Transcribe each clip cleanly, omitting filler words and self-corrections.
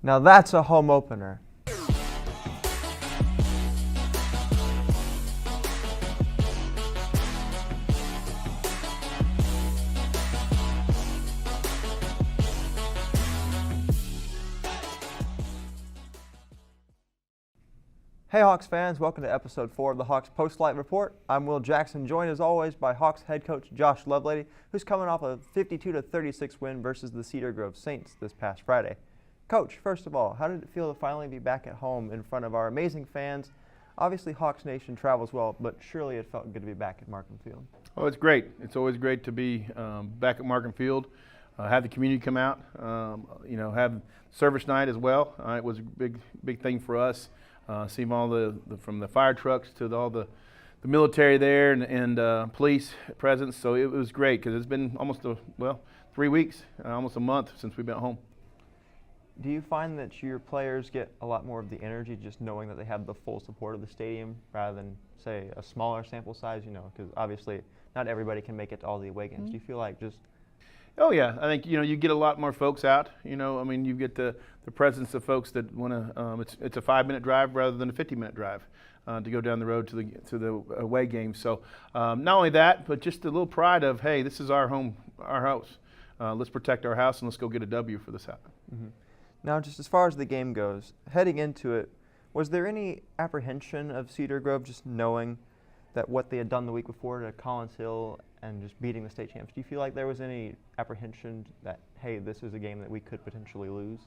Now that's a home opener. Hey Hawks fans, welcome to episode 4 of the Hawks Post-Flight Report. I'm Will Jackson, joined as always by Hawks head coach Josh Lovelady, who's coming off a 52-36 win versus the Cedar Grove Saints this past Friday. Coach, first of all, how did it feel to finally be back at home in front of our amazing fans? Obviously Hawks Nation travels well, but surely it felt good to be back at Markham Field. Oh, it's great. It's always great to be back at Markham Field, have the community come out, have service night as well. It was a big thing for us. Seeing all from the fire trucks to all the military there and police presence. So it was great because it's been almost 3 weeks, almost a month since we've been at home. Do you find that your players get a lot more of the energy just knowing that they have the full support of the stadium rather than, say, a smaller sample size, because obviously not everybody can make it to all the away games. Do you feel like just... Oh yeah, I think you get a lot more folks out. You get the presence of folks that want to. It's a 5-minute drive rather than a 50-minute drive to go down the road to the away game. So not only that, but just a little pride of, hey, this is our home, our house. Let's protect our house and let's go get a W for this happen. Mm-hmm. Now, just as far as the game goes, heading into it, was there any apprehension of Cedar Grove just knowing that what they had done the week before to Collins Hill and just beating the state champs? Do you feel like there was any apprehension that, hey, this is a game that we could potentially lose?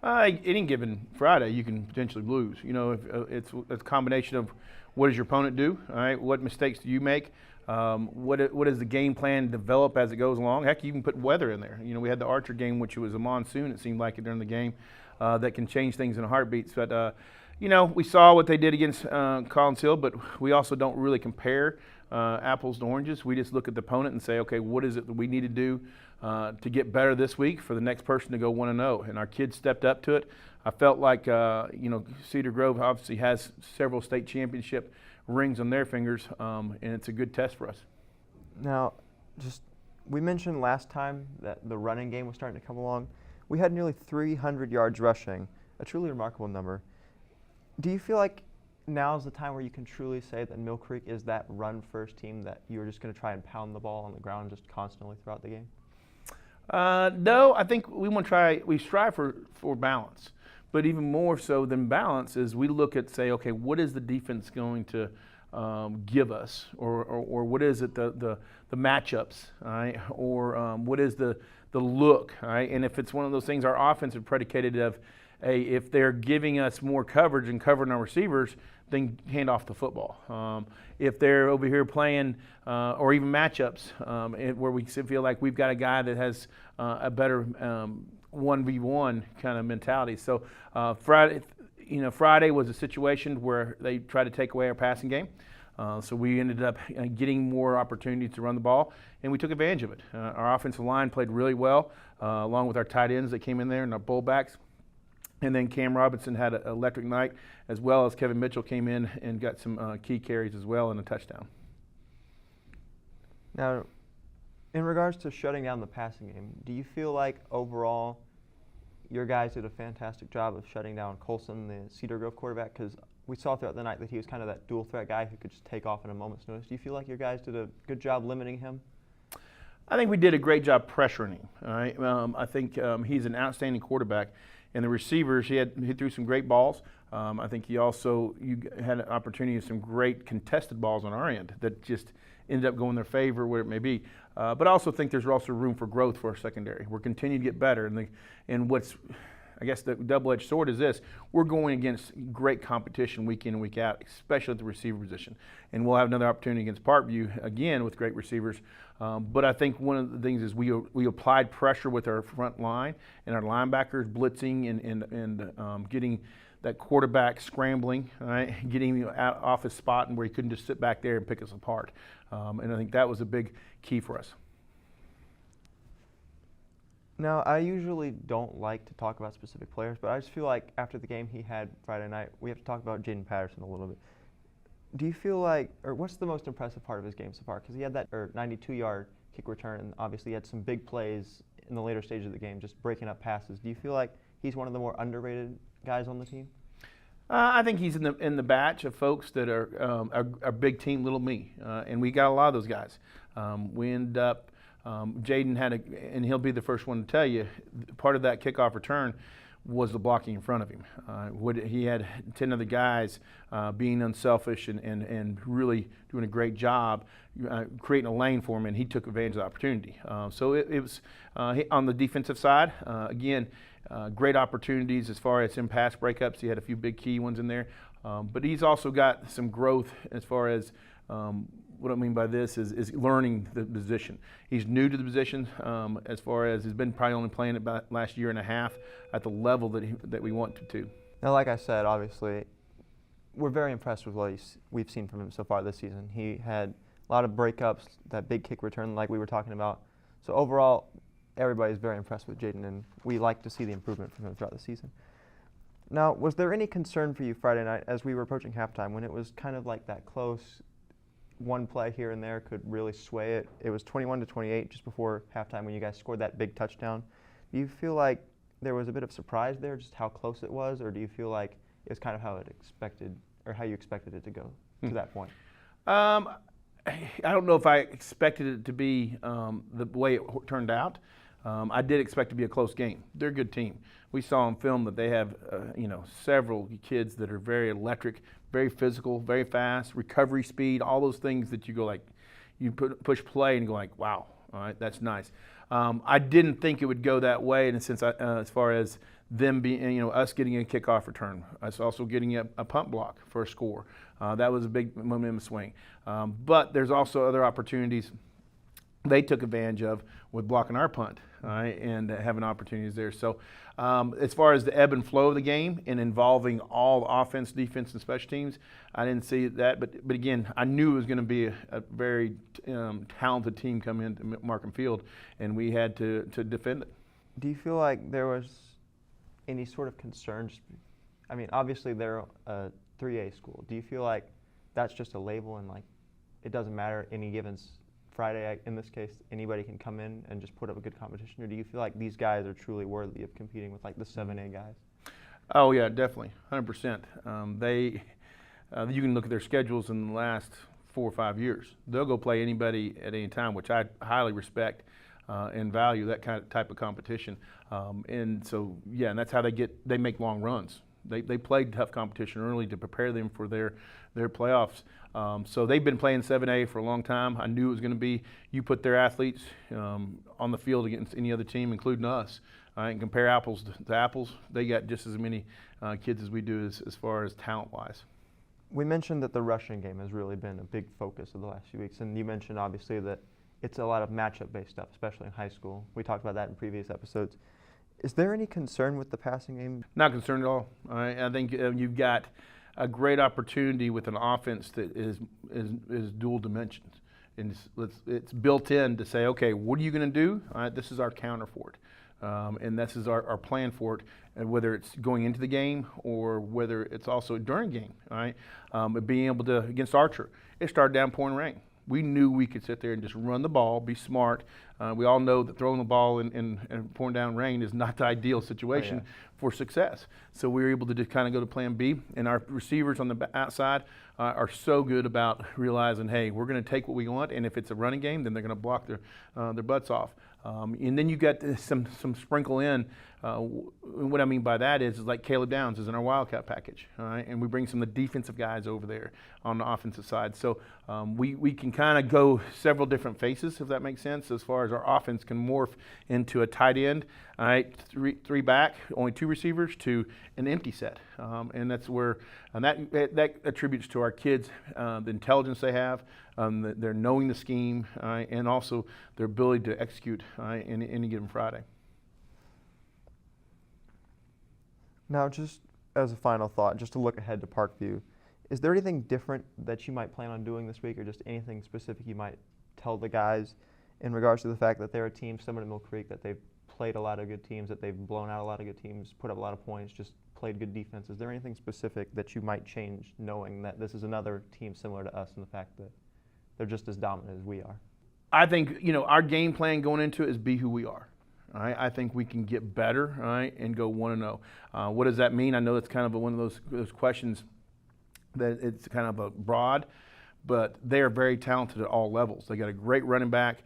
Any given Friday, you can potentially lose. It's a combination of what does your opponent do, all right? What mistakes do you make? What does the game plan develop as it goes along? Heck, you can put weather in there. We had the Archer game, which was a monsoon, it seemed like, during the game, that can change things in a heartbeat. But, we saw what they did against Collins Hill, but we also don't really compare apples to oranges. We just look at the opponent and say, okay, what is it that we need to do to get better this week for the next person to go 1-0? And our kids stepped up to it. I felt like, Cedar Grove obviously has several state championship rings on their fingers, and it's a good test for us. Now, we mentioned last time that the running game was starting to come along. We had nearly 300 yards rushing, a truly remarkable number. Do you feel like now is the time where you can truly say that Mill Creek is that run-first team that you're just going to try and pound the ball on the ground just constantly throughout the game? No, I think we strive for balance. But even more so than balance is we look at, say, okay, what is the defense going to give us? Or what is it, the matchups, all right? Or what is the look, all right? And if it's one of those things, our offense is predicated of, if they're giving us more coverage and covering our receivers, then hand off the football. If they're over here playing, or even matchups, where we feel like we've got a guy that has a better 1v1 kind of mentality. So Friday was a situation where they tried to take away our passing game. So we ended up getting more opportunities to run the ball, and we took advantage of it. Our offensive line played really well, along with our tight ends that came in there and our fullbacks. And then Cam Robinson had an electric night, as well as Kevin Mitchell came in and got some key carries as well and a touchdown. Now, in regards to shutting down the passing game, do you feel like overall your guys did a fantastic job of shutting down Colson, the Cedar Grove quarterback? Because we saw throughout the night that he was kind of that dual threat guy who could just take off in a moment's notice. Do you feel like your guys did a good job limiting him? I think we did a great job pressuring him. All right, I think he's an outstanding quarterback. And the receivers, he threw some great balls. I think you had an opportunity of some great contested balls on our end that just ended up going in their favor, where it may be. But I also think there's also room for growth for our secondary. We're continuing to get better. And what's, I guess, the double-edged sword is this: we're going against great competition week in and week out, especially at the receiver position. And we'll have another opportunity against Parkview again with great receivers. But I think one of the things is we applied pressure with our front line and our linebackers blitzing and getting that quarterback scrambling, right? Getting him out off his spot and where he couldn't just sit back there and pick us apart. And I think that was a big key for us. Now, I usually don't like to talk about specific players, but I just feel like after the game he had Friday night, we have to talk about Jaden Patterson a little bit. Do you feel like, or what's the most impressive part of his game so far? Because he had that 92-yard kick return, and obviously he had some big plays in the later stages of the game, just breaking up passes. Do you feel like he's one of the more underrated guys on the team? I think he's in the batch of folks that are big team, little me, and we got a lot of those guys. We end up Jaden and he'll be the first one to tell you, part of that kickoff return was the blocking in front of him. He had 10 other guys being unselfish and really doing a great job creating a lane for him, and he took advantage of the opportunity. So it was on the defensive side, again, great opportunities as far as in pass breakups. He had a few big key ones in there. But he's also got some growth as far as what I mean by this is learning the position. He's new to the position as far as he's been probably only playing about last year and a half at the level that we want to. Now, like I said, obviously, we're very impressed with what we've seen from him so far this season. He had a lot of breakups, that big kick return like we were talking about. So overall, everybody's very impressed with Jaden, and we like to see the improvement from him throughout the season. Now, was there any concern for you Friday night as we were approaching halftime when it was kind of like that close, one play here and there could really sway it? It was 21-28 just before halftime when you guys scored that big touchdown. Do you feel like there was a bit of surprise there, just how close it was, or do you feel like it was kind of how you expected it to go to that point? I don't know if I expected it to be the way it turned out. I did expect it to be a close game. They're a good team. We saw on film that they have, several kids that are very electric, very physical, very fast, recovery speed, all those things that you go like, you push play and go like, wow, all right, that's nice. I didn't think it would go that way in a sense as far as them being, us getting a kickoff return, us also getting a punt block for a score. That was a big momentum swing. But there's also other opportunities they took advantage of with blocking our punt, right, and having opportunities there. So as far as the ebb and flow of the game and involving all offense, defense, and special teams, I didn't see that. But again, I knew it was going to be a very talented team coming into Markham Field, and we had to defend it. Do you feel like there was any sort of concern? I mean, obviously they're a 3A school. Do you feel like that's just a label and like it doesn't matter any given Friday, in this case, anybody can come in and just put up a good competition? Or do you feel like these guys are truly worthy of competing with like the 7A guys? Oh yeah, definitely, 100%. You can look at their schedules in the last 4 or 5 years. They'll go play anybody at any time, which I highly respect and value that type of competition. And so yeah, and that's how they make long runs. They played tough competition early to prepare them for their playoffs. So they've been playing 7A for a long time. I knew it was going to be, you put their athletes on the field against any other team, including us, and compare apples to apples. They got just as many kids as we do as far as talent-wise. We mentioned that the rushing game has really been a big focus of the last few weeks, and you mentioned obviously that it's a lot of matchup-based stuff, especially in high school. We talked about that in previous episodes. Is there any concern with the passing game? Not concerned at all. I think you've got a great opportunity with an offense that is dual dimensions. And it's built in to say, okay, what are you going to do? All right, this is our counter for it. And this is our plan for it, and whether it's going into the game or whether it's also during game. All right, being able to, against Archer, it started down pouring rain. We knew we could sit there and just run the ball, be smart. We all know that throwing the ball in pouring down rain is not the ideal situation for success. So we were able to just kind of go to plan B, and our receivers on the outside are so good about realizing, hey, we're going to take what we want, and if it's a running game, then they're going to block their butts off. And then you got some sprinkle in. What I mean by that is like Caleb Downs is in our Wildcat package, all right? And we bring some of the defensive guys over there on the offensive side. So we can kind of go several different faces, if that makes sense, as far as our offense can morph into a tight end, all right, three back, only 2 receivers, to an empty set. And that's where, and that attributes to our kids, the intelligence they have, their knowing the scheme, and also their ability to execute in any given Friday. Now, just as a final thought, just to look ahead to Parkview, is there anything different that you might plan on doing this week, or just anything specific you might tell the guys in regards to the fact that they're a team similar to Mill Creek, that they've played a lot of good teams, that they've blown out a lot of good teams, put up a lot of points, just played good defense? Is there anything specific that you might change knowing that this is another team similar to us and the fact that they're just as dominant as we are? I think, our game plan going into it is be who we are. All right? I think we can get better, all right, and go 1-0. What does that mean? I know it's kind of one of those questions that it's kind of a broad, but they are very talented at all levels. They got a great running back.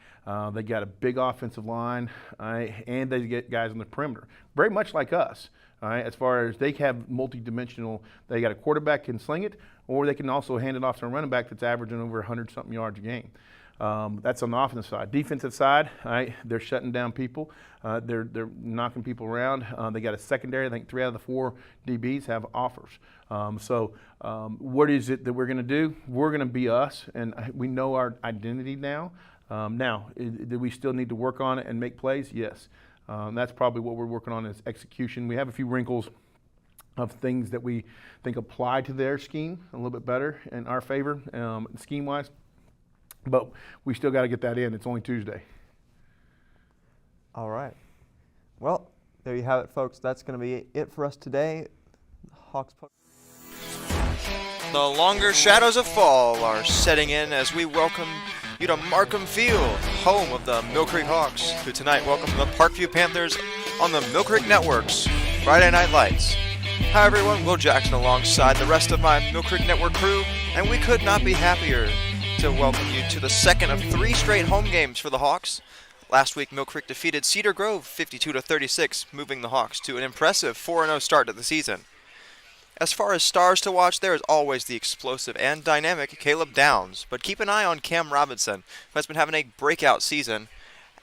They got a big offensive line, and they get guys on the perimeter, very much like us. All right, as far as they have multi-dimensional, they got a quarterback can sling it, or they can also hand it off to a running back that's averaging over 100-something yards a game. That's on the offensive side. Defensive side, all right, they're shutting down people. They're knocking people around. They got a secondary. I think 3 out of the 4 DBs have offers. What is it that we're going to do? We're going to be us, and we know our identity now. Do we still need to work on it and make plays? Yes. That's probably what we're working on is execution. We have a few wrinkles of things that we think apply to their scheme a little bit better in our favor, scheme-wise. But we still got to get that in. It's only Tuesday. All right. Well, there you have it, folks. That's going to be it for us today. Hawks. The longer shadows of fall are setting in as we welcome you to Markham Field, home of the Mill Creek Hawks, who tonight welcome the Parkview Panthers on the Mill Creek Network's Friday Night Lights. Hi everyone, Will Jackson alongside the rest of my Mill Creek Network crew, and we could not be happier to welcome you to the second of 3 straight home games for the Hawks. Last week, Mill Creek defeated Cedar Grove 52-36, moving the Hawks to an impressive 4-0 start to the season. As far as stars to watch, there is always the explosive and dynamic Caleb Downs, but keep an eye on Cam Robinson, who has been having a breakout season,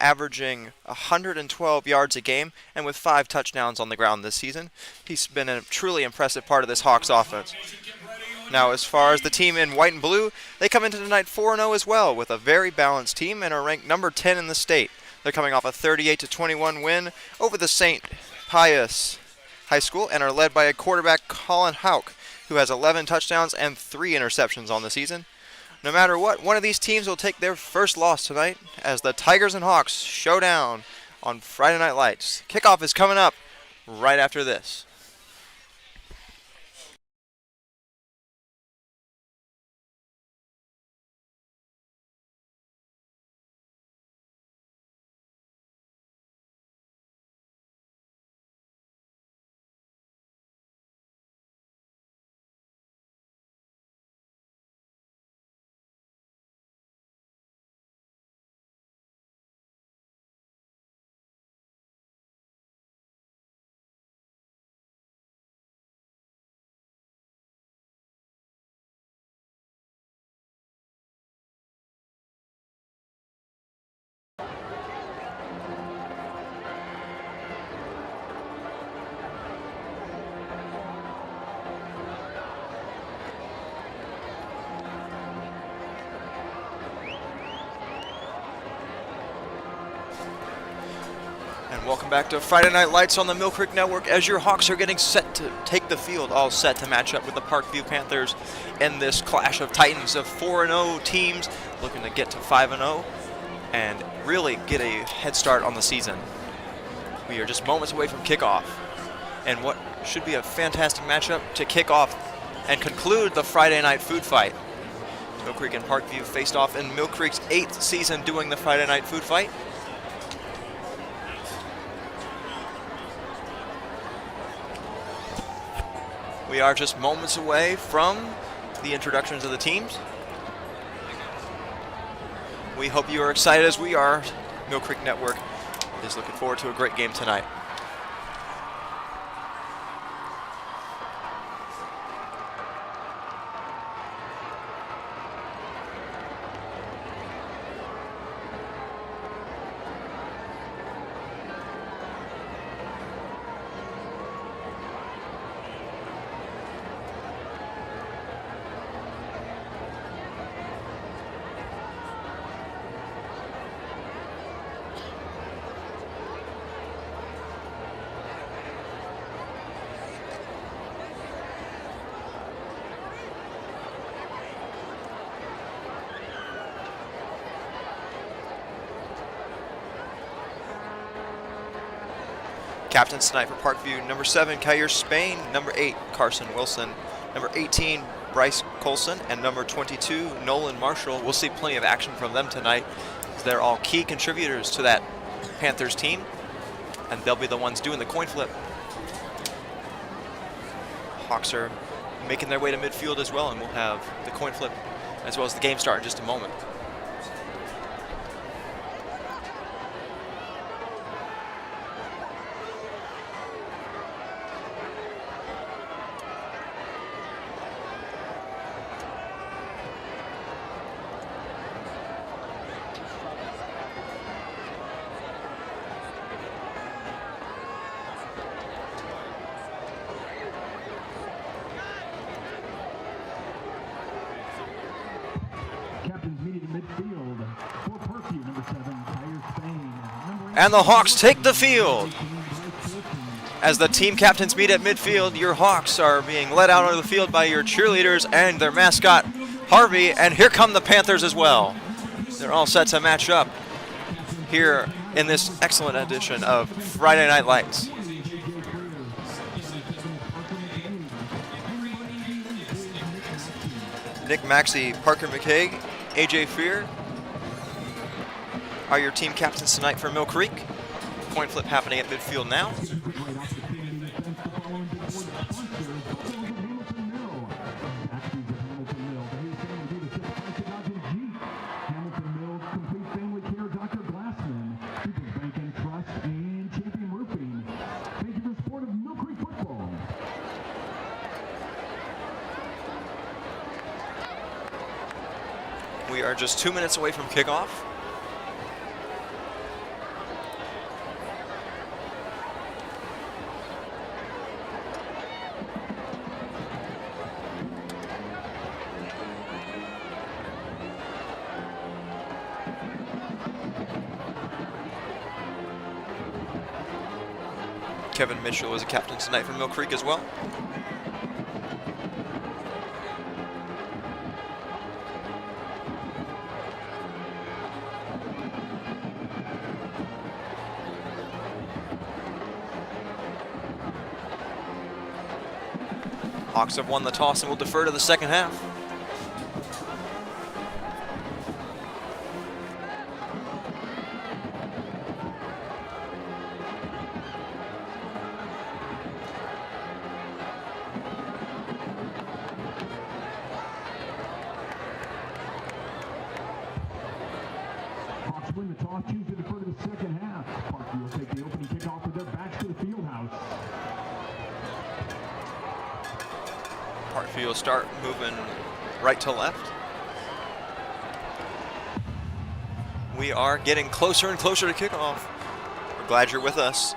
averaging 112 yards a game and with 5 touchdowns on the ground this season. He's been a truly impressive part of this Hawks offense. Now, as far as the team in white and blue, they come into tonight 4-0 as well, with a very balanced team and are ranked number 10 in the state. They're coming off a 38-21 win over the St. Pius High School and are led by a quarterback, Colin Hauk, who has 11 touchdowns and 3 interceptions on the season. No matter what, one of these teams will take their first loss tonight as the Tigers and Hawks show down on Friday Night Lights. Kickoff is coming up right after this. Welcome back to Friday Night Lights on the Mill Creek Network as your Hawks are getting set to take the field, all set to match up with the Parkview Panthers in this clash of titans of 4-0 teams looking to get to 5-0 and really get a head start on the season. We are just moments away from kickoff and what should be a fantastic matchup to kick off and conclude the Friday night food fight. Mill Creek and Parkview faced off in Mill Creek's 8th season doing the Friday night food fight. We are just moments away from the introductions of the teams. We hope you are excited as we are. Mill Creek Network is looking forward to a great game tonight. Captains tonight for Parkview, number 7, Kyer Spain, number 8, Carson Wilson, number 18, Bryce Colson, and number 22, Nolan Marshall. We'll see plenty of action from them tonight, as they're all key contributors to that Panthers team. and they'll be the ones doing the coin flip. Hawks are making their way to midfield as well, and we'll have the coin flip as well as the game start in just a moment. And the Hawks take the field. As the team captains meet at midfield, your Hawks are being led out onto the field by your cheerleaders and their mascot, Harvey. And here come the Panthers as well. They're all set to match up here in this excellent edition of Friday Night Lights. Nick Maxey, Parker McKay, AJ Fear are your team captains tonight for Mill Creek. Coin flip happening at midfield now. We are just 2 minutes away from kickoff. Kevin Mitchell is a captain tonight for Mill Creek as well. Hawks have won the toss and will defer to the second half. Hawks win the toss, choose to defer to the second half. Parkview will take the opening kickoff with their backs to the field house. Parkview will start moving right to left. We are getting closer and closer to kickoff. We're glad you're with us.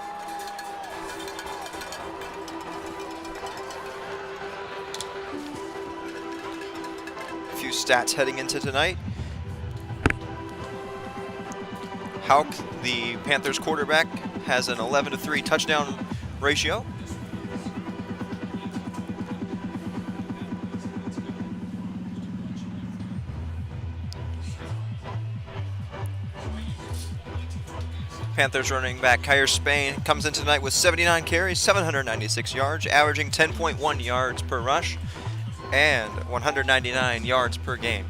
A few stats heading into tonight. Hauk, the Panthers quarterback, has an 11-3 touchdown ratio. Panthers running back Kyer Spain comes in tonight with 79 carries, 796 yards, averaging 10.1 yards per rush and 199 yards per game.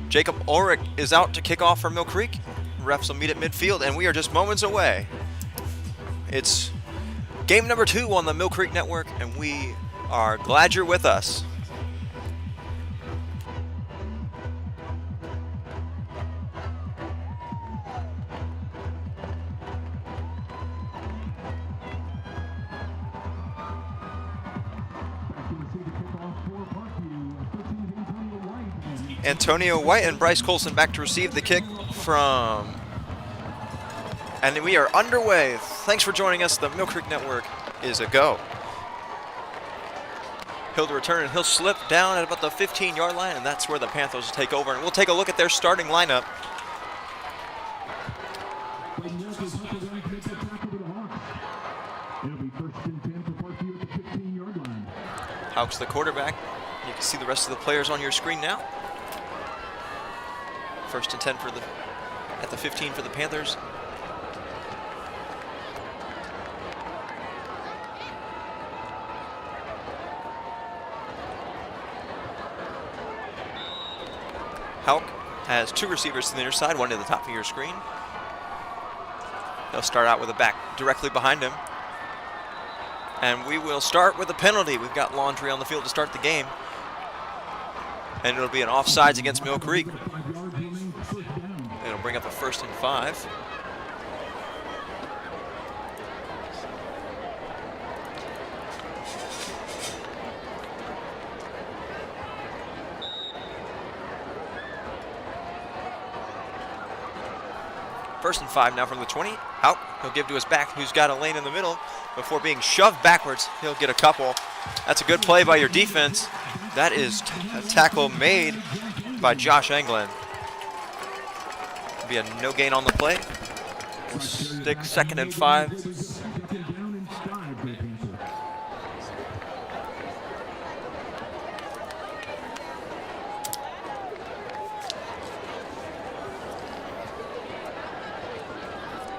Jacob Ulrich is out to kick off for Mill Creek. Refs will meet at midfield, and we are just moments away. It's game number 2 on the Mill Creek Network, and we are glad you're with us. Antonio White and Bryce Colson back to receive the kick from, and we are underway. Thanks for joining us. The Mill Creek Network is a go. He'll return and he'll slip down at about the 15-yard line, and that's where the Panthers will take over. And we'll take a look at their starting lineup. Hauk's the quarterback. You can see the rest of the players on your screen now. 1st and 10 for at the 15 for the Panthers. Hauk has 2 receivers to the near side, 1 to the top of your screen. They'll start out with a back directly behind him. And we will start with a penalty. We've got Laundry on the field to start the game. And it'll be an offsides against Mill Creek. It'll bring up a 1st and 5. First and 5 now from the 20. Out. He'll give to his back, who's got a lane in the middle. Before being shoved backwards, he'll get a couple. That's a good play by your defense. That is a tackle made by Josh Englund. Be a no gain on the play. We'll stick 2nd and 5.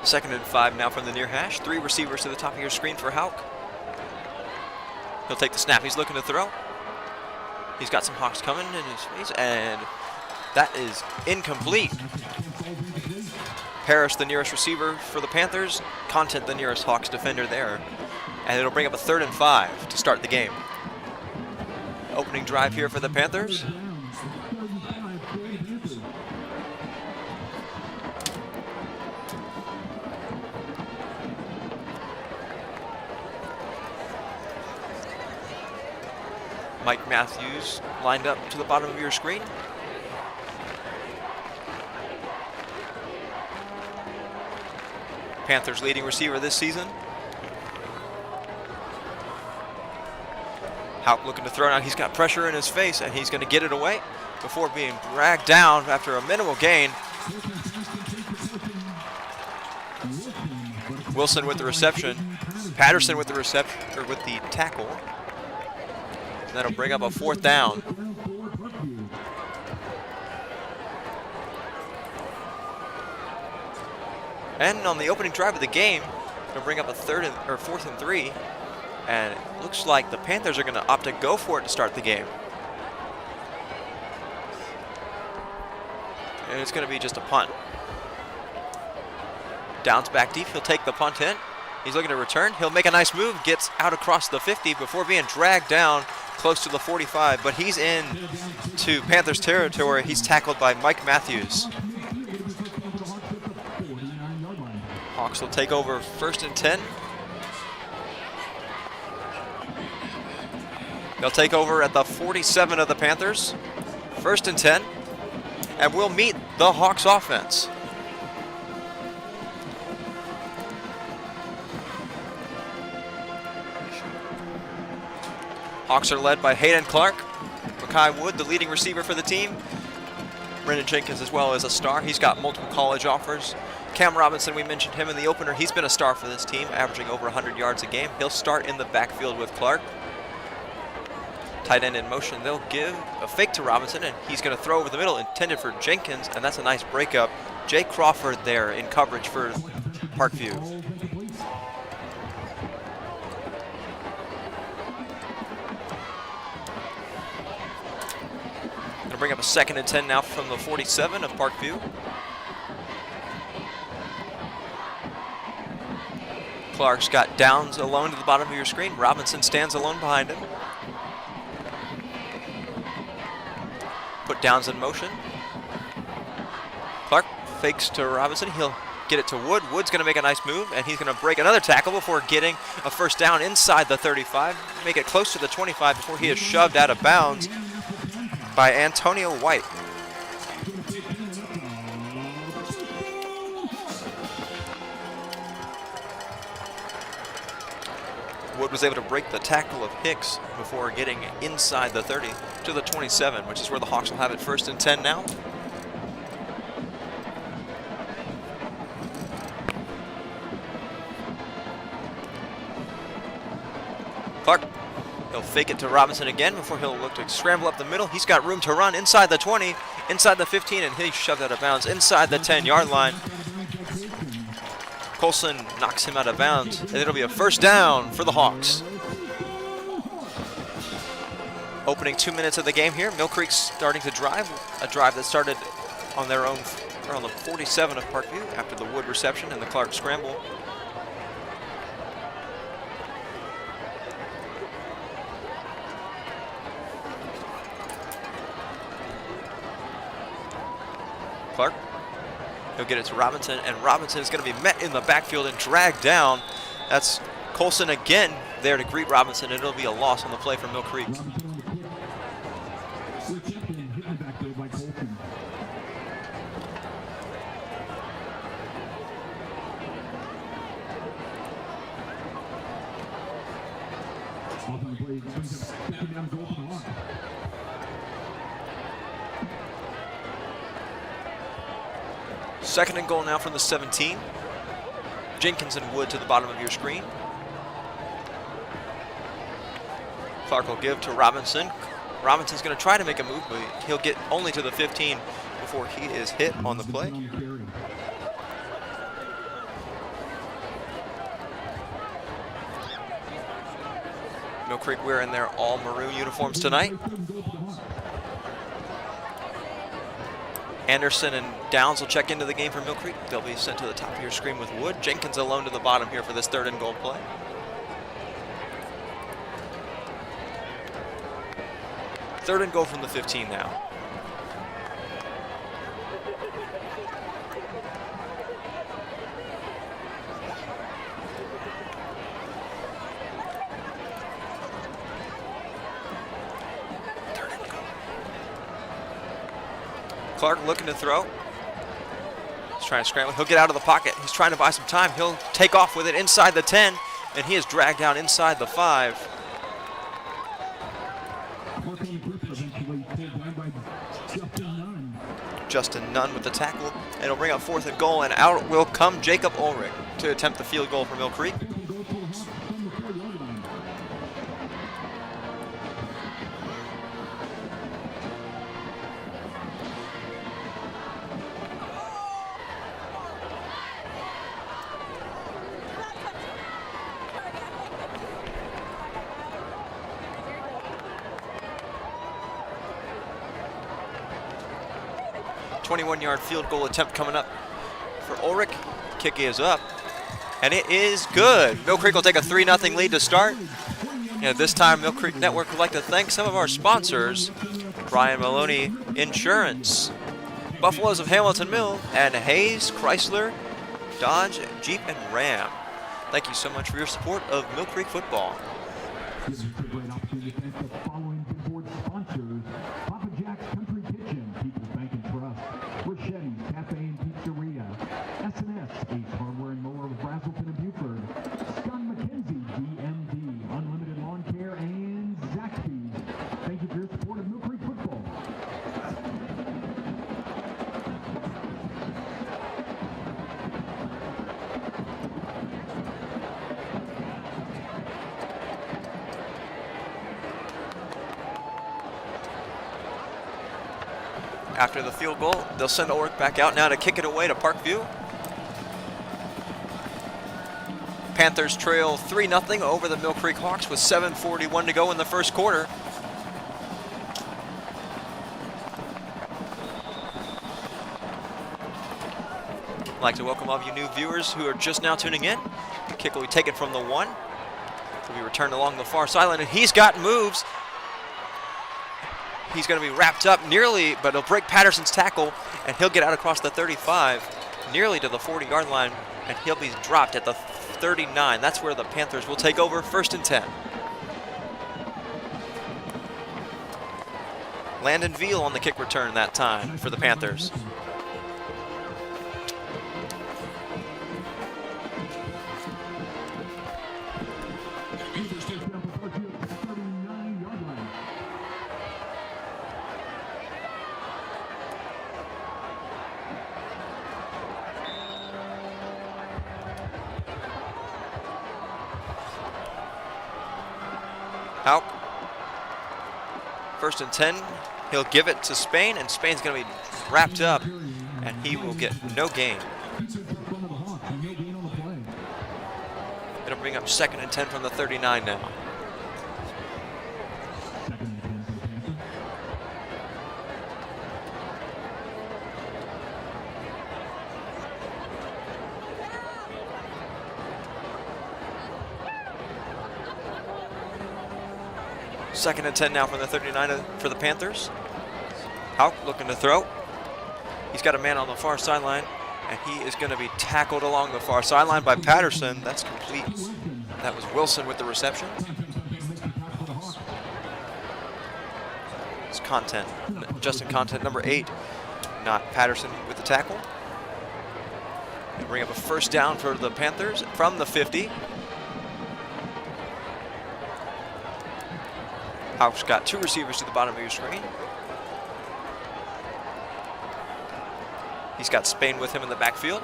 Second and 5 now from the near hash. 3 receivers to the top of your screen for Hauk. He'll take the snap. He's looking to throw. He's got some Hawks coming in his face, and that is incomplete. Harris, the nearest receiver for the Panthers. Content, the nearest Hawks defender there. And it'll bring up a 3rd and 5 to start the game. Opening drive here for the Panthers. Mike Matthews lined up to the bottom of your screen. Panthers leading receiver this season. Hauk looking to throw now. He's got pressure in his face, and he's going to get it away before being dragged down after a minimal gain. Wilson with the reception. Patterson with the reception, or with the tackle. That'll bring up a 4th down. And on the opening drive of the game, it'll bring up a 4th and 3. And it looks like the Panthers are going to opt to go for it to start the game. And it's going to be just a punt. Downs back deep. He'll take the punt in. He's looking to return. He'll make a nice move. Gets out across the 50 before being dragged down close to the 45. But he's in to Panthers territory. He's tackled by Mike Matthews. Hawks will take over 1st and 10. They'll take over at the 47 of the Panthers. 1st and 10. And we'll meet the Hawks offense. Hawks are led by Hayden Clark. Makai Wood, the leading receiver for the team. Brendan Jenkins as well as a star. He's got multiple college offers. Cam Robinson, we mentioned him in the opener. He's been a star for this team, averaging over 100 yards a game. He'll start in the backfield with Clark. Tight end in motion. They'll give a fake to Robinson, and he's going to throw over the middle, intended for Jenkins, and that's a nice breakup. Jay Crawford there in coverage for Parkview. Going to bring up a 2nd and 10 now from the 47 of Parkview. Clark's got Downs alone to the bottom of your screen. Robinson stands alone behind him. Put Downs in motion. Clark fakes to Robinson. He'll get it to Wood. Wood's going to make a nice move, and he's going to break another tackle before getting a 1st down inside the 35. Make it close to the 25 before he is shoved out of bounds by Antonio White. Wood was able to break the tackle of Hicks before getting inside the 30 to the 27, which is where the Hawks will have it 1st and 10 now. Clark, he'll fake it to Robinson again before he'll look to scramble up the middle. He's got room to run inside the 20, inside the 15, and he's shoved out of bounds inside the 10-yard line. Colson knocks him out of bounds, and it'll be a 1st down for the Hawks. Opening 2 minutes of the game here. Mill Creek's starting to drive. A drive that started on their own, or on the 47 of Parkview after the Wood reception and the Clark scramble. Clark, he'll get it to Robinson, and Robinson is going to be met in the backfield and dragged down. That's Colson again there to greet Robinson, and it'll be a loss on the play for Mill Creek. Second and goal now from the 17. Jenkins and Wood to the bottom of your screen. Clark will give to Robinson. Robinson's going to try to make a move, but he'll get only to the 15 before he is hit on the play. Mill Creek wearing their all maroon uniforms tonight. Anderson and Downs will check into the game for Mill Creek. They'll be sent to the top of your screen with Wood. Jenkins alone to the bottom here for this third and goal play. Third and goal from the 15 now. Clark looking to throw. He's trying to scramble. He'll get out of the pocket. He's trying to buy some time. He'll take off with it inside the 10, and he is dragged down inside the 5. Justin Nunn with the tackle. It'll bring up fourth and goal, and out will come Jacob Ulrich to attempt the field goal for Mill Creek. .21-yard field goal attempt coming up for Ulrich. Kick is up, and it is good. Mill Creek will take a 3-0 lead to start. And at this time, Mill Creek Network would like to thank some of our sponsors: Brian Maloney Insurance, Buffaloes of Hamilton Mill, and Hayes Chrysler, Dodge, Jeep, and Ram. Thank you so much for your support of Mill Creek football. This is a great opportunity to thank the following big board sponsors: Papa Jack's Country Kitchen, People's Bank and Trust, Richetti's Cafe and Pizzeria, S&S, Ace Hardware and Mower of Brazelton and Buford, Scott McKenzie, DMD, Unlimited Lawn Care, and Zaxby's. Thank you for your support of Mill Creek football. After the field goal, they'll send Ulrich back out now to kick it away to Parkview. Panthers trail 3-0 over the Mill Creek Hawks with 7:41 to go in the first quarter. I'd like to welcome all of you new viewers who are just now tuning in. The kick will be taken from the 1. Will be returned along the far sideline, and he's got moves. He's going to be wrapped up nearly, but he'll break Patterson's tackle, and he'll get out across the 35, nearly to the 40-yard line, and he'll be dropped at the 39. That's where the Panthers will take over, 1st and 10. Landon Veal on the kick return that time for the Panthers. Hauk, 1st and 10. He'll give it to Spain, and Spain's going to be wrapped up, and he will get no gain. It'll bring up 2nd and 10 from the 39 now. 2nd and 10 now from the 39 for the Panthers. Hauk looking to throw. He's got a man on the far sideline, and he is going to be tackled along the far sideline by Patterson. That's complete. That was Wilson with the reception. It's Content, Justin Content, number 8, not Patterson with the tackle. And bring up a first down for the Panthers from the 50. Hauk's got 2 receivers to the bottom of your screen. He's got Spain with him in the backfield.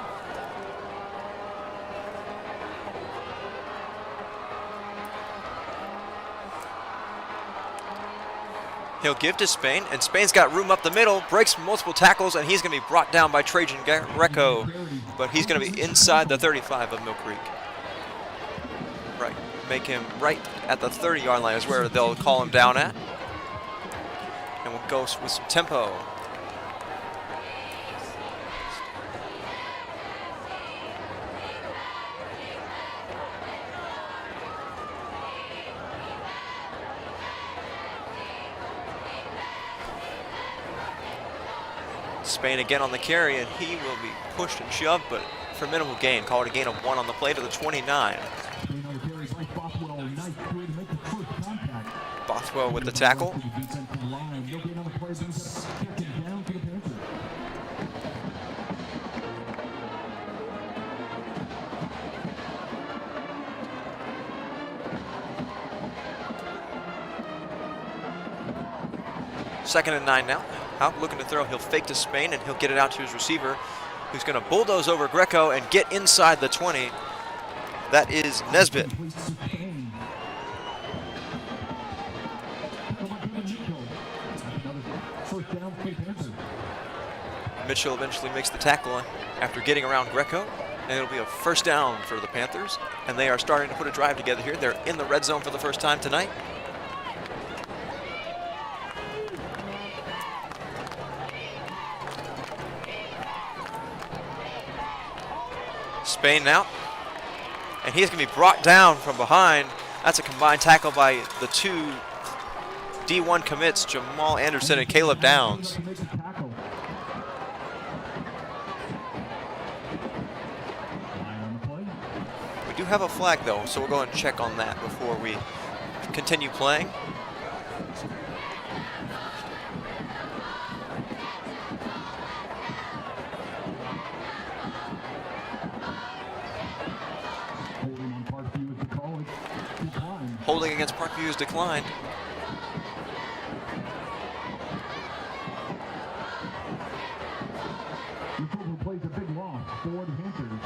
He'll give to Spain, and Spain's got room up the middle, breaks multiple tackles, and he's going to be brought down by Trajan Greco, but he's going to be inside the 35 of Mill Creek. Right, make him right at the 30-yard line is where they'll call him down at. And we'll go with some tempo. Spain again on the carry, and he will be pushed and shoved, but for minimal gain. Call it a gain of 1 on the play to the 29. Bothwell with the tackle. Second and 9 now. Hauk looking to throw. He'll fake to Spain, and he'll get it out to his receiver, who's going to bulldoze over Greco and get inside the 20. That is Nesbitt. Mitchell eventually makes the tackle after getting around Greco, and it'll be a first down for the Panthers. And they are starting to put a drive together here. They're in the red zone for the first time tonight. Spain now, and he's going to be brought down from behind. That's a combined tackle by the 2 D1 commits, Jamal Anderson and Caleb Downs. We do have a flag though, so we'll go and check on that before we continue playing. Holding against Parkview is declined. Plays a big loss for the Panthers.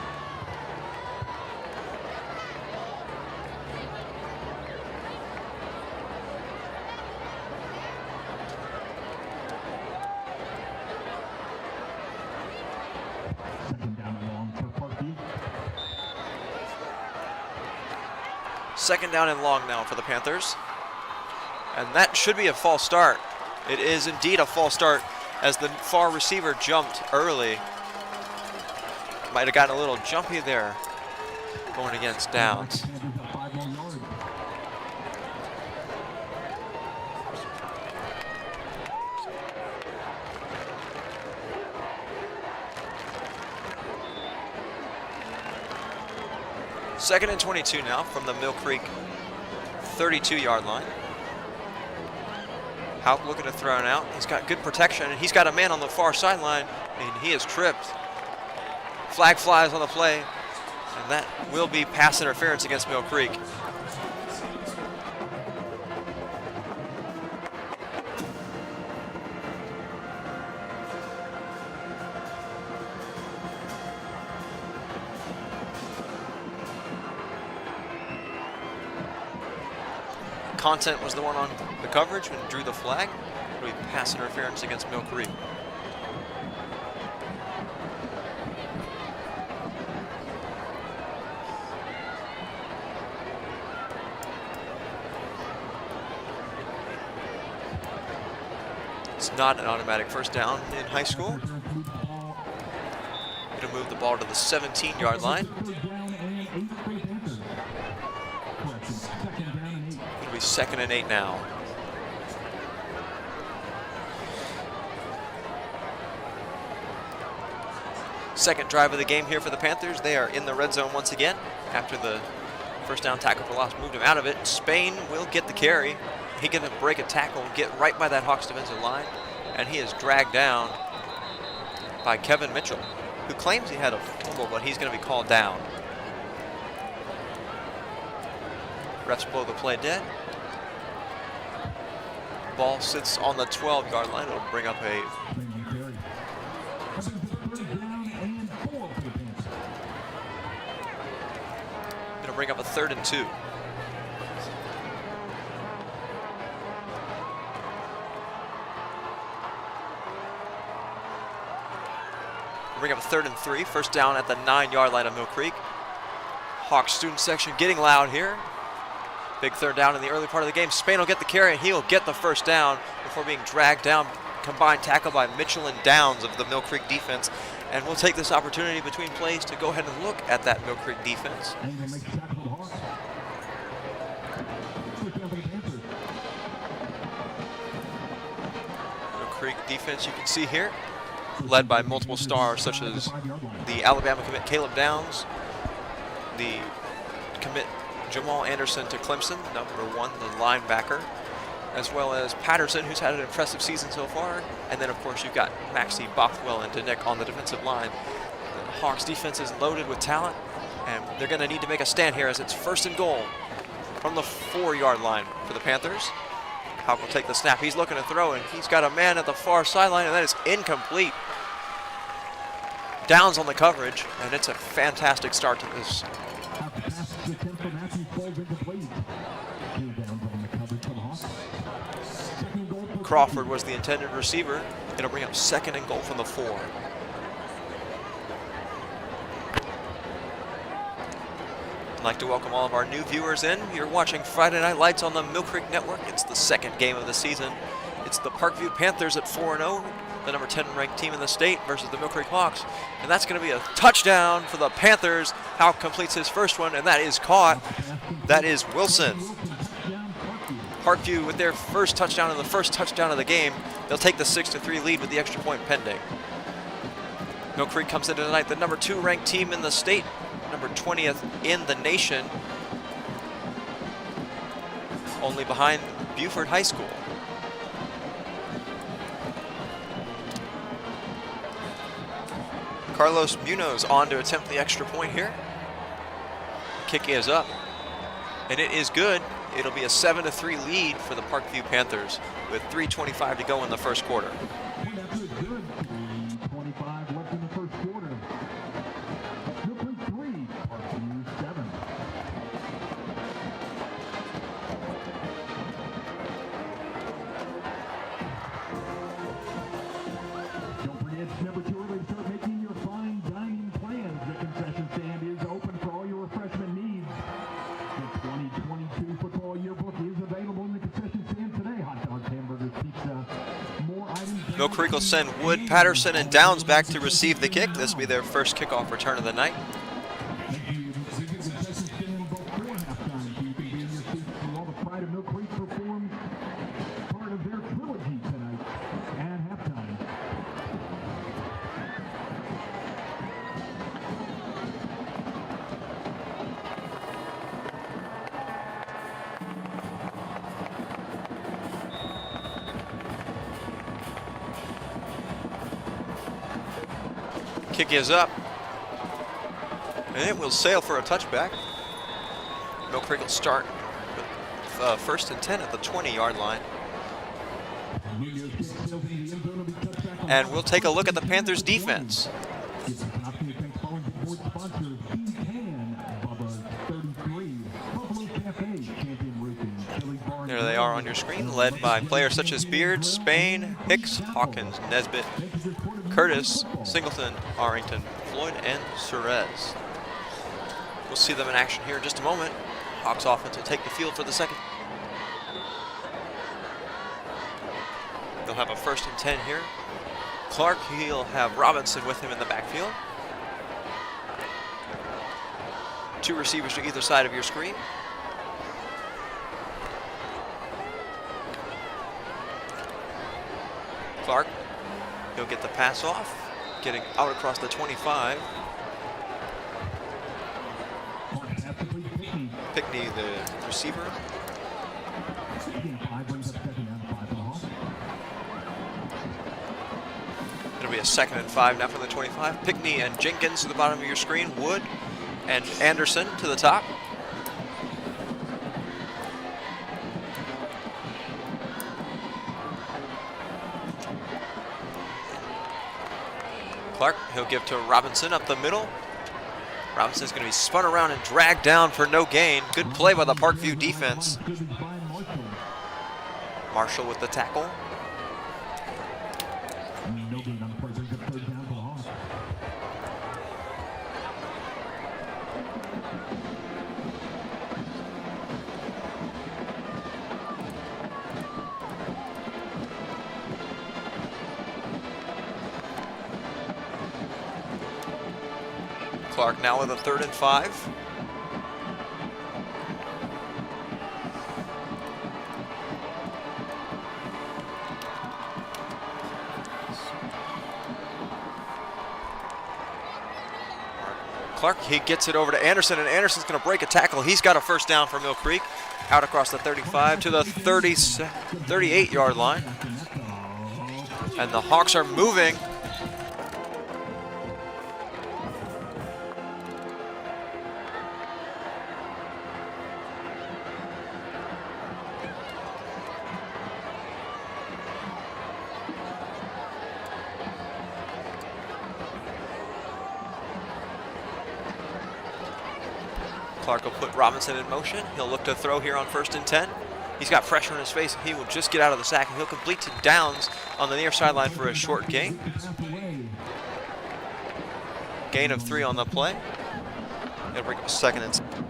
Second down and long for Parkview. Second down and long now for the Panthers. And that should be a false start. It is indeed a false start as the far receiver jumped early. Might have gotten a little jumpy there going against Downs. Second and 22 now from the Mill Creek 32-yard line. Hauk looking to throw it out. He's got good protection, and he's got a man on the far sideline, and he is tripped. Flag flies on the play, and that will be pass interference against Mill Creek. Content was the one on the coverage when drew the flag. It'll be pass interference against Mill Creek. It's not an automatic first down in high school. It'll move the ball to the 17-yard line. It'll be 2nd and 8 now. Second drive of the game here for the Panthers. They are in the red zone once again after the first down tackle for loss moved him out of it. Spain will get the carry. He can break a tackle and get right by that Hawks defensive line, and he is dragged down by Kevin Mitchell, who claims he had a fumble, but he's going to be called down. Refs blow the play dead. Ball sits on the 12-yard line. It'll bring up a third and 2. Bring up a 3rd and 3. First down at the 9-yard line of Mill Creek. Hawks student section getting loud here. Big third down in the early part of the game. Spain will get the carry, and he'll get the first down before being dragged down. Combined tackle by Mitchell and Downs of the Mill Creek defense. And we'll take this opportunity between plays to go ahead and look at that Mill Creek defense. Mill Creek defense you can see here, led by multiple stars such as the Alabama commit Caleb Downs, the commit Jamal Anderson to Clemson, number 1, the linebacker, as well as Patterson, who's had an impressive season so far. And then, of course, you've got Maxie, Bothwell, and Denick on the defensive line. The Hawks defense is loaded with talent, and they're going to need to make a stand here as it's 1st and goal from the 4-yard line for the Panthers. Hawk will take the snap. He's looking to throw, and he's got a man at the far sideline, and that is incomplete. Downs on the coverage, and it's a fantastic start to this. Crawford was the intended receiver. It'll bring up 2nd and goal from the 4. I'd like to welcome all of our new viewers in. You're watching Friday Night Lights on the Mill Creek Network. It's the 2nd game of the season. It's the Parkview Panthers at 4-0, the number 10 ranked team in the state, versus the Mill Creek Hawks. And that's going to be a touchdown for the Panthers. Hawk completes his first one, and that is caught. That is Wilson. Parkview with their first touchdown and the first touchdown of the game. They'll take the 6-3 lead with the extra point pending. Mill Creek comes into tonight the number 2 ranked team in the state, number 20th in the nation, only behind Buford High School. Carlos Munoz on to attempt the extra point here. Kick is up, and it is good. It'll be a 7-3 lead for the Parkview Panthers with 3:25 to go in the first quarter. That's good. 3:25 left in the first quarter. Mill Creek 3, Parkview 7. Don't forget, it's never too early to start making your fine dining plans. The concession stand is open for all your refreshment needs. The 2022 football yearbook is available in the concession stand today. Hot dogs, hamburgers, pizza, more items. Mill Creek will send Wood, Patterson, and Downs back to receive the kick. This will be their first kickoff return of the night. Kick is up, and it will sail for a touchback. Mill Creek will start with 1st and 10 at the 20-yard line. And we'll take a look at the Panthers' defense. There they are on your screen, led by players such as Beard, Spain, Hicks, Hawkins, Nesbitt, Curtis, Singleton, Arrington, Floyd, and Cerez. We'll see them in action here in just a moment. Hawks offense will take the field for the second. They'll have a 1st and 10 here. Clark, he'll have Robinson with him in the backfield. 2 receivers to either side of your screen. Clark, he'll get the pass off, getting out across the 25. Pickney, the receiver. It'll be a 2nd and 5 now from the 25. Pickney and Jenkins to the bottom of your screen. Wood and Anderson to the top. Clark, he'll give to Robinson up the middle. Robinson's going to be spun around and dragged down for no gain. Good play by the Parkview defense. Marshall with the tackle. Clark now with a 3rd and 5. Clark, he gets it over to Anderson, and Anderson's going to break a tackle. He's got a first down for Mill Creek. Out across the 35 to the 38-yard line. And the Hawks are moving. Clark will put Robinson in motion. He'll look to throw here on 1st and 10. He's got pressure on his face. He will just get out of the sack, and he'll complete to Downs on the near sideline for a short gain. Gain of 3 on the play. It'll bring up 2nd and 7.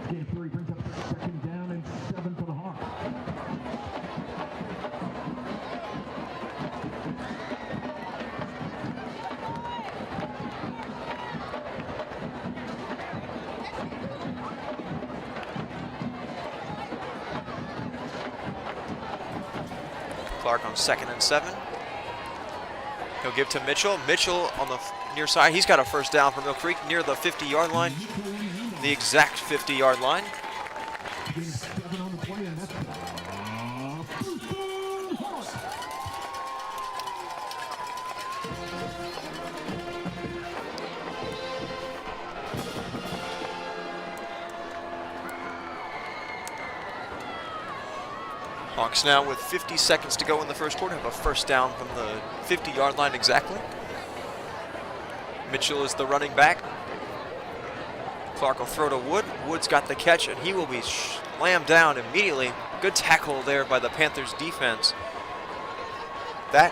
Clark on 2nd and 7. He'll give to Mitchell. Mitchell on the near side. He's got a first down for Mill Creek near the 50-yard line. The exact 50-yard line. Hawks now with 50 seconds to go in the first quarter have a first down from the 50-yard line exactly. Mitchell is the running back. Clark will throw to Wood. Wood's got the catch, and he will be slammed down immediately. Good tackle there by the Panthers defense. That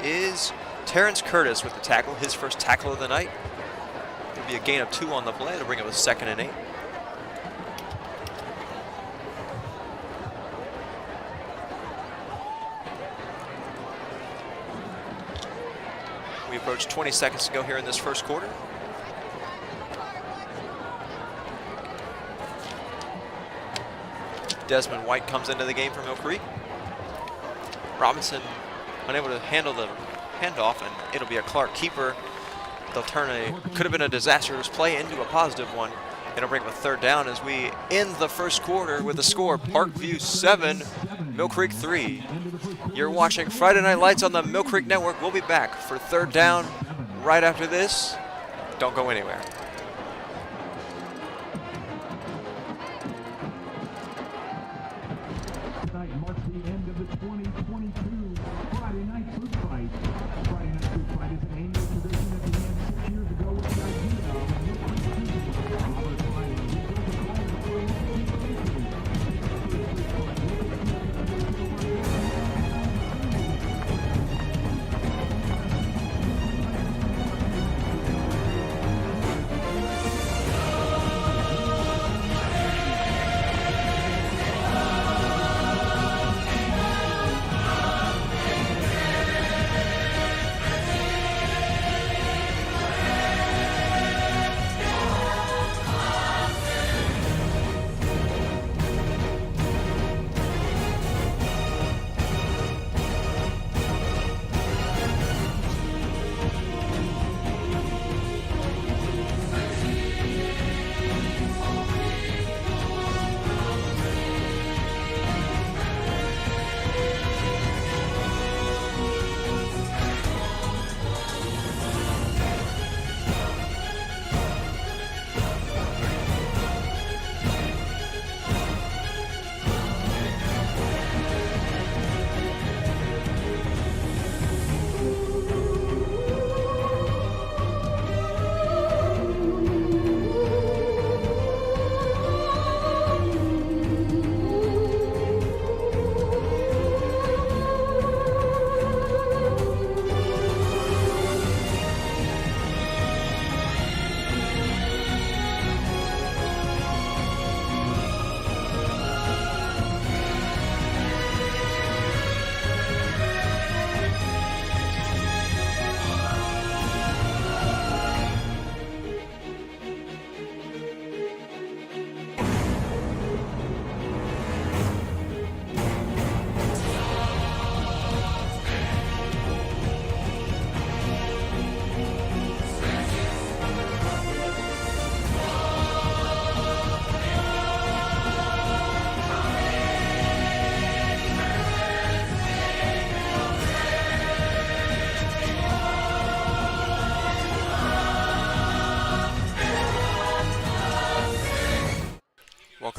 is Terrence Curtis with the tackle, his first tackle of the night. There'll be a gain of 2 on the play to bring up a 2nd and 8. We approach 20 seconds to go here in this first quarter. Desmond White comes into the game for Mill Creek. Robinson unable to handle the handoff, and it'll be a Clark keeper. They'll turn could have been a disastrous play into a positive one. It'll bring up a 3rd down as we end the first quarter with a score: Parkview 7, Mill Creek 3. You're watching Friday Night Lights on the Mill Creek Network. We'll be back for 3rd down right after this. Don't go anywhere. Tonight marks the end of the 2022 Friday Night Food Fight. Friday Night Food Fight is an annual tradition that began 6 years ago with the idea of a Mill Creek season. Robert Fine, who built a call for a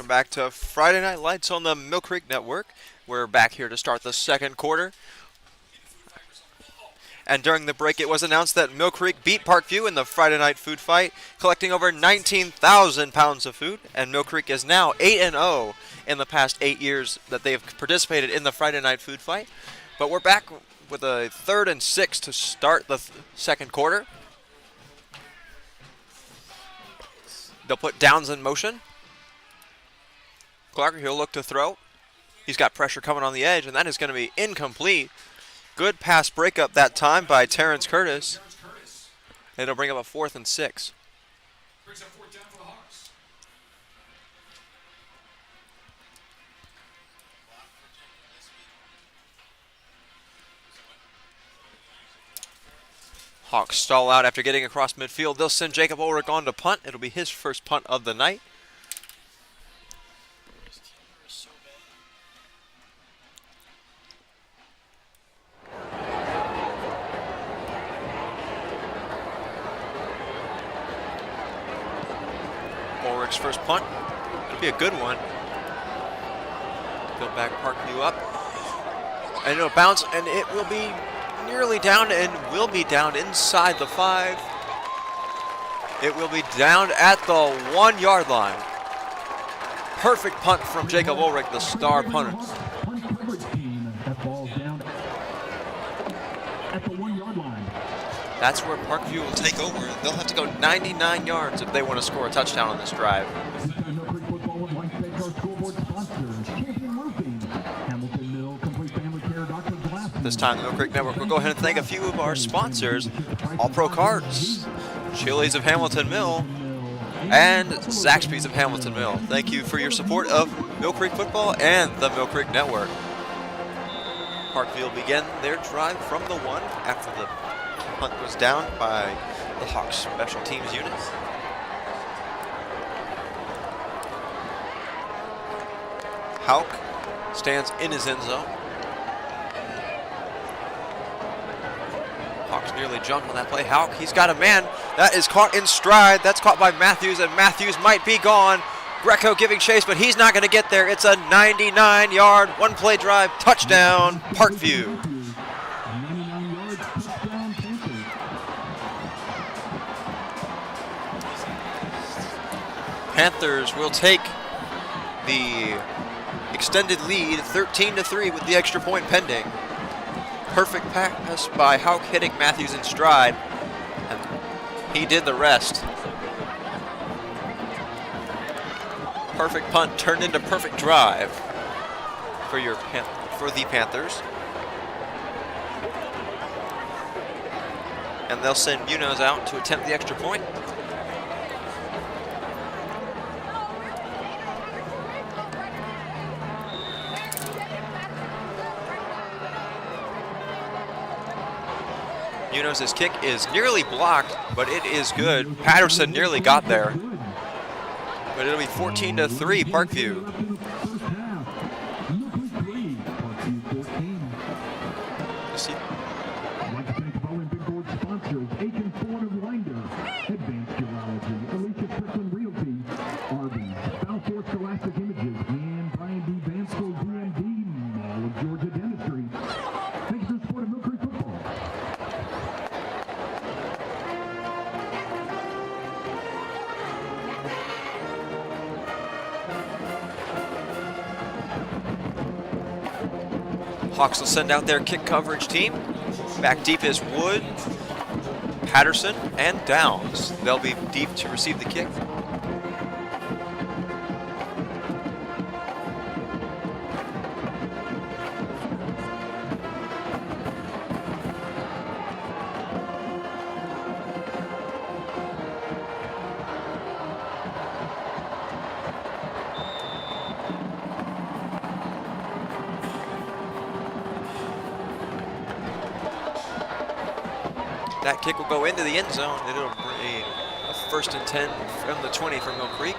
Welcome back to Friday Night Lights on the Mill Creek Network. We're back here to start the second quarter. And during the break, it was announced that Mill Creek beat Parkview in the Friday night food fight, collecting over 19,000 pounds of food. And Mill Creek is now 8-0 in the past 8 years that they've participated in the Friday night food fight. But we're back with a 3rd and 6 to start the second quarter. They'll put Downs in motion. Clark, he'll look to throw. He's got pressure coming on the edge, and that is going to be incomplete. Good pass breakup that time by Terrence Curtis. And it'll bring up a 4th and 6. Brings up 4th down for the Hawks. Hawks stall out after getting across midfield. They'll send Jacob Ulrich on to punt. It'll be his first punt of the night. Ulrich's first punt. It'll be a good one. Build back Parkview up. And it'll bounce, and it will be nearly down and will be down inside the 5. It will be down at the 1 yard line. Perfect punt from Jacob Ulrich, the star punter. Punt coverage team. That ball's down at the 1 yard line. That's where Parkview will take over. They'll have to go 99 yards if they want to score a touchdown on this drive. This time, Mill Creek football would like to thank our scoreboard sponsors, Champion Roofing, Hamilton Mill, Complete Family Care, Dr. Glass. This time, the Mill Creek Network will go ahead and thank a few of our sponsors: All Pro Cards, Chili's of Hamilton Mill, and Zaxby's of Hamilton Mill. Thank you for your support of Mill Creek football and the Mill Creek Network. Parkview will begin their drive from the 1 after the punt was down by the Hawks special teams unit. Hauk stands in his end zone. Hawks nearly jumped on that play. Hauk, he's got a man. That is caught in stride. That's caught by Matthews, and Matthews might be gone. Greco giving chase, but he's not going to get there. It's a 99-yard, one-play drive, touchdown, Parkview. 99 yards, touchdown, Panthers. Panthers will take the extended lead, 13-3, with the extra point pending. Perfect pass by Hauk, hitting Matthews in stride, and he did the rest. Perfect punt turned into perfect drive for the Panthers. And they'll send Munoz out to attempt the extra point. Munoz's kick is nearly blocked, but it is good. Patterson nearly got there. But it'll be 14-3, Parkview. First half, Mill Creek 3, Parkview 14. See, I'd like to thank the following big board sponsors: Aiken Ford of Winder, Advanced Urology, Alicia Strickland Realty, Arby's, Balfour Scholastic Images, and Brian D. Vansco DMD, Mall of Georgia Dentistry. Thanks for the support of Mill Creek football. Hawks will send out their kick coverage team. Back deep is Wood, Patterson, and Downs. They'll be deep to receive the kick. That kick will go into the end zone, and it'll bring a 1st and 10 from the 20 from Mill Creek.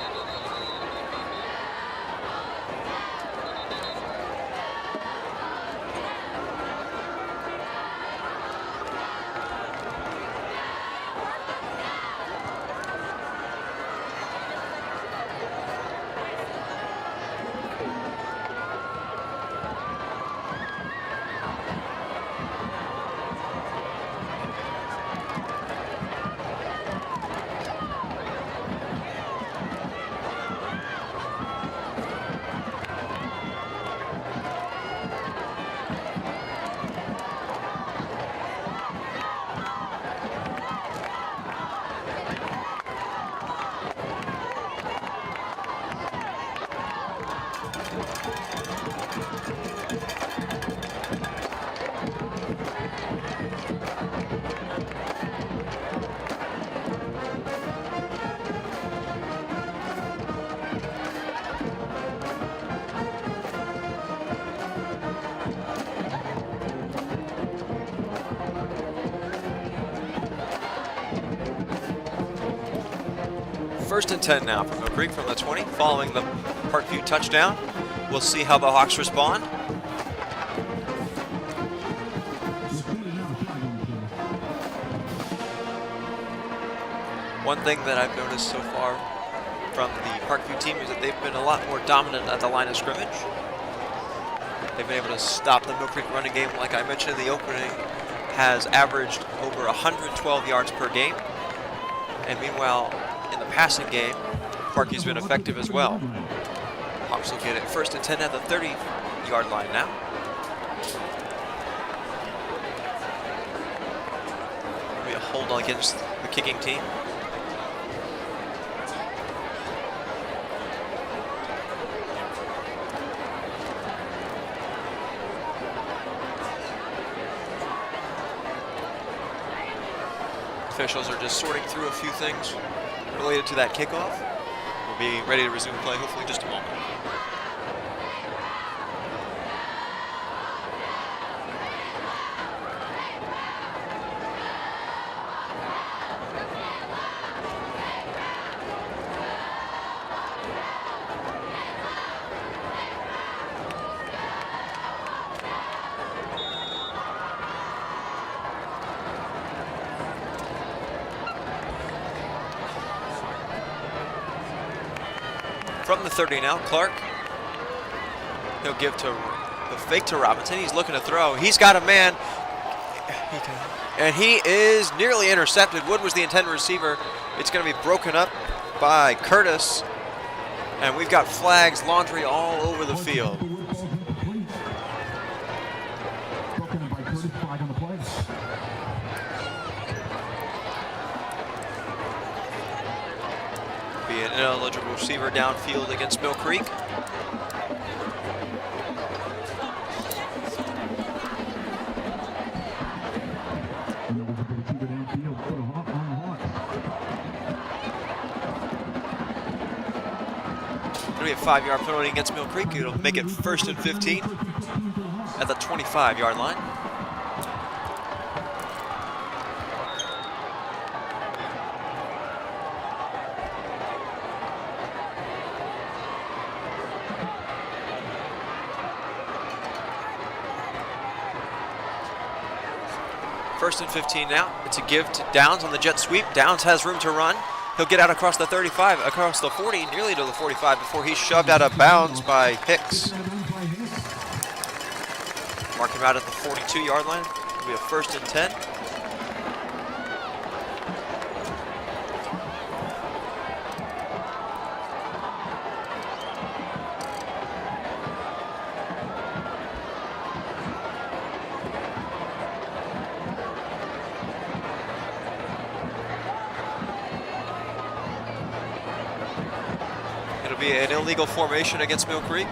First and 10 now from Mill Creek from the 20, following the Parkview touchdown. We'll see how the Hawks respond. One thing that I've noticed so far from the Parkview team is that they've been a lot more dominant at the line of scrimmage. They've been able to stop the Mill Creek running game, like I mentioned in the opening, has averaged over 112 yards per game. And meanwhile, in the passing game, Parkview's been effective as well. Hawks will get it first and 10 at the 30-yard line now. Maybe a hold on against the kicking team. Officials are just sorting through a few things related to that kickoff. We'll be ready to resume play hopefully in just a moment. From the 30 now, Clark. He'll give to the fake to Robinson. He's looking to throw. He's got a man. And he is nearly intercepted. Wood was the intended receiver. It's going to be broken up by Curtis. And we've got flags, laundry all over the field. Be an ineligible receiver downfield against Mill Creek. It'll be a 5-yard penalty against Mill Creek. It'll make it first and 15 at the 25-yard line. First and 15 now. It's a give to Downs on the jet sweep. Downs has room to run. He'll get out across the 35, across the 40, nearly to the 45 before he's shoved out of bounds by Hicks. Mark him out at the 42-yard line. It'll be a first and 10. Be an illegal formation against Mill Creek.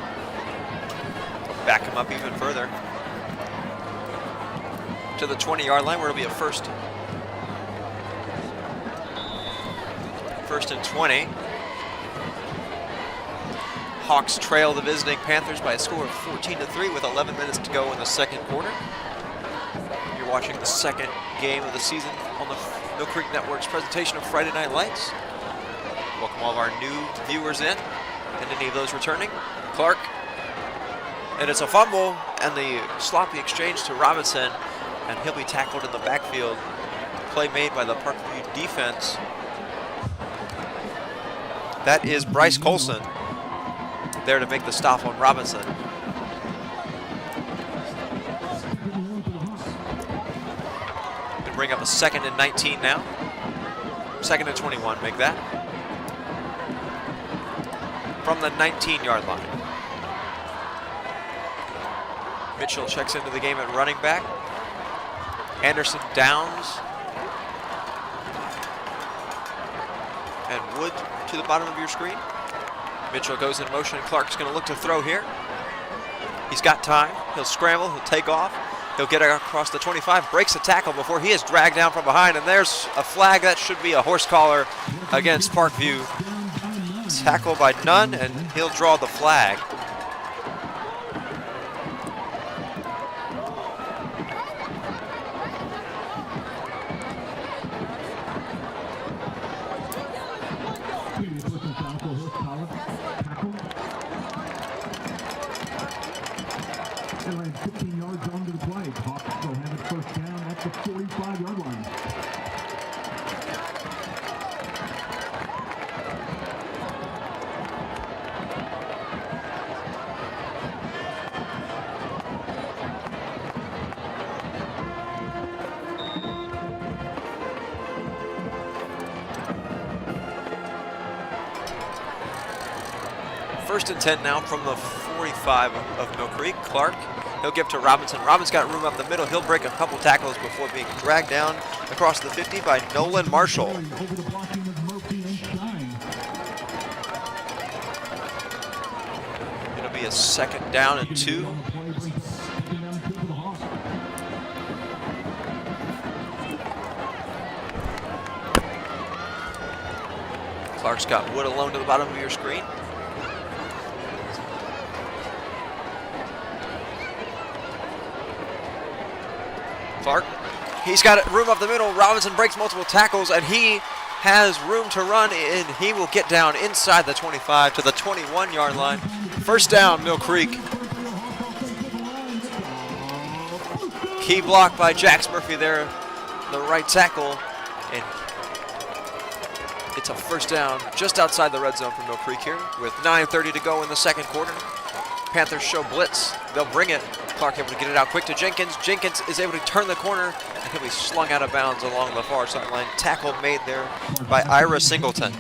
Back him up even further to the 20-yard line where it'll be a first and 20. Hawks trail the visiting Panthers by a score of 14-3 with 11 minutes to go in the second quarter. You're watching the second game of the season on the Mill Creek Network's presentation of Friday Night Lights. Welcome all of our new viewers in, and any of those returning. Clark, and it's a fumble, and the sloppy exchange to Robinson, and he'll be tackled in the backfield. Play made by the Parkview defense. That is Bryce Colson there to make the stop on Robinson. They bring up a 2nd and 19 now. 2nd and 21, make that. From the 19-yard line. Mitchell checks into the game at running back. Anderson Downs. And Wood to the bottom of your screen. Mitchell goes in motion. Clark's going to look to throw here. He's got time. He'll scramble. He'll take off. He'll get across the 25. Breaks a tackle before he is dragged down from behind. And there's a flag. That should be a horse collar against Parkview. Tackle by Nunn, and he'll draw the flag. first and 10 now from the 45 of Mill Creek. Clark, he'll give to Robinson. Robin's got room up the middle. He'll break a couple tackles before being dragged down across the 50 by Nolan Marshall. It'll be a 2nd down and 2. Clark's got Wood alone to the bottom of your screen. Clark, he's got room up the middle. Robinson breaks multiple tackles, and he has room to run, and he will get down inside the 25 to the 21-yard line. First down, Mill Creek. Key block by Jax Murphy there, the right tackle, and it's a first down just outside the red zone for Mill Creek here with 9:30 to go in the 2nd quarter. Panthers show blitz. They'll bring it. Clark able to get it out quick to Jenkins. Jenkins is able to turn the corner, and he'll be slung out of bounds along the far sideline. Tackle made there by Ira Singleton.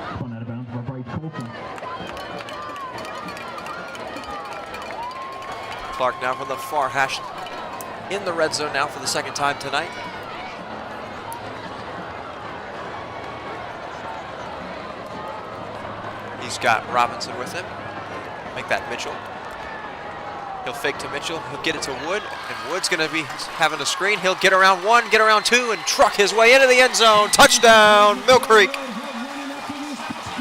Spun out of bounds by Bryce Colton. Clark now from the far hash in the red zone now for the 2nd time tonight. He's got Robinson with him. Make that Mitchell. He'll fake to Mitchell. He'll get it to Wood, and Wood's going to be having a screen. He'll get around 1, get around 2, and truck his way into the end zone. Touchdown, Mill Creek.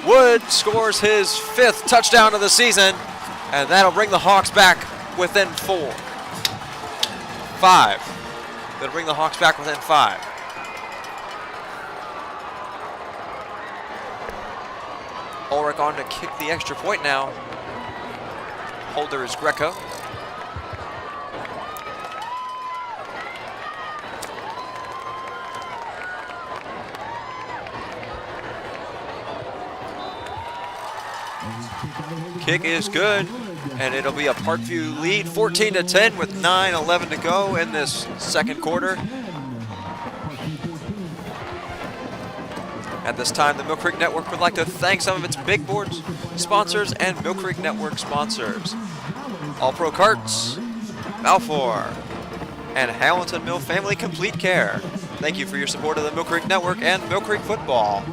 Wood scores his 5th touchdown of the season, and that'll bring the Hawks back within 4. 5. That'll bring the Hawks back within 5. Ulrich on to kick the extra point now. Holder is Greco. Kick is good, and it'll be a Parkview lead, 14-10 with 9:11 to go in this 2nd quarter. At this time, the Mill Creek Network would like to thank some of its big board sponsors and Mill Creek Network sponsors. All Pro Carts, Balfour, and Hamilton Mill Family Complete Care. Thank you for your support of the Mill Creek Network and Mill Creek football.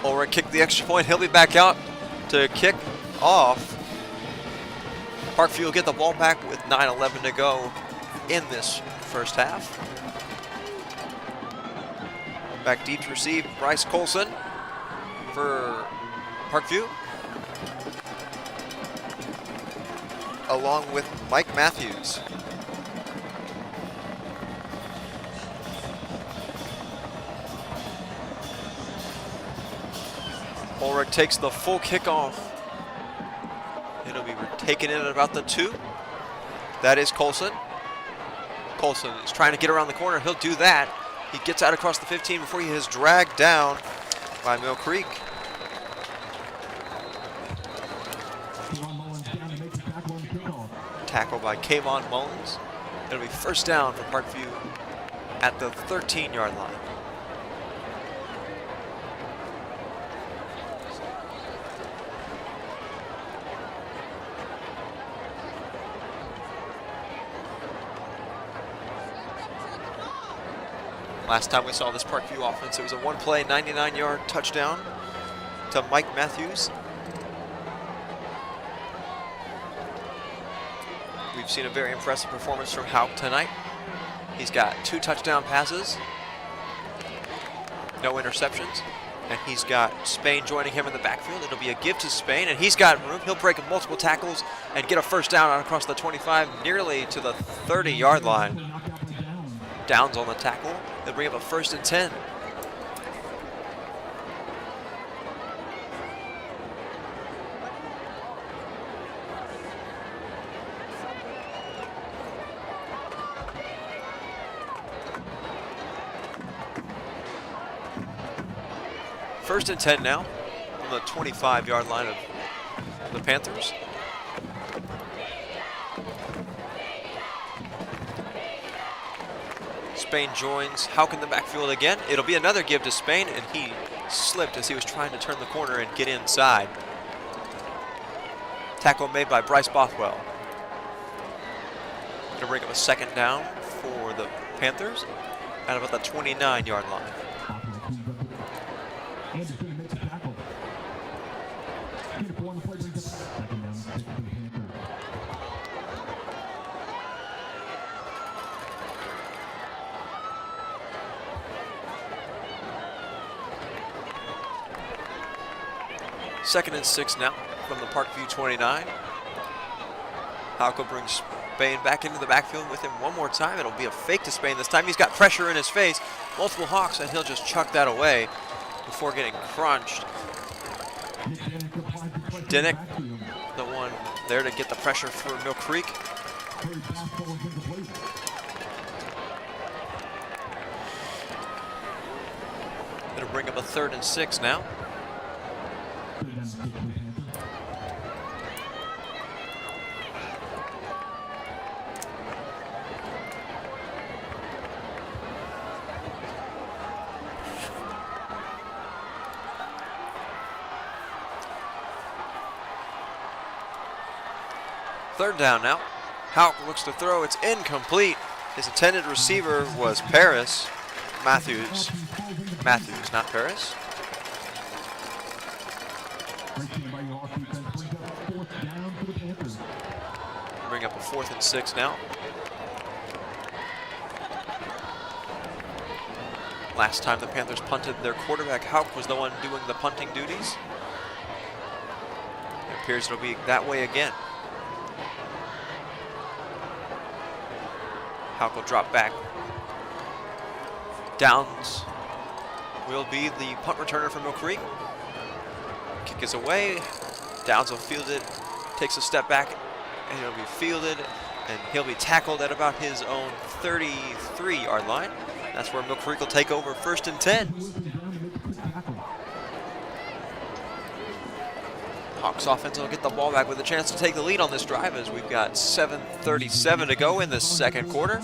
Ulrich kicked the extra point. He'll be back out to kick off. Parkview will get the ball back with 9:11 to go in this 1st half. Back deep to receive Bryce Colson for Parkview, along with Mike Matthews. Ulrich takes the full kickoff. It'll be taken in at about the 2. That is Colson. Colson is trying to get around the corner. He'll do that. He gets out across the 15 before he is dragged down by Mill Creek. Tackle by Kayvon Mullins. It'll be first down for Parkview at the 13-yard line. Last time we saw this Parkview offense, it was a 1-play, 99-yard touchdown to Mike Matthews. We've seen a very impressive performance from Houck tonight. He's got 2 touchdown passes, no interceptions, and he's got Spain joining him in the backfield. It'll be a give to Spain, and he's got room. He'll break multiple tackles and get a first down out across the 25, nearly to the 30-yard line. Downs on the tackle. They'll bring up a 1st and 10. First and 10 now on the 25-yard line of the Panthers. Spain joins Houck in the backfield again. It'll be another give to Spain, and he slipped as he was trying to turn the corner and get inside. Tackle made by Bryce Bothwell. Gonna bring up a second down for the Panthers at about the 29-yard line. Anderson makes a tackle. Second down, 6 for the Panthers. Second and 6 now from the Parkview 29. Houck will bring Spain back into the backfield with him one more time. It'll be a fake to Spain this time. He's got pressure in his face. Multiple Hawks, and he'll just chuck that away before getting crunched. Dinnick, the one there to get the pressure for Mill Creek. It'll bring up a 3rd and 6 now. Third down now. Houck looks to throw. It's incomplete. His intended receiver was Paris. Matthews, not Paris. Bring up a 4th and 6 now. Last time the Panthers punted, their quarterback Houck was the one doing the punting duties. It appears it'll be that way again. Houck will drop back. Downs will be the punt returner from Mill Creek. Kick is away. Downs will field it, takes a step back, and it'll be fielded, and he'll be tackled at about his own 33-yard line. That's where Mill Creek will take over 1st and 10. Hawks offense will get the ball back with a chance to take the lead on this drive as we've got 7:37 to go in the second quarter.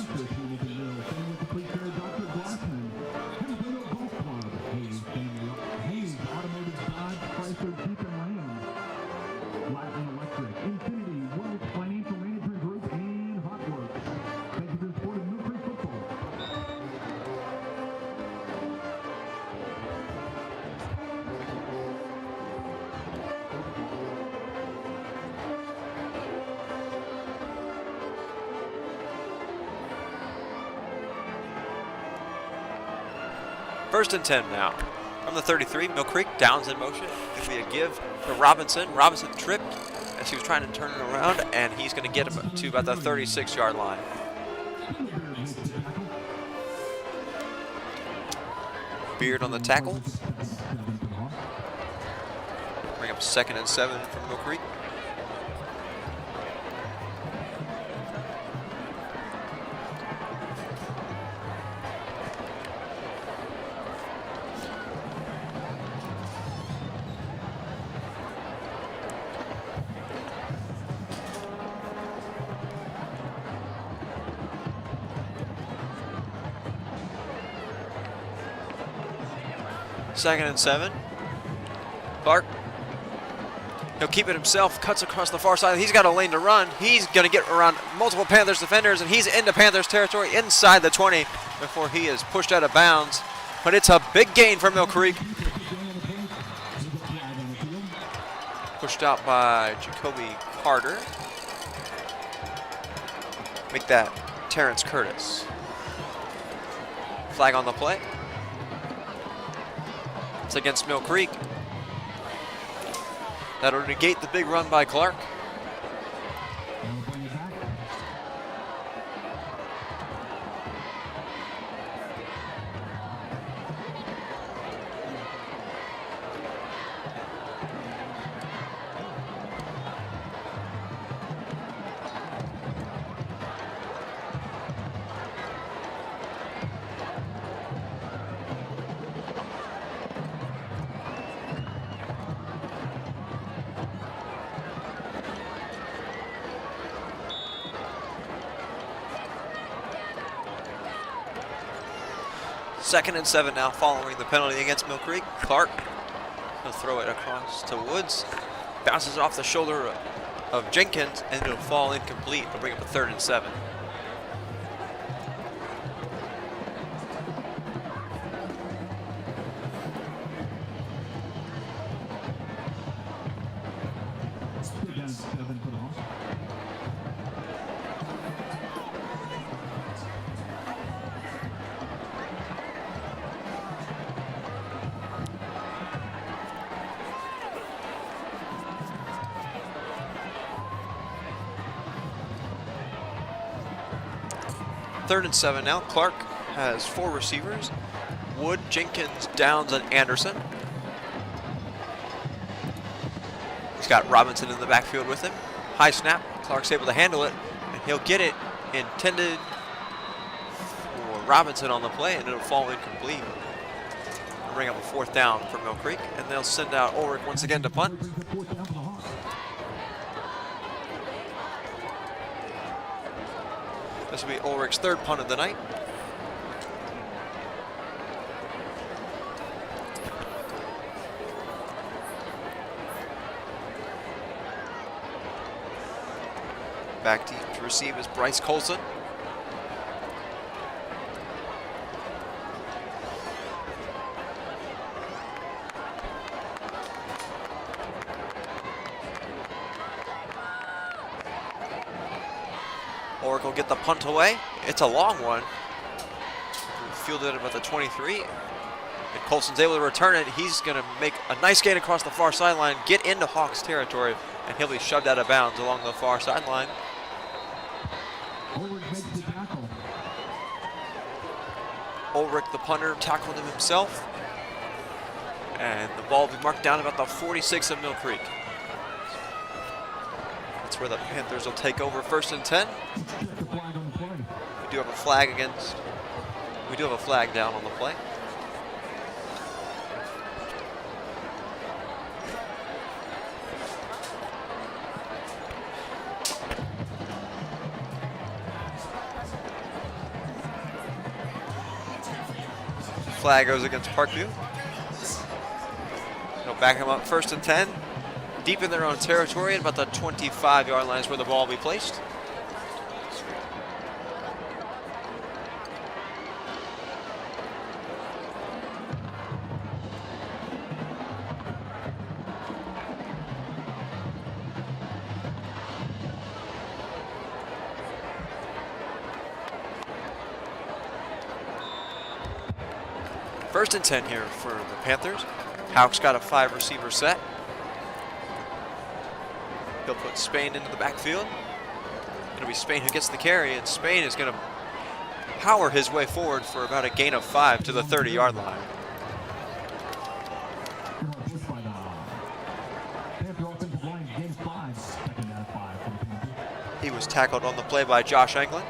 First and 10 now. From the 33, Mill Creek, Downs in motion. It'll be a give to Robinson. Robinson tripped as he was trying to turn it around, and he's going to get him to about the 36-yard line. Beard on the tackle. Bring up 2nd and 7 from Mill Creek. Second and 7. Clark. He'll keep it himself, cuts across the far side. He's got a lane to run. He's going to get around multiple Panthers defenders, and he's into Panthers territory inside the 20 before he is pushed out of bounds. But it's a big gain for Mill Creek. Pushed out by Jacoby Carter. Make that Terrence Curtis. Flag on the play. It's against Mill Creek. That'll negate the big run by Clark. 2nd and 7 now following the penalty against Mill Creek. Clark will throw it across to Woods. Bounces off the shoulder of Jenkins, and it'll fall incomplete. It'll bring up a 3rd and 7. Third down 7 for the Hawks. Third and 7 now. Clark has 4 receivers. Wood, Jenkins, Downs, and Anderson. He's got Robinson in the backfield with him. High snap. Clark's able to handle it, and he'll get it intended for Robinson on the play, and it'll fall incomplete. It'll bring up a 4th down for Mill Creek, and they'll send out Ulrich once again to punt. Brings up 4th down for the Hawks. This will be Ulrich's 3rd punt of the night. Back deep to receive is Bryce Colson. Ulrich will get the punt away. It's a long one. Fielded about the 23. And Colson's able to return it. He's going to make a nice gain across the far sideline, get into Hawks territory, and he'll be shoved out of bounds along the far sideline. Ulrich makes the tackle. Ulrich, the punter, tackled him himself. And the ball will be marked down about the 46 of Mill Creek. That's where the Panthers will take over 1st and 10. Check the flag on the play. We do have a flag down on the play. Flag goes against Parkview. They'll back him up 1st and 10. Deep in their own territory at about the 25-yard line is where the ball will be placed. First and 10 here for the Panthers. Houck's got a 5-receiver set. He'll put Spain into the backfield. It'll be Spain who gets the carry, and Spain is going to power his way forward for about a gain of 5 to the 30-yard line. Pushed by the Panther offensive line, gain 5. 2nd down 5 for the Panthers. He was tackled on the play by Josh Anglin.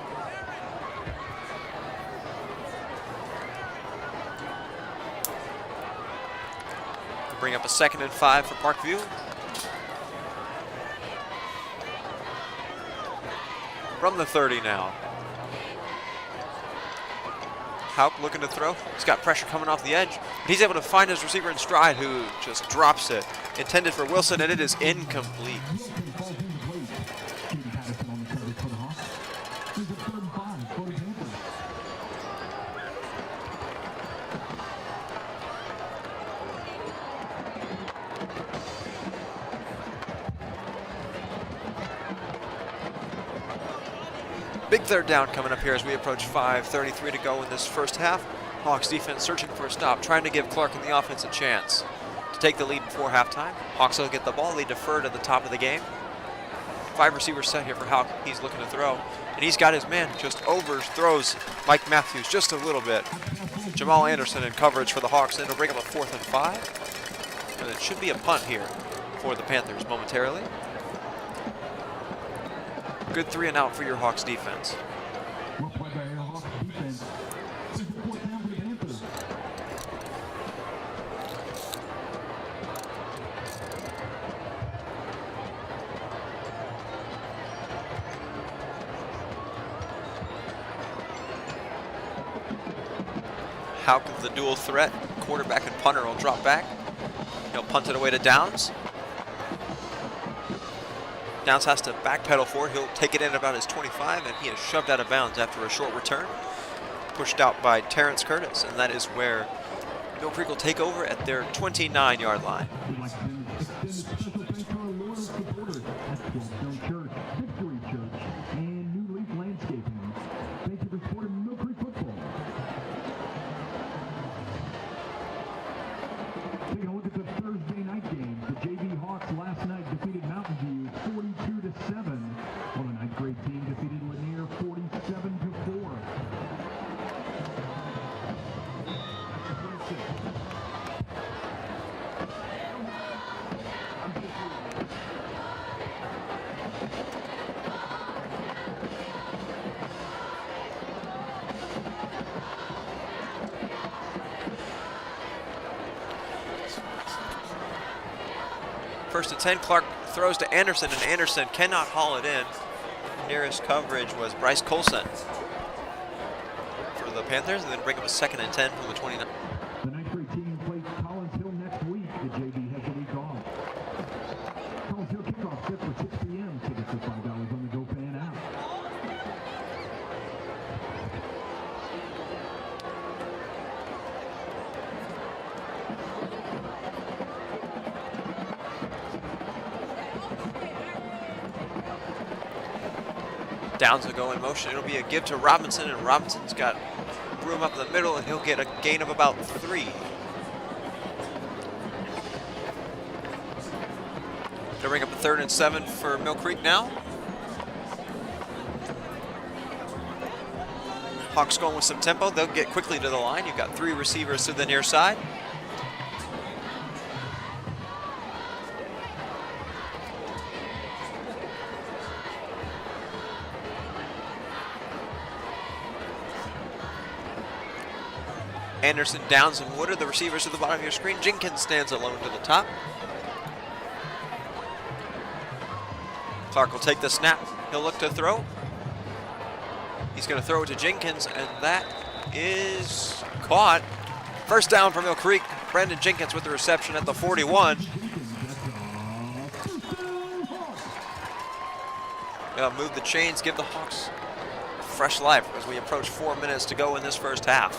Bring up a 2nd and 5 for Parkview. From the 30 now. Houck looking to throw. He's got pressure coming off the edge. But he's able to find his receiver in stride, who just drops it. Intended for Wilson, and it is incomplete. Wilson falls incomplete. Steven Patterson on the coverage for the Hawks. He's a 3rd and 5 for the Panthers. Big 3rd down coming up here as we approach 5:33 to go in this first half. Hawks defense searching for a stop, trying to give Clark and the offense a chance to take the lead before halftime. Hawks will get the ball. They deferred at the top of the game. 5-receiver set here for Houck. He's looking to throw, and he's got his man just overthrows Mike Matthews just a little bit. Jamal Anderson in coverage for the Hawks, and it'll bring up a 4th and 5. And it should be a punt here for the Panthers momentarily. Good 3 and out for your Hawks defense. Well played by your Hawks defense. This is the 4th down for the Panthers. Hauk of the dual threat. Quarterback and punter will drop back. He'll punt it away to Downs. Downs has to backpedal forward. He'll take it in about his 25, and he is shoved out of bounds after a short return. Pushed out by Terrence Curtis, and that is where Mill Creek will take over at their 29-yard line. We'd like to extend a special thanks to our loyal supporters at 12 Stone Church, Victory Church, and New Leaf Landscaping. Thank you for supporting Mill Creek football. Taking a look at the Thursday night games, the JV Hawks last night defeated Mountain View 42-7, while the ninth grade team defeated Lanier 47-4. First and 10, Clark throws to Anderson, and Anderson cannot haul it in. Nearest coverage was Bryce Colson for the Panthers, and then bring up a 2nd and 10 from the 29. The ninth grade team plays Collins Hill next week. The JV has a week off. Collins Hill kickoff set for 6 p.m. Tickets are $5 on the GoFan app. Downs will go in motion. It'll be a give to Robinson, and Robinson's got room up the middle, and he'll get a gain of about 3. They'll bring up a 3rd and 7 for Mill Creek now. Hawks going with some tempo. They'll get quickly to the line. You've got 3 receivers to the near side. Anderson, Downs, and Wood are the receivers to the bottom of your screen. Jenkins stands alone to the top. Clark will take the snap. He'll look to throw. He's going to throw it to Jenkins, and that is caught. First down for Mill Creek. Brandon Jenkins with the reception at the 41. Gonna move the chains, give the Hawks fresh life as we approach 4 minutes to go in this first half.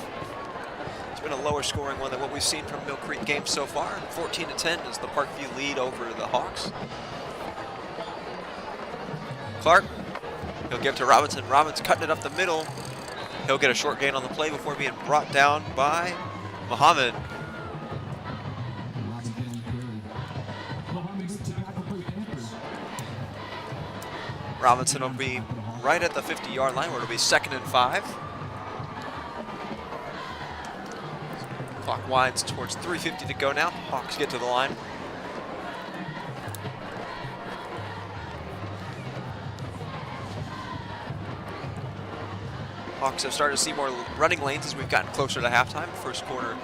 It's been a lower scoring one than what we've seen from Mill Creek games so far. 14-10 is the Parkview lead over the Hawks. Clark, he'll give to Robinson. Robinson cutting it up the middle. He'll get a short gain on the play before being brought down by Muhammad. Robinson will be right at the 50-yard line where it'll be 2nd and 5. Clock winds towards 3:50 to go now. Hawks get to the line. Hawks have started to see more running lanes as we've gotten closer to halftime. First quarter,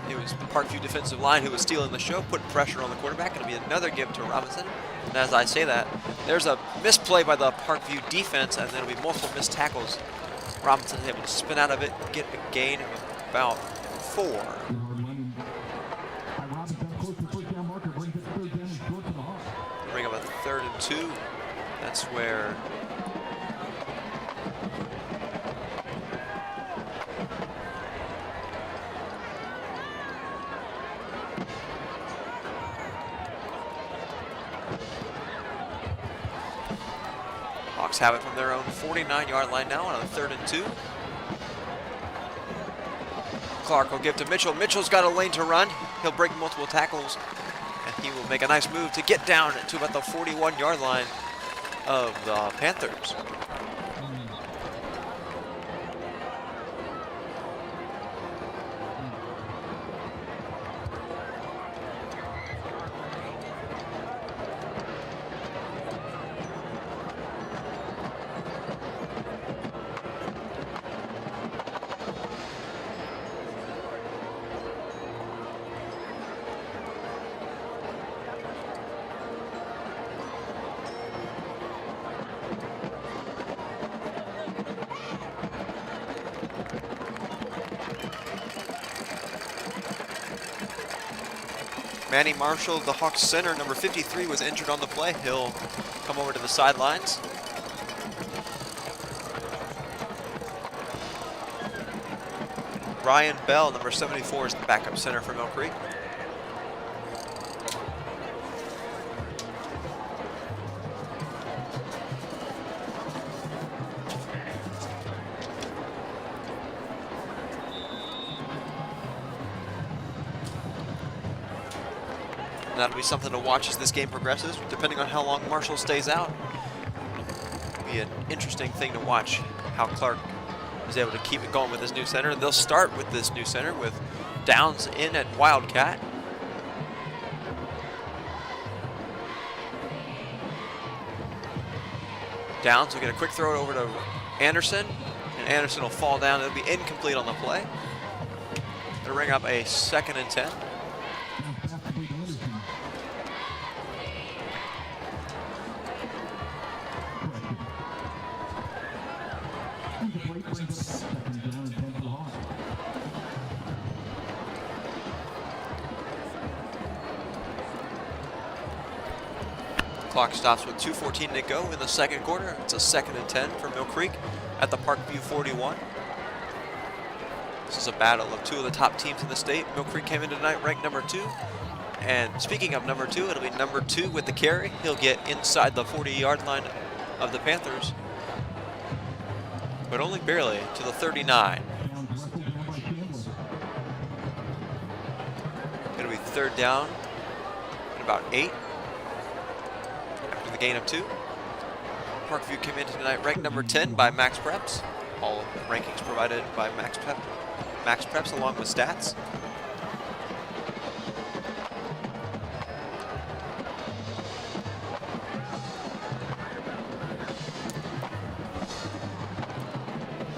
it was the Parkview defensive line who was stealing the show, putting pressure on the quarterback. It'll be another give to Robinson. And as I say that, there's a misplay by the Parkview defense, and then it'll be multiple missed tackles. Robinson is able to spin out of it, get a gain of about 4. Bring up a 3rd and 2. That's where Hawks have it from their own 49-yard line now on a 3rd and 2. Clark will give to Mitchell. Mitchell's got a lane to run. He'll break multiple tackles, and he will make a nice move to get down to about the 41-yard line of the Panthers. Manny Marshall, the Hawks center, number 53, was injured on the play. He'll come over to the sidelines. Ryan Bell, number 74, is the backup center for Mill Creek. That'll be something to watch as this game progresses, depending on how long Marshall stays out. It'll be an interesting thing to watch how Clark is able to keep it going with his new center. They'll start with this new center with Downs in at Wildcat. Downs will get a quick throw over to Anderson, and Anderson will fall down. It'll be incomplete on the play. It'll bring up a 2nd and 10. Clock stops with 2:14 to go in the second quarter. It's a 2nd and 10 for Mill Creek at the Parkview 41. This is a battle of two of the top teams in the state. Mill Creek came in tonight ranked number 2. And speaking of number 2, it'll be number 2 with the carry. He'll get inside the 40-yard line of the Panthers, but only barely to the 39. It'll be 3rd down and about 8. After the gain of 2. Parkview came in tonight ranked number 10 by Max Preps. All rankings provided by Max Preps along with stats.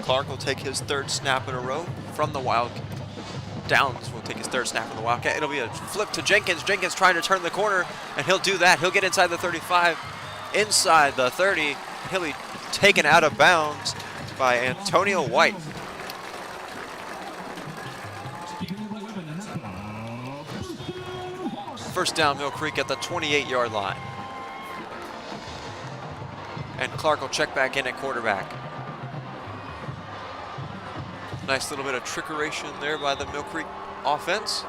Clark will take his 3rd snap in a row from the Wildcat. Downs will take his 3rd snap from the Wildcat. It'll be a flip to Jenkins. Jenkins trying to turn the corner, and he'll do that. He'll get inside the 35, inside the 30. He'll be taken out of bounds by Antonio White. First down, Mill Creek at the 28-yard line. And Clark will check back in at quarterback. Nice little bit of trickeration there by the Mill Creek offense.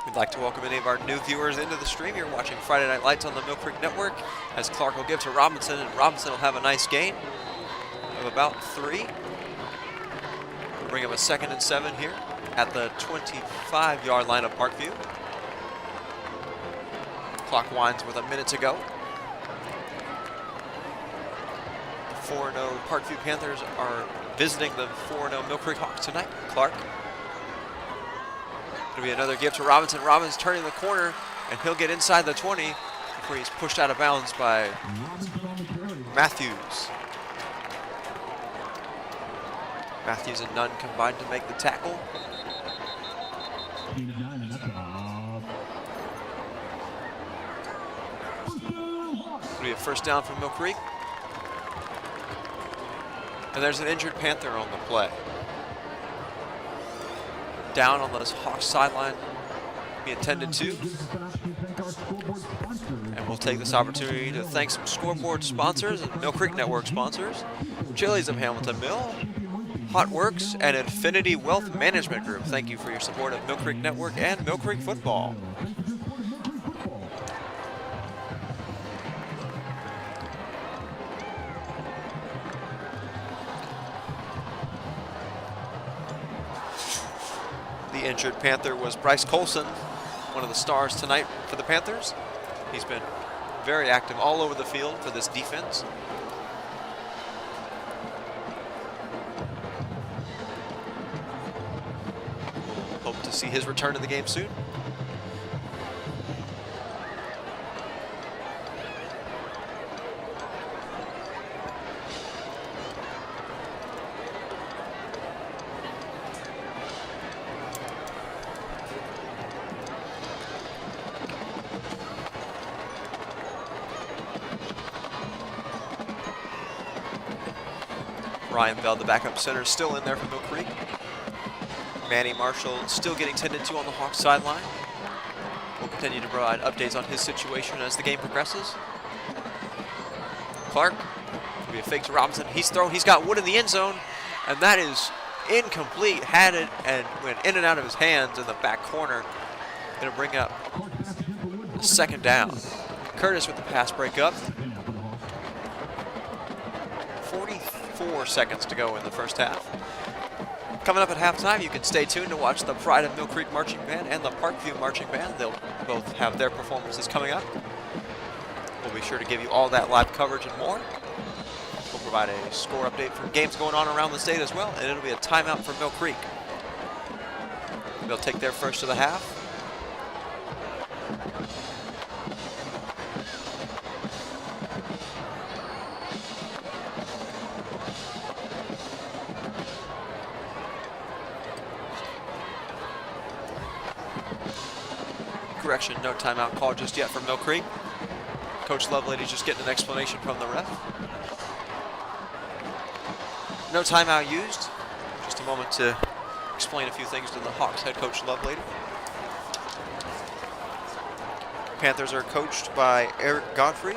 We'd like to welcome any of our new viewers into the stream. You're watching Friday Night Lights on the Mill Creek Network, as Clark will give to Robinson, and Robinson will have a nice gain of about 3. We'll bring him a 2nd and 7 here at the 25-yard line of Parkview. Clock winds with a minute to go. 4-0 Parkview Panthers are visiting the 4-0 Mill Creek Hawks tonight. Clark. It'll be another give to Robinson. Robinson's turning the corner, and he'll get inside the 20 before he's pushed out of bounds by Matthews. Matthews and Nunn combined to make the tackle. It'll be a 1st down from Mill Creek. And there's an injured Panther on the play. Down on this Hawks sideline, be attended to. And we'll take this opportunity to thank some scoreboard sponsors and Mill Creek Network sponsors. Chili's of Hamilton Mill, Hot Works, and Infinity Wealth Management Group. Thank you for your support of Mill Creek Network and Mill Creek football. The injured Panther was Bryce Colson, one of the stars tonight for the Panthers. He's been very active all over the field for this defense. Hope to see his return to the game soon. Ryan Bell, the backup center, still in there for Mill Creek. Manny Marshall still getting tended to on the Hawks sideline. We'll continue to provide updates on his situation as the game progresses. Clark, will be a fake to Robinson. He's thrown, he's got Wood in the end zone, and that is incomplete. Had it and went in and out of his hands in the back corner. Gonna bring up a second down. Curtis with the pass breakup. 44 seconds to go in the first half. Coming up at halftime, you can stay tuned to watch the Pride of Mill Creek Marching Band and the Parkview Marching Band. They'll both have their performances coming up. We'll be sure to give you all that live coverage and more. We'll provide a score update from games going on around the state as well, and it'll be a timeout for Mill Creek. They'll take their first of the half. Correction, no timeout called just yet from Mill Creek. Coach Lovelady's just getting an explanation from the ref. No timeout used. Just a moment to explain a few things to the Hawks head coach Lovelady. Panthers are coached by Eric Godfrey.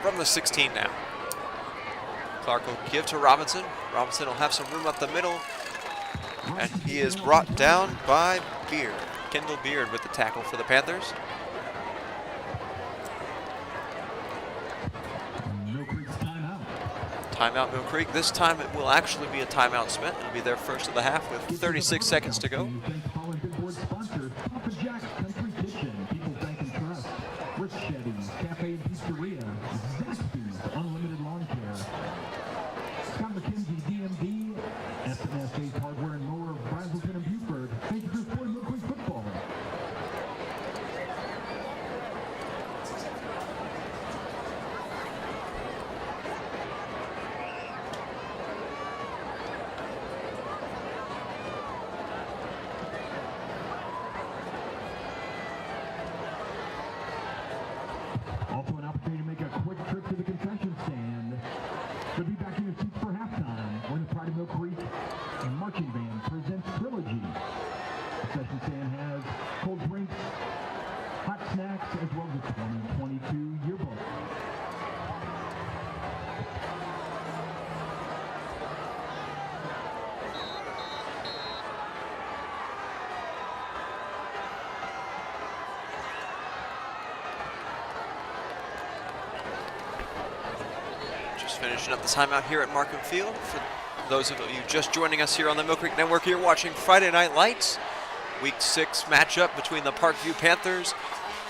From the 16 now. Clark will give to Robinson. Robinson will have some room up the middle. And he is brought down by Beard. Kendall Beard with the tackle for the Panthers. Timeout Mill Creek. This time it will actually be a timeout spent. It'll be their first of the half with 36 seconds to go. Also an opportunity to make a quick trip to the concession stand. So be back in your seats for halftime when the Pride of Mill Creek Marching Band presents Trilogy. The concession stand has cold drinks, hot snacks, as well as a 2022 yearbook. Finishing up the timeout here at Markham Field. For those of you just joining us here on the Mill Creek Network, you're watching Friday Night Lights. Week 6 matchup between the Parkview Panthers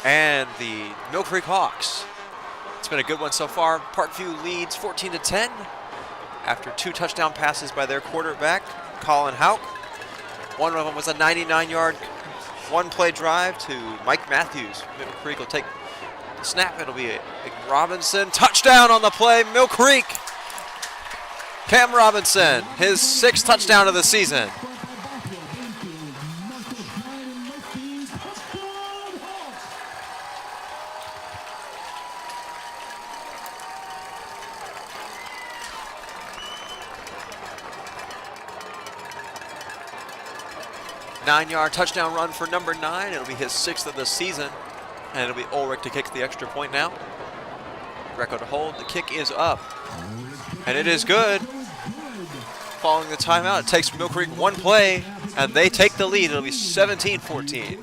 and the Mill Creek Hawks. It's been a good one so far. Parkview leads 14-10 after 2 touchdown passes by their quarterback, Colin Hauk. One of them was a 99-yard one-play drive to Mike Matthews. Mill Creek will take snap. It'll be a Robinson touchdown on the play. Mill Creek. Cam Robinson, his 6th touchdown of the season. Nine-yard touchdown run for number 9. It'll be his 6th of the season. And it'll be Ulrich to kick the extra point now. Greco to hold. The kick is up. And it is good. Following the timeout, it takes Mill Creek one play, and they take the lead. It'll be 17-14.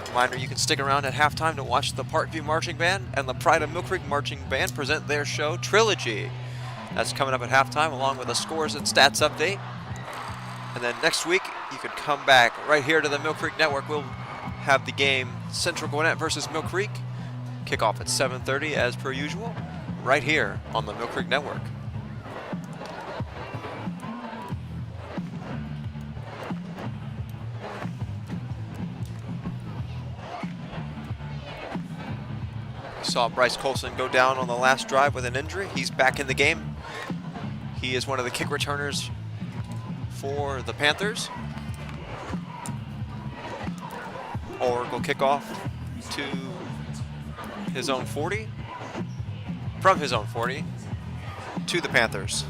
Reminder, you can stick around at halftime to watch the Parkview Marching Band and the Pride of Mill Creek Marching Band present their show, Trilogy. That's coming up at halftime, along with a scores and stats update. And then next week, you can come back right here to the Mill Creek Network. We'll have the game Central Gwinnett versus Mill Creek. Kickoff at 7:30 as per usual, right here on the Mill Creek Network. We saw Bryce Colson go down on the last drive with an injury. He's back in the game. He is one of the kick returners for the Panthers. Ulrich will kick off to his own 40. from his own 40 to the Panthers.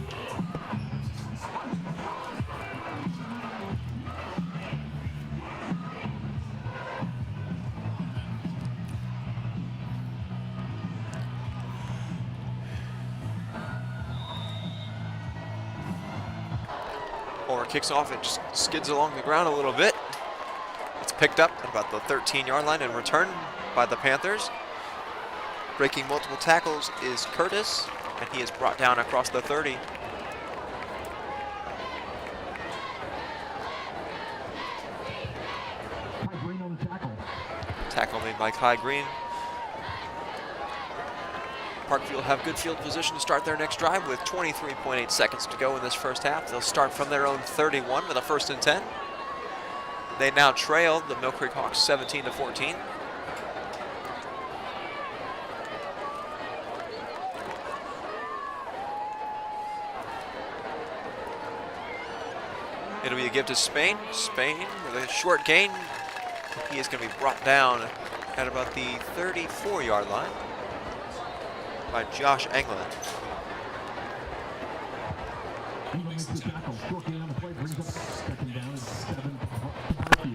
Or kicks off, it just skids along the ground a little bit. It's picked up at about the 13-yard line and returned by the Panthers. Breaking multiple tackles is Curtis, and he is brought down across the 30. Ty Green on the tackle. Tackle made by Kai Green. Parkview will have good field position to start their next drive with 23.8 seconds to go in this first half. They'll start from their own 31 with a 1st and 10. They now trail the Mill Creek Hawks 17-14. It'll be a give to Spain. Spain with a short gain. He is going to be brought down at about the 34-yard line by Josh Englund. Englund makes the tackle. Short gain on the play brings up 2nd down and 7 to Parkview.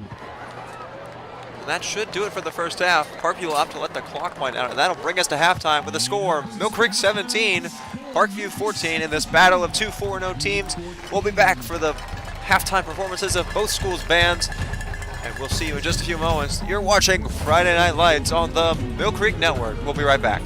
And that should do it for the first half. Parkview will have to let the clock wind down, and that'll bring us to halftime with a score. Mill Creek 17, Parkview 14 in this battle of two 4-0 teams. We'll be back for the halftime performances of both schools' bands, and we'll see you in just a few moments. You're watching Friday Night Lights on the Mill Creek Network. We'll be right back.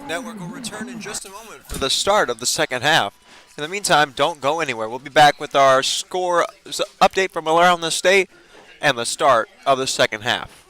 Milkrick Network will return in just a moment for the start of the second half. In the meantime, don't go anywhere. We'll be back with our score update from around the state and the start of the second half.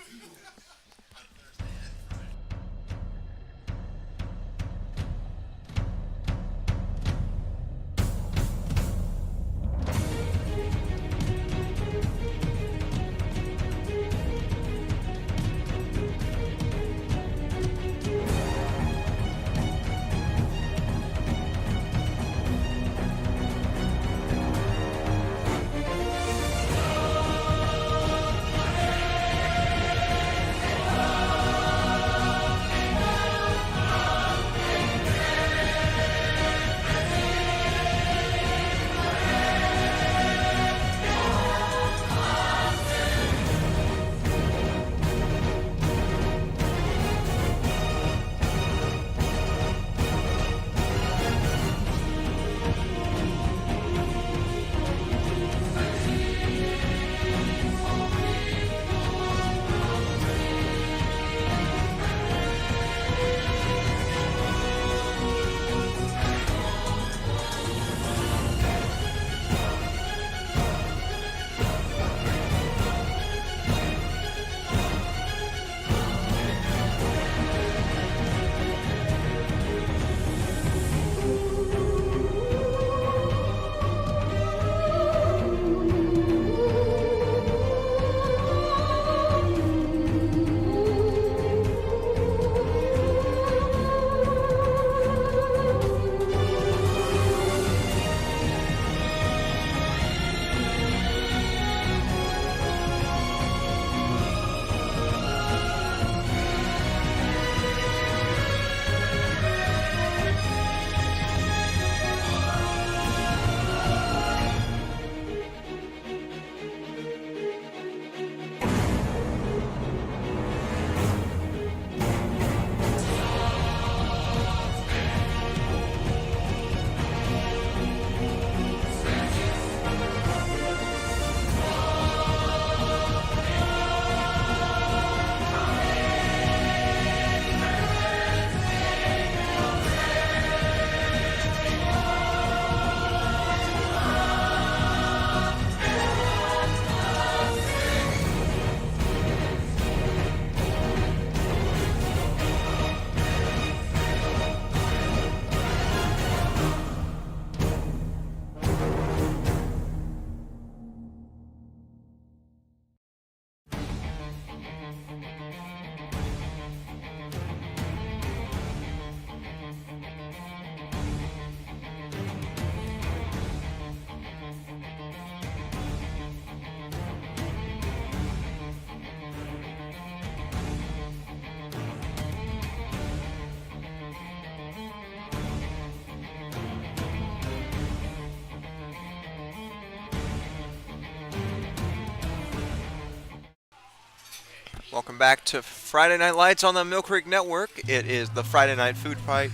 Welcome back to Friday Night Lights on the Milkrick Network. It is the Friday Night Food Fight.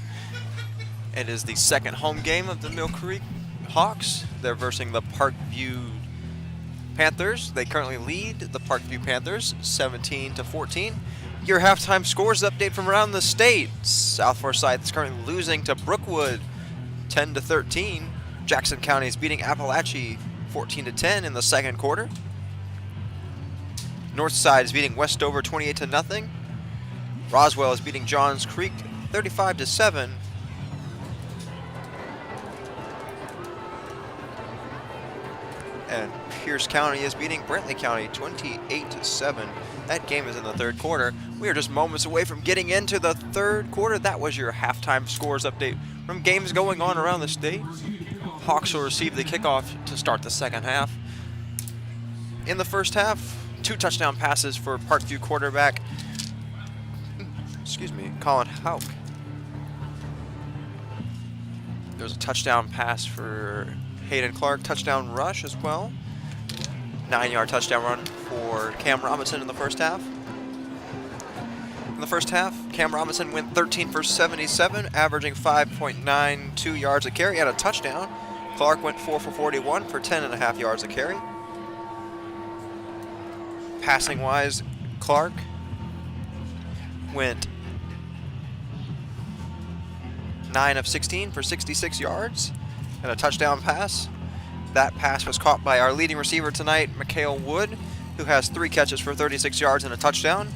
It is the second home game of the Milkrick Hawks. They're versing the Parkview Panthers. They currently lead the Parkview Panthers 17-14. Your halftime scores update from around the state. South Forsyth is currently losing to Brookwood 10-13. Jackson County is beating Appalachia 14-10 in the second quarter. Northside is beating Westover 28-0. Roswell is beating Johns Creek 35-7. And Pierce County is beating Brantley County 28-7. That game is in the third quarter. We are just moments away from getting into the third quarter. That was your halftime scores update from games going on around the state. Hawks will receive the kickoff to start the second half. In the first half, 2 touchdown passes for Parkview quarterback, Colin Hauk. There's a touchdown pass for Hayden Clark, touchdown rush as well. 9-yard touchdown run for Cam Robinson in the first half. In the first half, Cam Robinson went 13 for 77, averaging 5.92 yards a carry, had a touchdown. Clark went 4 for 41 for 10.5 yards a carry. Passing-wise, Clark went 9 of 16 for 66 yards and a touchdown pass. That pass was caught by our leading receiver tonight, Mikhail Wood, who has 3 catches for 36 yards and a touchdown.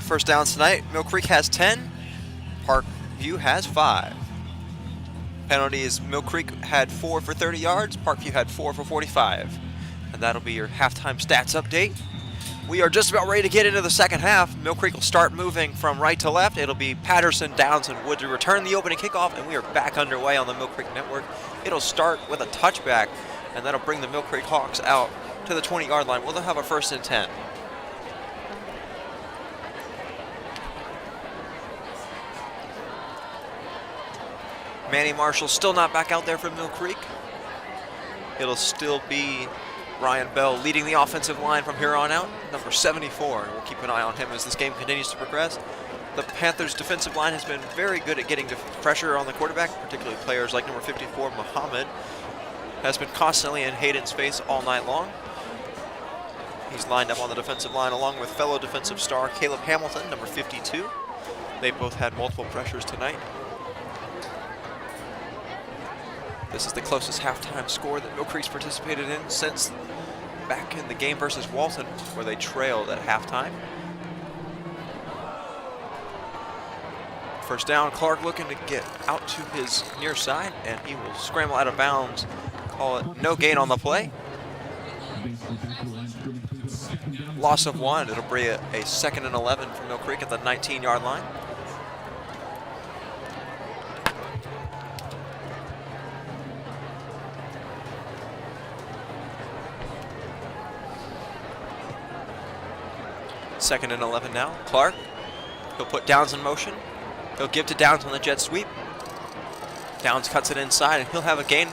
First downs tonight, Mill Creek has 10, Parkview has 5. Penalties, Mill Creek had 4 for 30 yards, Parkview had 4 for 45. And that'll be your halftime stats update. We are just about ready to get into the second half. Mill Creek will start moving from right to left. It'll be Patterson, Downs, and Wood to return the opening kickoff, and we are back underway on the Mill Creek Network. It'll start with a touchback, and that'll bring the Mill Creek Hawks out to the 20-yard line. We'll have a 1st and 10. Manny Marshall still not back out there for Mill Creek. It'll still be Ryan Bell leading the offensive line from here on out, number 74. We'll keep an eye on him as this game continues to progress. The Panthers' defensive line has been very good at getting pressure on the quarterback, particularly players like number 54, Muhammad, has been constantly in Hayden's face all night long. He's lined up on the defensive line along with fellow defensive star Caleb Hamilton, number 52. They both had multiple pressures tonight. This is the closest halftime score that Mill Creek's participated in since back in the game versus Walton, where they trailed at halftime. First down, Clark looking to get out to his near side, and he will scramble out of bounds. Call it no gain on the play. Loss of 1. It'll bring a 2nd and 11 for Mill Creek at the 19-yard line. Second and 11 now. Clark, he'll put Downs in motion. He'll give to Downs on the jet sweep. Downs cuts it inside, and he'll have a gain.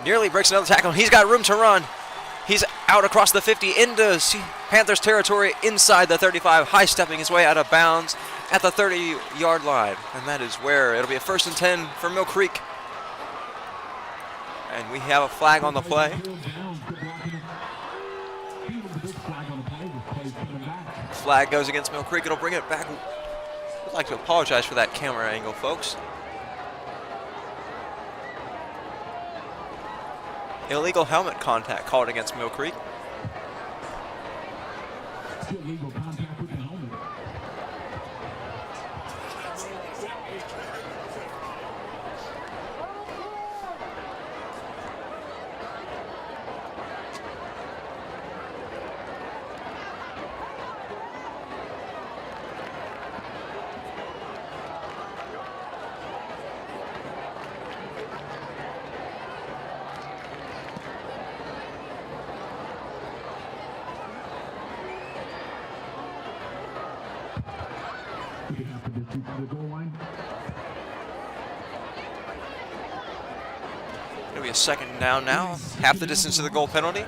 Nearly breaks another tackle. He's got room to run. He's out across the 50 into Panthers territory inside the 35, high-stepping his way out of bounds at the 30-yard line. And that is where it'll be a 1st and 10 for Mill Creek. And we have a flag on the play. Flag goes against Mill Creek. It'll bring it back. I'd like to apologize for that camera angle, folks. Illegal helmet contact called against Mill Creek. Illegal contact with the helmet. The goal line. It'll be a 2nd down now. Half the distance to the goal penalty.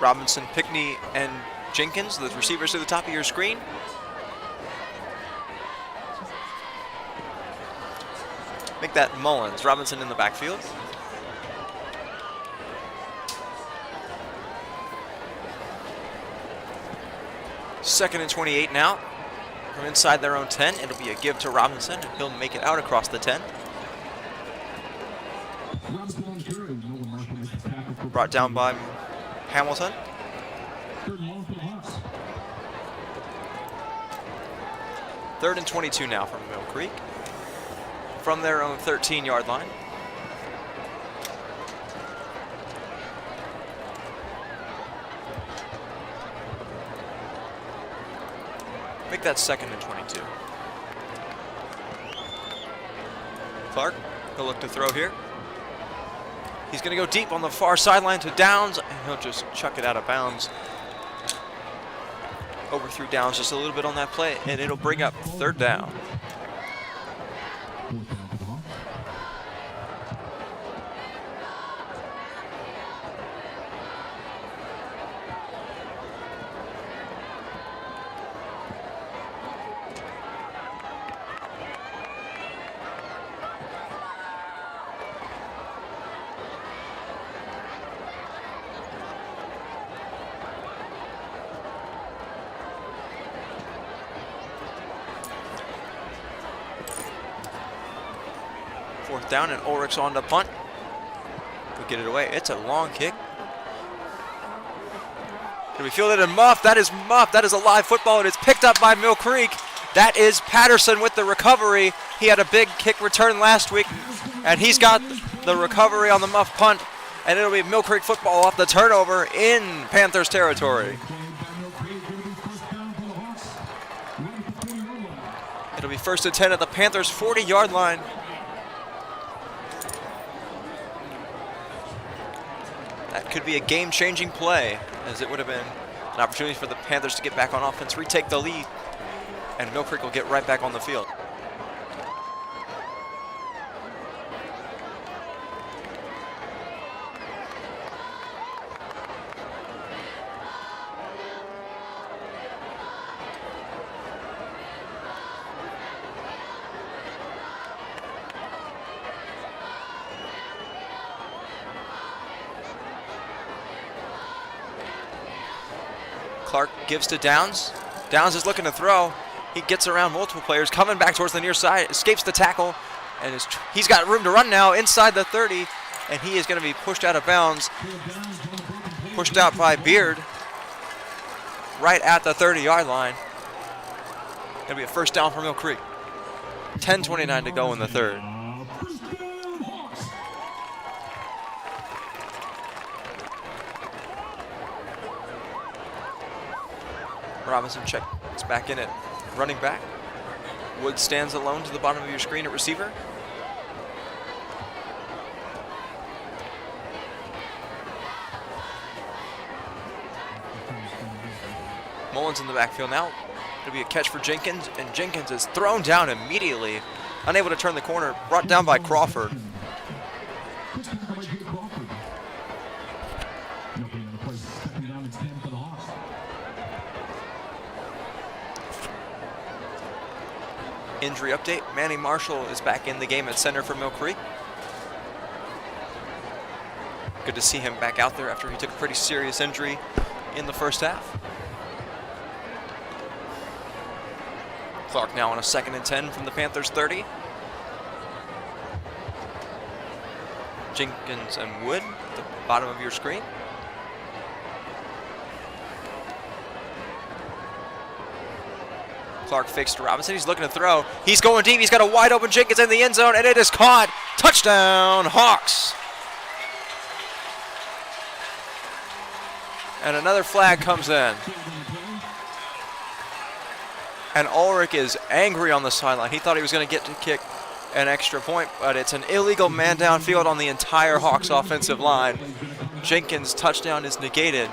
Robinson, Pickney, and Jenkins, the receivers to the top of your screen. Make that Mullins. Robinson in the backfield. Second and 28 now. From inside their own 10, it'll be a give to Robinson, and he'll make it out across the 10. Brought down by Hamilton. 3rd and 22 now from Mill Creek. From their own 13-yard line. Make that 2nd and 22. Clark, he'll look to throw here. He's going to go deep on the far sideline to Downs, and he'll just chuck it out of bounds. Overthrew Downs just a little bit on that play, and it'll bring up 3rd down. 4th down, and Ulrich's on the punt. He'll get it away. It's a long kick. Can we fielded and muffed? That is muffed. That is a live football. It is picked up by Mill Creek. That is Patterson with the recovery. He had a big kick return last week, and he's got the recovery on the muff punt, and it'll be Mill Creek football off the turnover in Panthers territory. It'll be 1st and 10 at the Panthers' 40-yard line. That could be a game-changing play, as it would have been an opportunity for the Panthers to get back on offense, retake the lead, and Mill Creek will get right back on the field. Clark gives to Downs. Downs is looking to throw. He gets around multiple players, coming back towards the near side, escapes the tackle, and he's got room to run now inside the 30, and he is going to be pushed out of bounds. Pushed out by Beard right at the 30-yard line. Going to be a 1st down for Mill Creek. 10:29 to go in the 3rd. Robinson checks back in at running back. Wood stands alone to the bottom of your screen at receiver. Mullins in the backfield now. It'll be a catch for Jenkins, and Jenkins is thrown down immediately. Unable to turn the corner, brought down by Crawford. Injury update, Manny Marshall is back in the game at center for Mill Creek. Good to see him back out there after he took a pretty serious injury in the 1st half. Clark now on a 2nd and 10 from the Panthers 30. Jenkins and Wood at the bottom of your screen. Clark fakes to Robinson. He's looking to throw. He's going deep. He's got a wide open Jenkins in the end zone, and it is caught. Touchdown, Hawks. And another flag comes in. And Ulrich is angry on the sideline. He thought he was going to get to kick an extra point, but it's an illegal man downfield on the entire Hawks offensive line. Jenkins' touchdown is negated.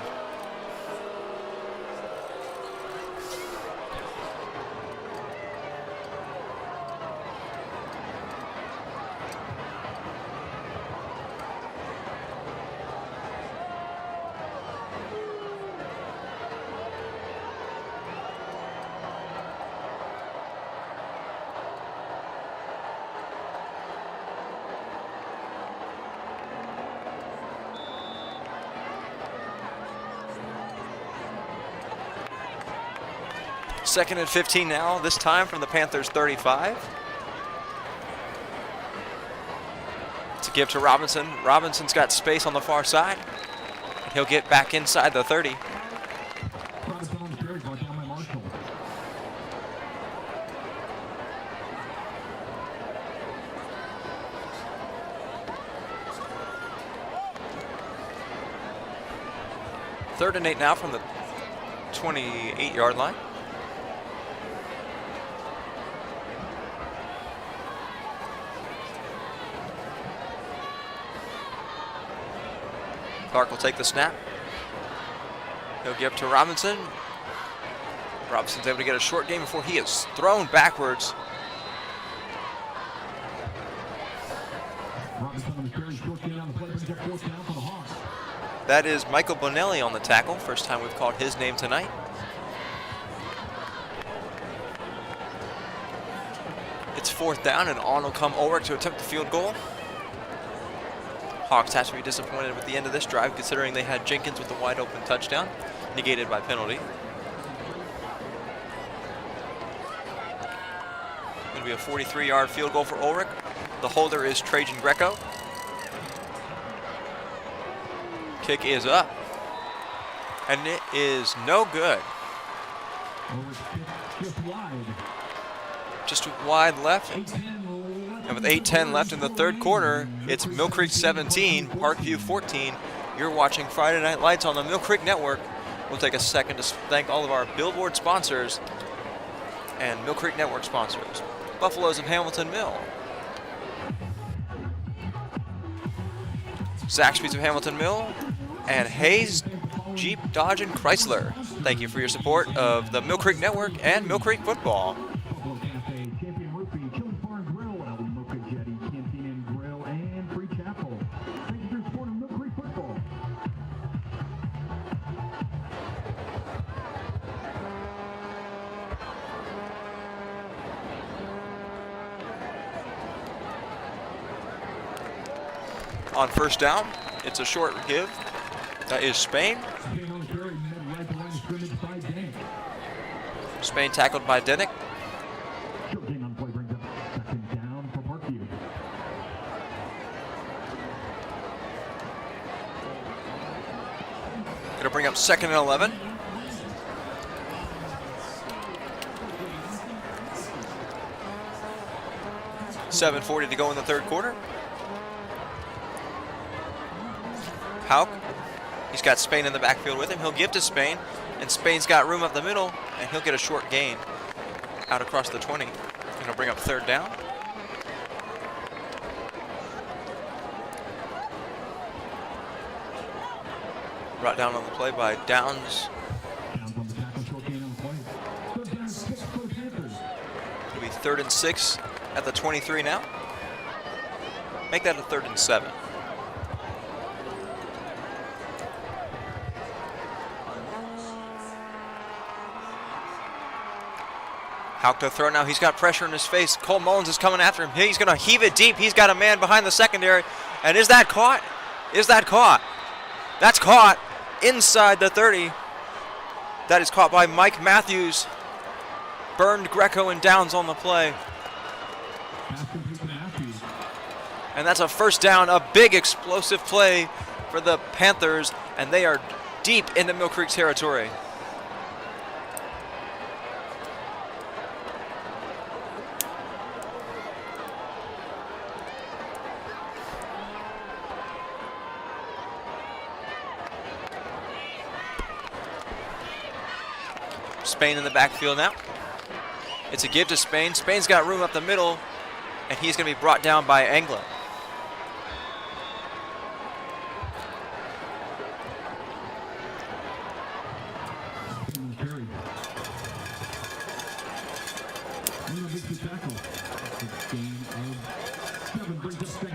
Second and 15 now, this time from the Panthers 35. To give to Robinson. Robinson's got space on the far side. He'll get back inside the 30. Third and 8 now from the 28-yard line. Clark will take the snap. He'll give to Robinson. Robinson's able to get a short gain before he is thrown backwards. That is Michael Bonelli on the tackle. First time we've called his name tonight. It's 4th down, and on will come Ulrich to attempt the field goal. Hawks have to be disappointed with the end of this drive, considering they had Jenkins with the wide open touchdown, negated by penalty. It'll be a 43-yard field goal for Ulrich. The holder is Trajan Greco. Kick is up. And it is no good. Just wide left. And with 8:10 left in the third quarter, it's Mill Creek 17, Parkview 14. You're watching Friday Night Lights on the Mill Creek Network. We'll take a second to thank all of our billboard sponsors and Mill Creek Network sponsors. Buffaloes of Hamilton Mill. Zaxby's of Hamilton Mill. And Hayes Jeep, Dodge, and Chrysler. Thank you for your support of the Mill Creek Network and Mill Creek football. Buffalo Cafe, Champion Roofing, Chili Bar and Grill, El Mocha Jetty, Canteen and Grill, and Free Chapel. Thank you for your support of Mill Creek football. On first down, it's a short give. That is Spain. Spain tackled by Denick. Short gain on play brings up second down for Parkview. It'll bring up 2nd and 11. $7:40 to go in the third quarter. Hauk, he's got Spain in the backfield with him. He'll give to Spain, and Spain's got room up the middle, and he'll get a short gain out across the 20. And he'll bring up third down. Brought down on the play by Downs. Downs on the tackle, short gain on the play. Third down, 6 for the Panthers. It'll be 3rd and 6 at the 23 now. Make that a 3rd and 7. Hauk to throw now. He's got pressure in his face. Cole Mullins is coming after him. He's going to heave it deep. He's got a man behind the secondary. And is that caught? Is that caught? That's caught inside the 30. That is caught by Mike Matthews. Burned Greco and Downs on the play. And that's a first down, a big explosive play for the Panthers. And they are deep into Mill Creek territory. Spain in the backfield now. It's a give to Spain. Spain's got room up the middle, and he's going to be brought down by Anglin.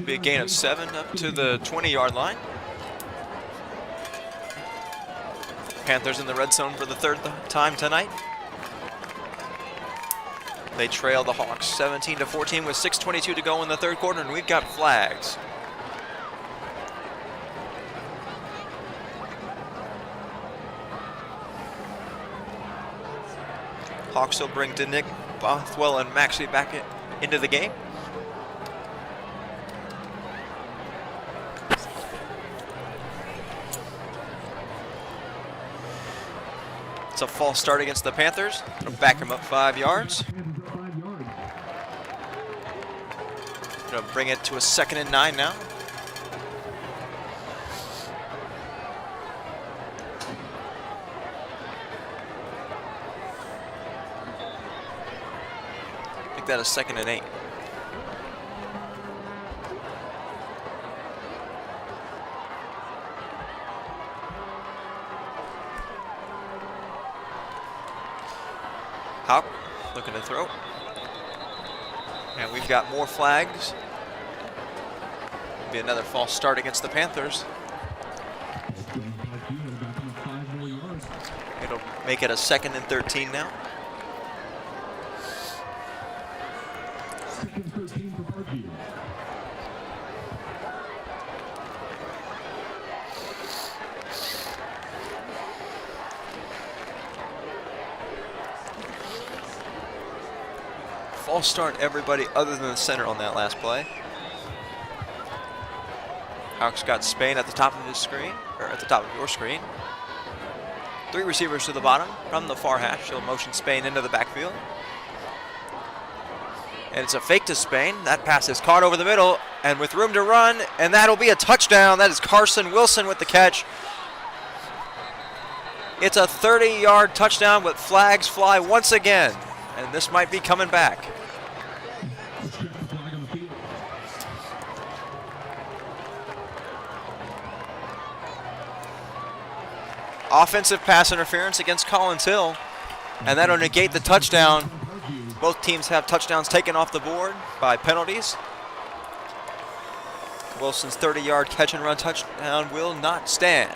Be a gain of 7 up to the 20-yard line. Panthers in the red zone for the 3rd time tonight. They trail the Hawks 17-14 with 6:22 to go in the 3rd quarter, and we've got flags. Hawks will bring Denick, Bothwell, and Maxey back into the game. It's a false start against the Panthers. It'll back him up 5 yards. It'll bring it to a 2nd and 9 now. Make that a 2nd and 8. Hauk looking to throw. And we've got more flags. Be another false start against the Panthers. It'll make it a 2nd and 13 now. Second 13 for Parkview. False start everybody other than the center on that last play. Hawks got Spain at the top of his screen, or at the top of your screen. 3 receivers to the bottom from the far hash. He'll motion Spain into the backfield. And it's a fake to Spain. That pass is caught over the middle and with room to run, and that'll be a touchdown. That is Carson Wilson with the catch. It's a 30-yard touchdown, but flags fly once again, and this might be coming back. Offensive pass interference against Collins Hill, and that'll negate the touchdown. Both teams have touchdowns taken off the board by penalties. Wilson's 30-yard catch and run touchdown will not stand.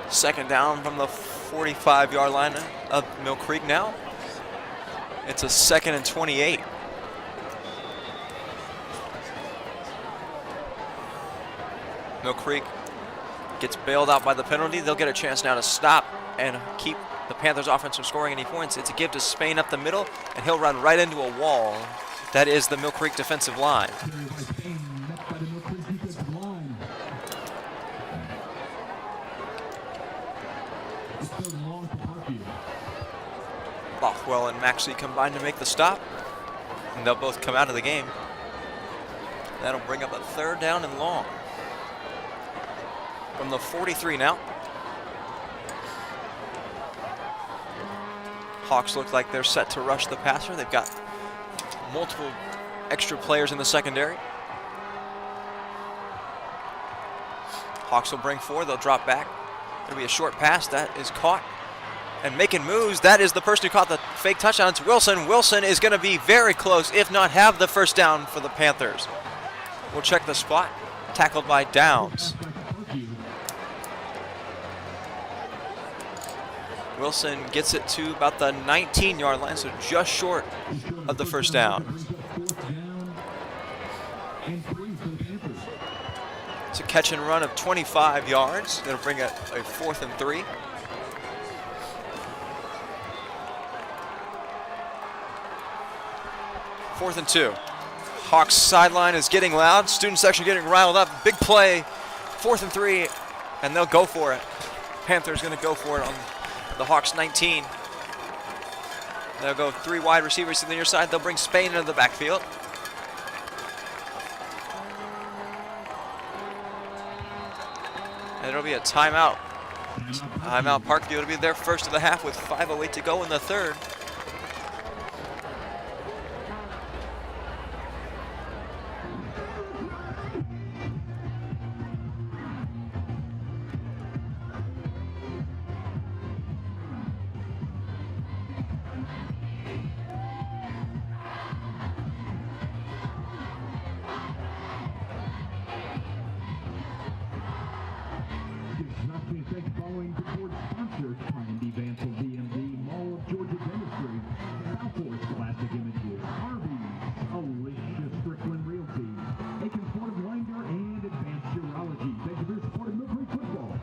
Second down from the 45-yard line of Mill Creek now. It's a 2nd and 28. Mill Creek gets bailed out by the penalty. They'll get a chance now to stop and keep the Panthers offense from scoring any points. It's a give to Spain up the middle, and he'll run right into a wall. That is the Mill Creek defensive line. Bothwell and Maxey combine to make the stop, and they'll both come out of the game. That'll bring up a 3rd down and long. From the 43 now. Hawks look like they're set to rush the passer. They've got multiple extra players in the secondary. Hawks will bring 4, they'll drop back. It'll be a short pass that is caught. And making moves, that is the person who caught the fake touchdown. It's Wilson. Wilson is going to be very close, if not have the first down for the Panthers. We'll check the spot. Tackled by Downs. Wilson gets it to about the 19-yard line, so just short of the first down. It's a catch and run of 25 yards. That'll bring it a 4th and 3. Fourth and 2. Hawks sideline is getting loud. Student section getting riled up. Big play. 4th and 3, and they'll go for it. Panthers going to go for it on the Hawks 19. They'll go 3 wide receivers to the near side. They'll bring Spain into the backfield. And it'll be a timeout. Timeout Parkview. It'll be their first of the half with 5:08 to go in the 3rd. Following support sponsors, Candy Vansel DMV, Mall of Georgia Dentistry, Southforce Classic Images, Arby's, Alicia Strickland Realty, Aiken Ford Winder, and Advanced Urology. Thank you for your support of Mill Creek football.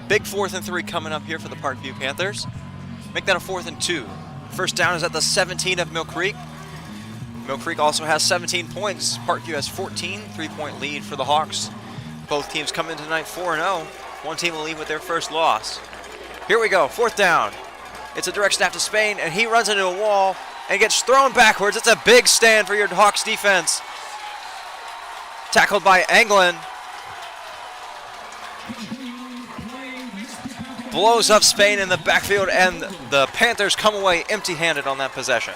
Big 4th and 3 coming up here for the Parkview Panthers. Make that a 4th and 2. First down is at the 17 of Mill Creek. Mill Creek also has 17 points. Parkview has 14, 3-point lead for the Hawks. Both teams come in tonight 4-0. One team will leave with their first loss. Here we go, 4th down. It's a direct snap to Spain, and he runs into a wall and gets thrown backwards. It's a big stand for your Hawks defense. Tackled by Anglin. Blows up Spain in the backfield, and the Panthers come away empty-handed on that possession.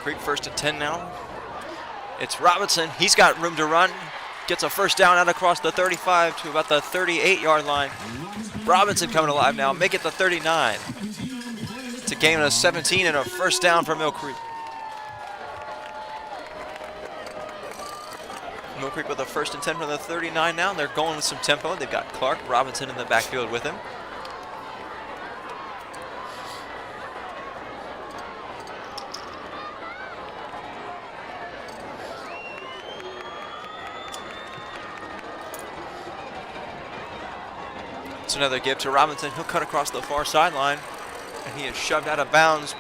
Creek 1st and 10 now. It's Robinson. He's got room to run. Gets a 1st down out across the 35 to about the 38-yard line. Robinson coming alive now. Make it the 39. It's a gain of 17 and a 1st down for Mill Creek. Mill Creek with a 1st and 10 from the 39 now. They're going with some tempo. They've got Clark Robinson in the backfield with him. It's another give to Robinson. He'll cut across the far sideline, and he is shoved out of bounds,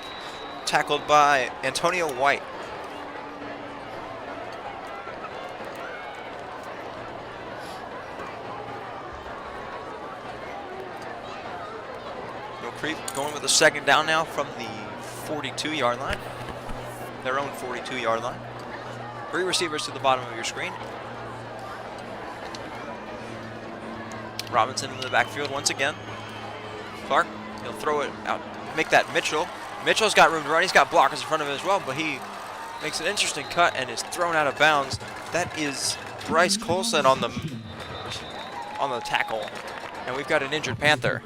tackled by Antonio White. Mill Creek going with a 2nd down now from the 42-yard line, their own 42-yard line. 3 receivers to the bottom of your screen. Robinson in the backfield once again. Clark, he'll throw it out, make that Mitchell. Mitchell's got room to run. He's got blockers in front of him as well, but he makes an interesting cut and is thrown out of bounds. That is Bryce Colson on the tackle, and we've got an injured Panther.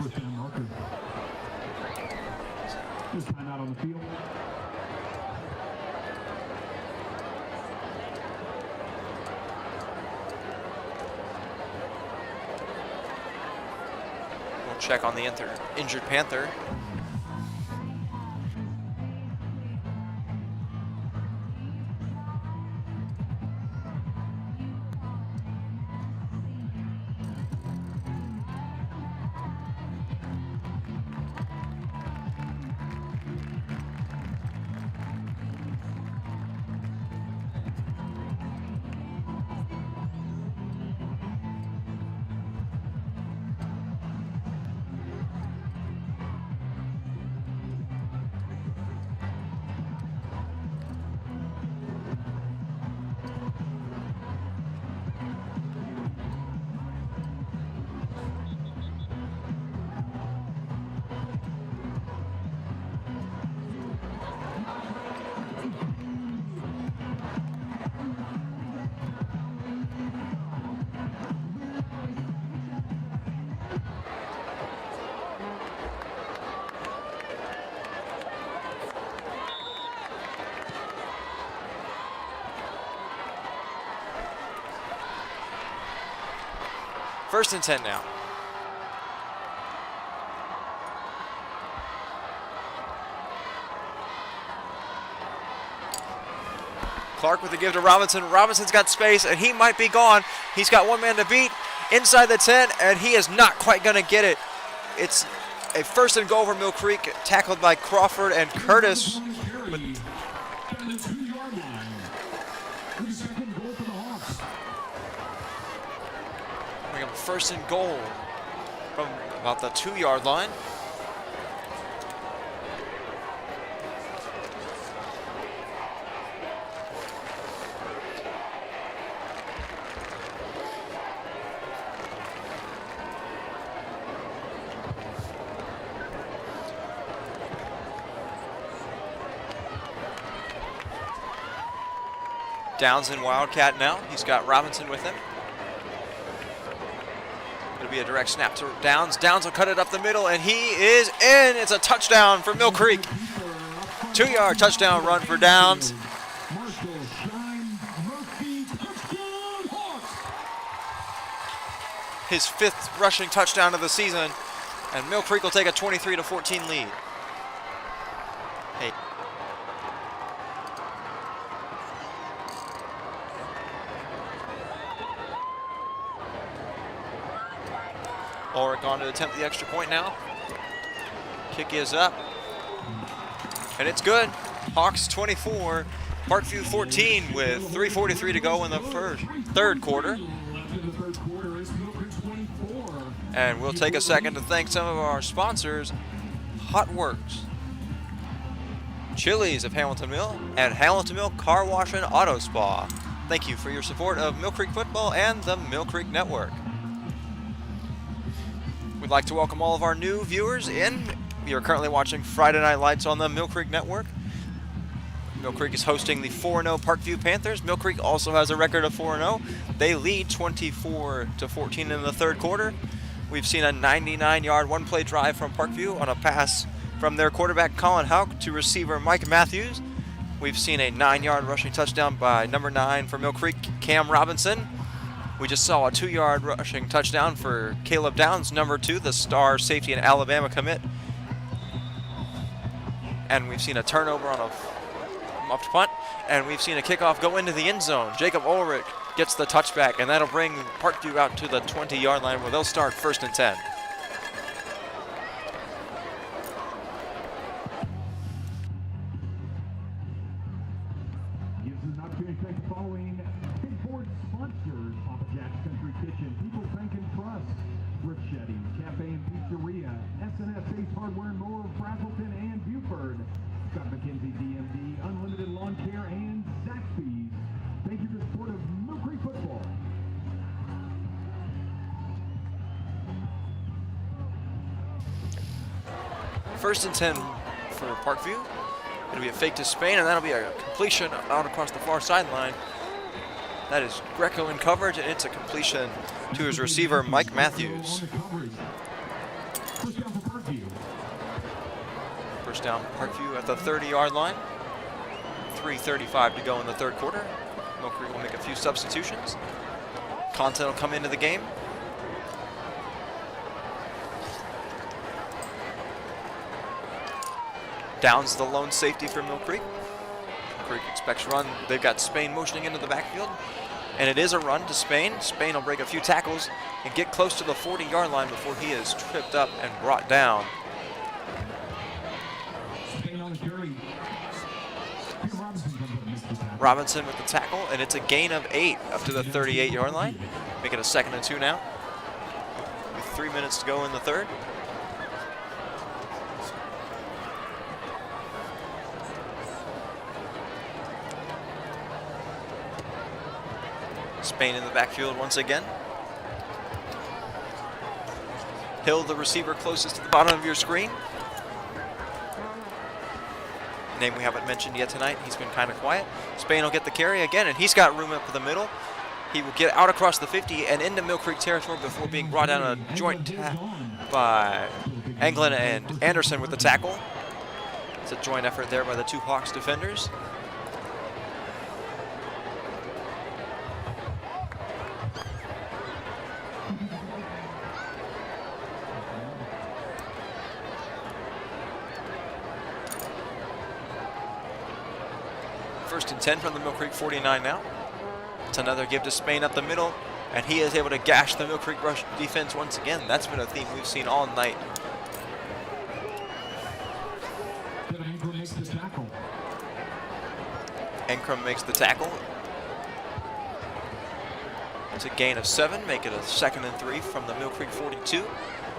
Timeout on the field. Check on the injured Panther. First and 10 now. Clark with the give to Robinson. Robinson's got space, and he might be gone. He's got one man to beat inside the 10, and he is not quite going to get it. It's a 1st and goal for Mill Creek, tackled by Crawford and Curtis. Bring up 1st and goal from about the 2-yard line. Downs in Wildcat now. He's got Robinson with him. It'll be a direct snap to Downs. Downs will cut it up the middle, and he is in. It's a touchdown for Mill Creek. 2-yard touchdown run for Downs. his 5th rushing touchdown of the season, and Mill Creek will take a 23-14 lead. Hey. Oregon to attempt the extra point now. Kick is up, and it's good. Hawks 24, Parkview 14 with 3:43 to go in the third quarter. And we'll take a second to thank some of our sponsors, Hot Works, Chili's of Hamilton Mill, and Hamilton Mill Car Wash and Auto Spa. Thank you for your support of Mill Creek football and the Mill Creek Network. We'd like to welcome all of our new viewers in. You're currently watching Friday Night Lights on the Mill Creek Network. Mill Creek is hosting the 4-0 Parkview Panthers. Mill Creek also has a record of 4-0. They lead 24-14 in the third quarter. We've seen a 99-yard one-play drive from Parkview on a pass from their quarterback Colin Hauk to receiver Mike Matthews. We've seen a 9-yard rushing touchdown by number 9 for Mill Creek, Cam Robinson. We just saw a 2-yard rushing touchdown for Caleb Downs, number 2, the star safety and Alabama commit. And we've seen a turnover on a muffed punt, and we've seen a kickoff go into the end zone. Jacob Ulrich gets the touchback, and that'll bring Parkview out to the 20-yard line where they'll start 1st and 10. Gives us an opportunity to thank the following big board sponsors: Papa Jack's Country Kitchen, People Bank and Trust, Thrift Shedding, Cafe and Pizzeria, S&S Ace Hardware and More, Brazelton and Buford, Scott McKenzie DMD, Unlimited Lawn Care, and Zaxby's. Thank you for the support of Mill Creek football. First and 10 for Parkview. It'll be a fake to Spain, and that'll be a completion out across the far sideline. That is Greco in coverage, and it's a completion to his receiver, Mike Matthews. First down for Parkview. First down, Parkview at the 30-yard line. 3:35 to go in the third quarter. Mill Creek will make a few substitutions. Content will come into the game. Downs the lone safety for Mill Creek. Mill Creek expects run. They've got Spain motioning into the backfield. And it is a run to Spain. Spain will break a few tackles and get close to the 40-yard line before he is tripped up and brought down. Spain on the carry. Robinson with the tackle, and it's a gain of 8 up to the 38-yard line. Make it a 2nd and 2 now. With 3 minutes to go in the third. Spain in the backfield once again. Hill, the receiver closest to the bottom of your screen. Name we haven't mentioned yet tonight. He's been kind of quiet. Spain will get the carry again, and he's got room up the middle. He will get out across the 50 and into Mill Creek territory before being brought down a joint tap by Anglin and Anderson with the tackle. It's a joint effort there by the two Hawks defenders. First and 10 from the Mill Creek 49 now. It's another give to Spain up the middle, and he is able to gash the Mill Creek rush defense once again. That's been a theme we've seen all night. Enkrum makes the tackle. It's a gain of 7, make it a 2nd and 3 from the Mill Creek 42.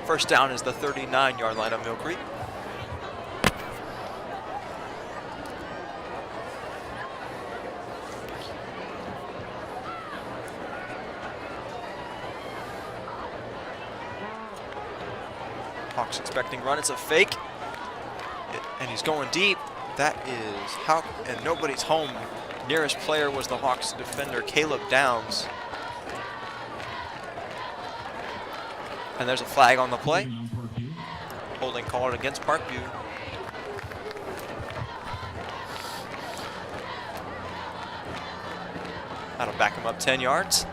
First down is the 39-yard line of Mill Creek. Hawks expecting run. It's a fake. And he's going deep. That is Hauk, and nobody's home. Nearest player was the Hawks defender, Caleb Downs. And there's a flag on the play. Holding called against Parkview. That'll back him up 10 yards.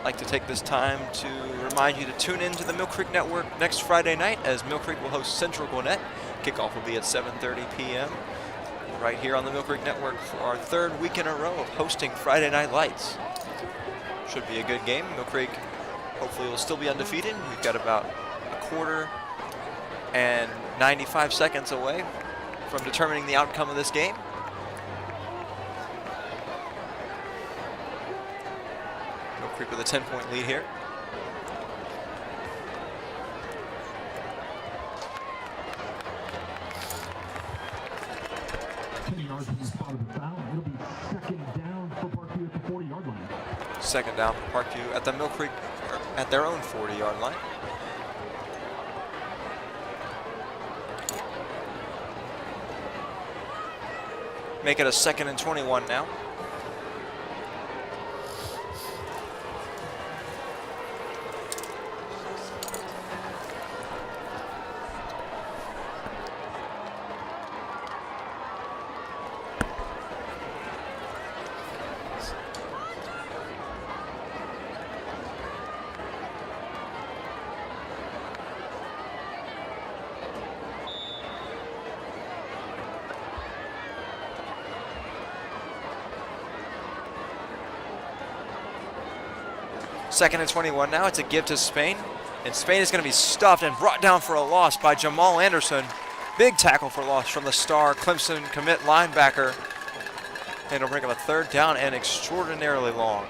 I'd like to take this time to remind you to tune in to the Mill Creek Network next Friday night as Mill Creek will host Central Gwinnett. Kickoff will be at 7:30 p.m. right here on the Mill Creek Network for our third week in a row of hosting Friday Night Lights. Should be a good game. Mill Creek hopefully will still be undefeated. We've got about a quarter and 95 seconds away from determining the outcome of this game. Mill Creek with a 10-point lead here. Yards from the spot of the foul. It'll be second down for Parkview at the 40-yard line. Second down for Parkview at the Mill Creek, at their own 40-yard line. Make it a 2nd and 21 now. Second and 21 now. It's a give to Spain. And Spain is going to be stuffed and brought down for a loss by Jamal Anderson. Big tackle for loss from the star Clemson commit linebacker. And it'll bring up a 3rd down and extraordinarily long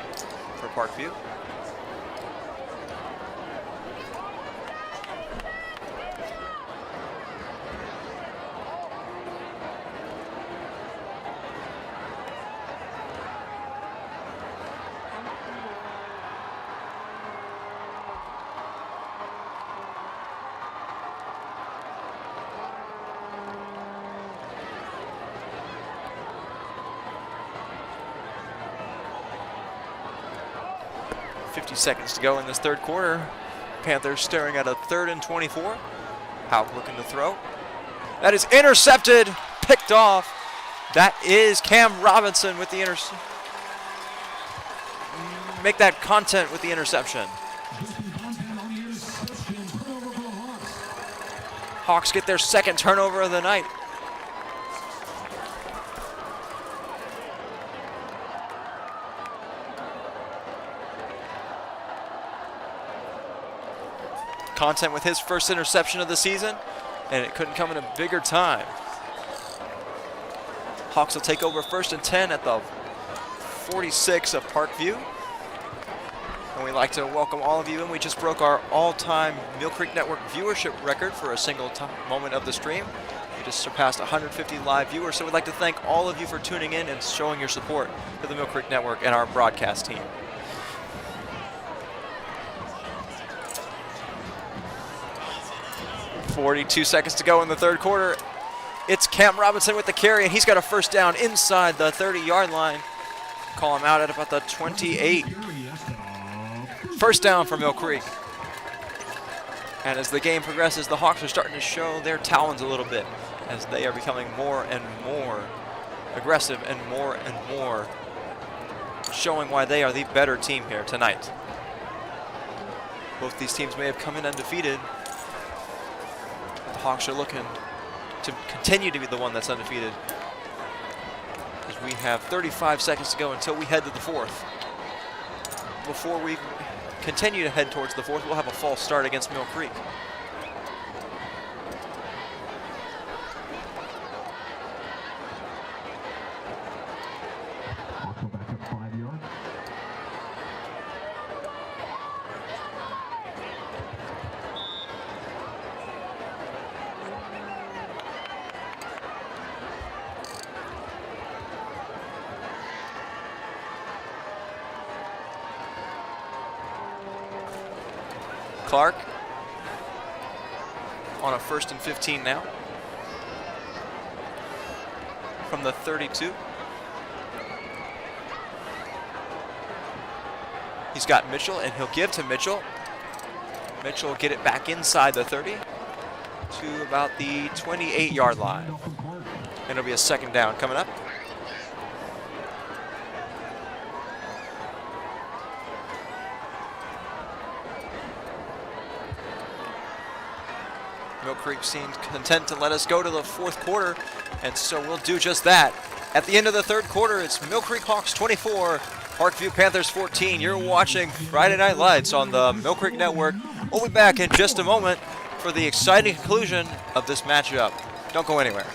for Parkview. Seconds to go in this third quarter. Panthers staring at a 3rd and 24. Houck looking to throw. That is intercepted, picked off. That is Cam Robinson with the interception. Make that content with the interception. Hawks get their 2nd turnover of the night. Content with his 1st interception of the season, and it couldn't come in a bigger time. Hawks will take over 1st and 10 at the 46 of Parkview. And we'd like to welcome all of you in. We just broke our all-time Mill Creek Network viewership record for a single moment of the stream. We just surpassed 150 live viewers, so we'd like to thank all of you for tuning in and showing your support to the Mill Creek Network and our broadcast team. .42 seconds to go in the third quarter. It's Cam Robinson with the carry, and he's got a 1st down inside the 30-yard line. Call him out at about the 28. 1st down for Mill Creek. And as the game progresses, the Hawks are starting to show their talons a little bit as they are becoming more and more aggressive and more showing why they are the better team here tonight. Both these teams may have come in undefeated. Hawks are looking to continue to be the one that's undefeated, as we have 35 seconds to go until we head to the 4th. Before we continue to head towards the 4th, we'll have a false start against Mill Creek. Hawks will back up 5 yards. Clark on a 1st and 15 now from the 32. He's got Mitchell, and he'll give to Mitchell. Mitchell will get it back inside the 30 to about the 28-yard line. And it'll be a 2nd down coming up. Mill Creek seemed content to let us go to the fourth quarter, and so we'll do just that. At the end of the third quarter, it's Mill Creek Hawks 24, Parkview Panthers 14. You're watching Friday Night Lights on the Mill Creek Network. We'll be back in just a moment for the exciting conclusion of this matchup. Don't go anywhere.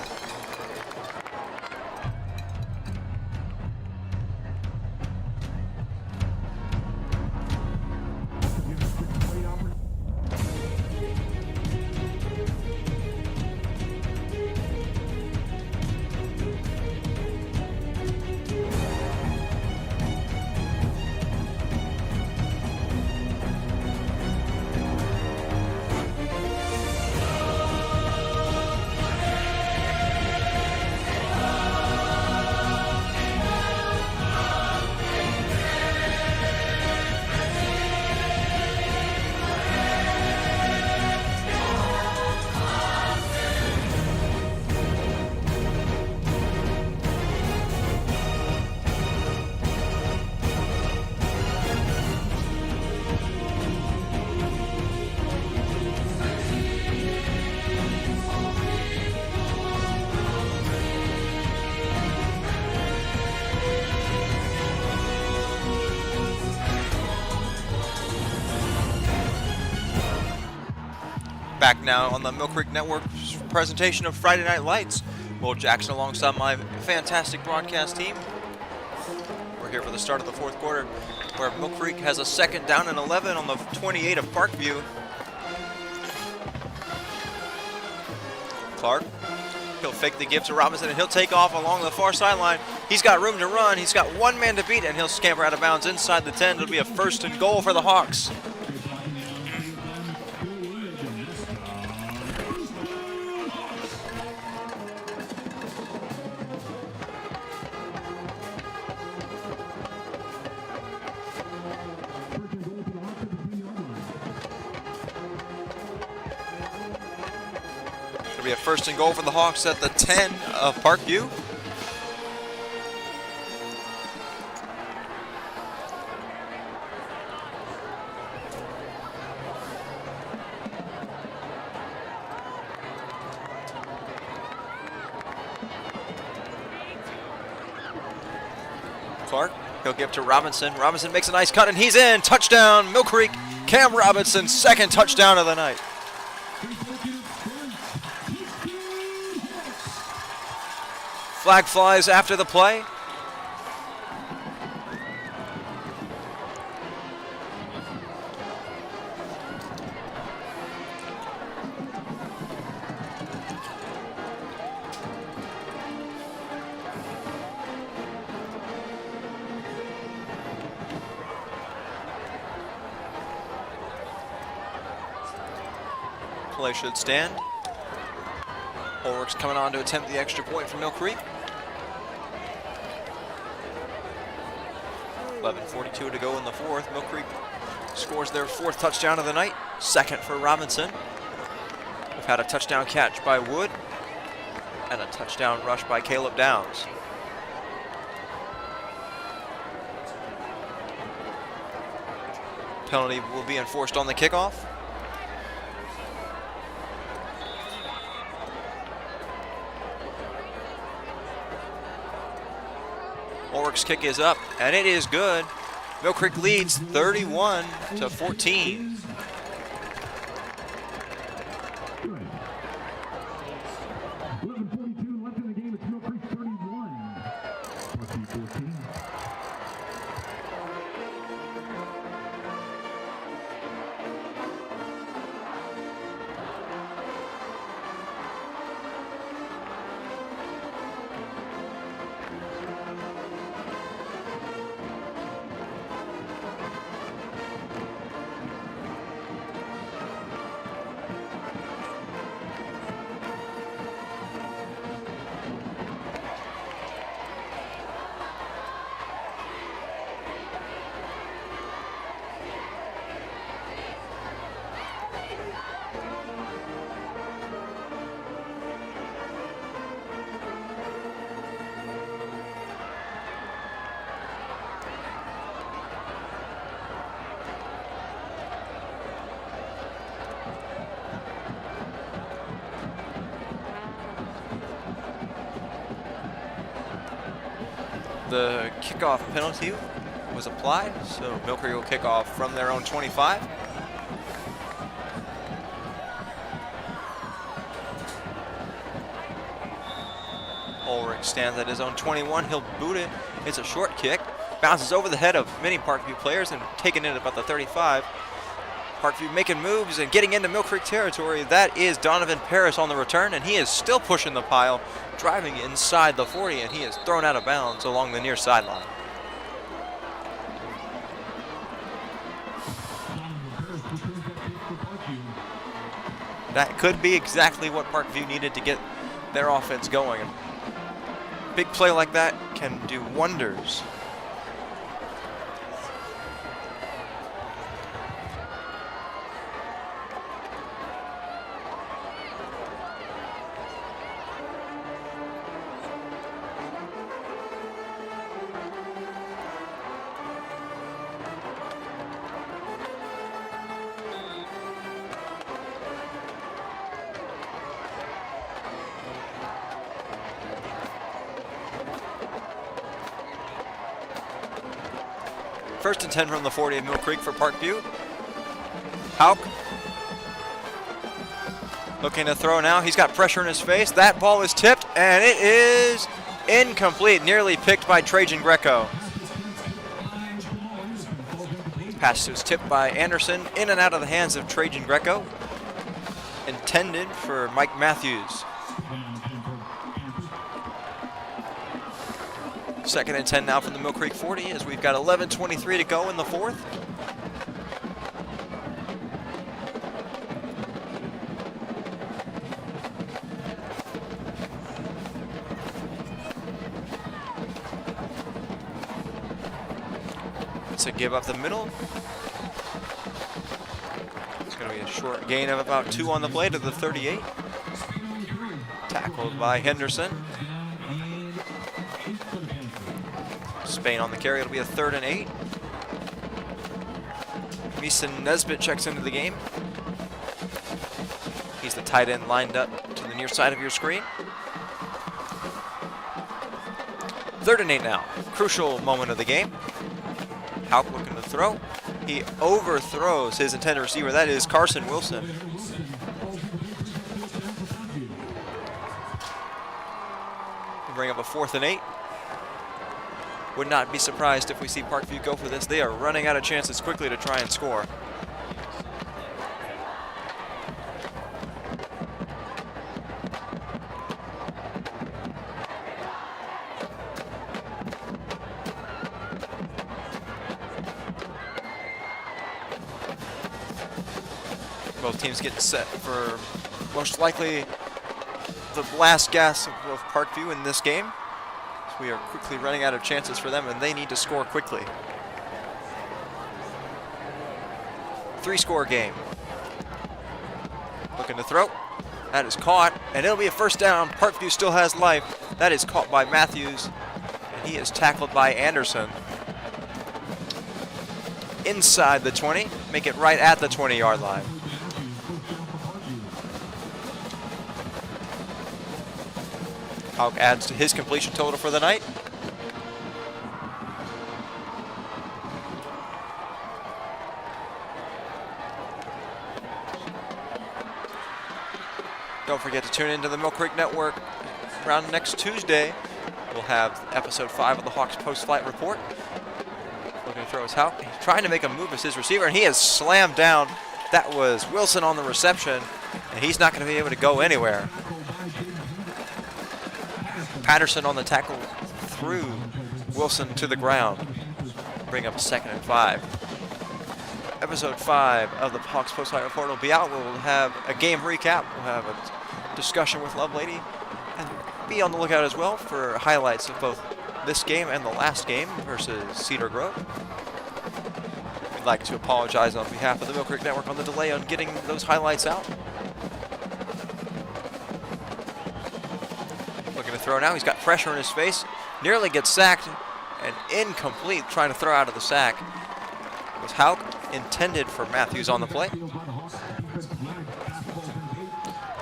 Back now on the Mill Creek Network presentation of Friday Night Lights. Will Jackson alongside my fantastic broadcast team. We're here for the start of the fourth quarter, where Mill Creek has a second down and 11 on the 28 of Parkview. Clark, he'll fake the give to Robinson, and he'll take off along the far sideline. He's got room to run. He's got one man to beat, and he'll scamper out of bounds inside the 10. It'll be a first and goal for the Hawks. It'll be a first and goal for the Hawks at the 10 of Parkview. Clark, he'll give to Robinson. Robinson makes a nice cut, and he's in. Touchdown, Mill Creek. Cam Robinson, second touchdown of the night. Flag flies after the play. Play should stand. Ulrich's coming on to attempt the extra point for Mill Creek. 11:42 to go in the fourth. Mill Creek scores their fourth touchdown of the night, second for Robinson. We've had a touchdown catch by Wood and a touchdown rush by Caleb Downs. Penalty will be enforced on the kickoff. Ulrich's kick is up, and it is good. Mill Creek leads 31-14. Good. 11:42 left in the game. It's Mill Creek 31, Parkview 14. The kickoff penalty was applied, so Mill Creek will kick off from their own 25. Ulrich stands at his own 21. He'll boot it. It's a short kick. Bounces over the head of many Parkview players and taken in about the 35. Parkview making moves and getting into Mill Creek territory. That is Donovan Paris on the return, and he is still pushing the pile, driving inside the 40, and he is thrown out of bounds along the near sideline. That could be exactly what Parkview needed to get their offense going. A big play like that can do wonders. First and 10 from the 40 of Mill Creek for Parkview. Hauk looking to throw now. He's got pressure in his face. That ball is tipped, and it is incomplete. Nearly picked by Trajan Greco. Pass was tipped by Anderson, in and out of the hands of Trajan Greco. Intended for Mike Matthews. Second and 10 now from the Mill Creek 40 as we've got 11:23 to go in the fourth. It's a give up the middle. It's going to be a short gain of about 2 on the play to the 38. Tackled by Henderson. Spain on the carry. It'll be a 3rd and 8. Mason Nesbitt checks into the game. He's the tight end lined up to the near side of your screen. 3rd and 8 now. Crucial moment of the game. Hauk looking to throw. He overthrows his intended receiver. That is Carson Wilson. We'll bring up a 4th and 8. Would not be surprised if we see Parkview go for this. They are running out of chances quickly to try and score. Both teams getting set for most likely the last gasp of Parkview in this game. We are quickly running out of chances for them, and they need to score quickly. 3-score game. Looking to throw. That is caught, and it'll be a first down. Parkview still has life. That is caught by Matthews, and he is tackled by Anderson. Inside the 20, make it right at the 20-yard line. Hauk adds to his completion total for the night. Don't forget to tune into the Mill Creek Network around next Tuesday. We'll have episode 5 of the Hawks post-flight report. Looking to throw his Hauk. He's trying to make a move as his receiver, and he is slammed down. That was Wilson on the reception, and he's not going to be able to go anywhere. Patterson on the tackle threw Wilson to the ground. Bring up a 2nd and 5. Episode 5 of the Hawks Post-Flight Report will be out. We'll have a game recap. We'll have a discussion with Lovelady. And be on the lookout as well for highlights of both this game and the last game versus Cedar Grove. We'd like to apologize on behalf of the Mill Creek Network on the delay on getting those highlights out. To throw now. He's got pressure in his face. Nearly gets sacked and incomplete trying to throw out of the sack. It was Hauk, intended for Matthews on the play.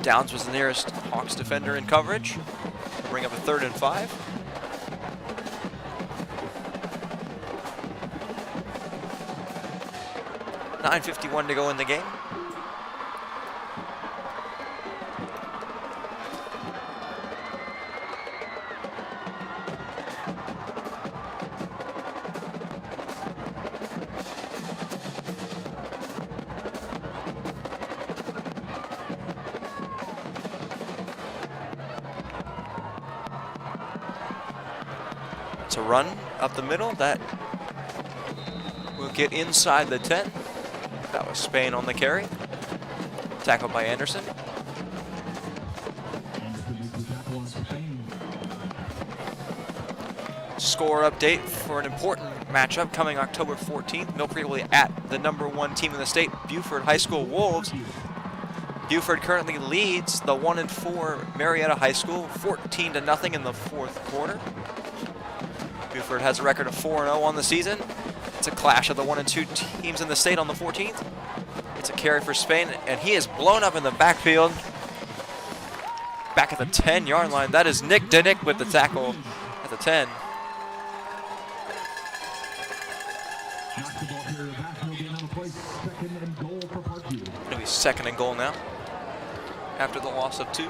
Downs was the nearest Hawks defender in coverage. We'll bring up a 3rd and 5. 9:51 to go in the game. It's a run up the middle that will get inside the 10. That was Spain on the carry. Tackled by Anderson. Score update for an important matchup coming October 14th. Mill Creek will be at the #1 team in the state, Buford High School Wolves. Buford currently leads the 1-4 Marietta High School 14-0 in the fourth quarter. Buford has a record of 4-0 on the season. It's a clash of the 1 and 2 teams in the state on the 14th. It's a carry for Spain, and he is blown up in the backfield. Back at the 10-yard line. That is Nick Denick with the tackle at the 10. It'll be 2nd and goal now after the loss of 2.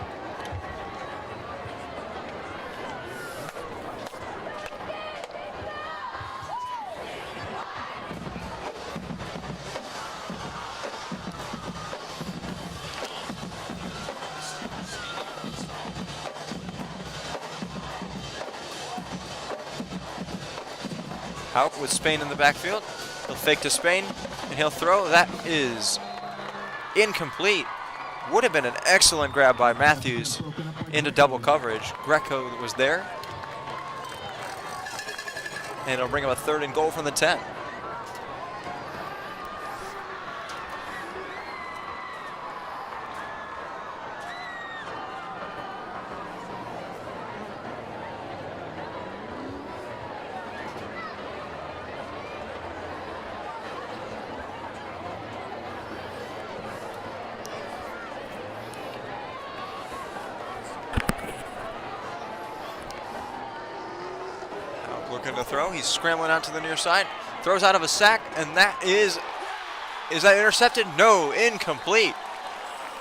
Out with Spain in the backfield. He'll fake to Spain, and he'll throw. That is incomplete. Would have been an excellent grab by Matthews into double coverage. Greco was there. And it'll bring him a 3rd and goal from the 10. Looking to throw. He's scrambling out to the near side. Throws out of a sack, and that is that intercepted? No, incomplete.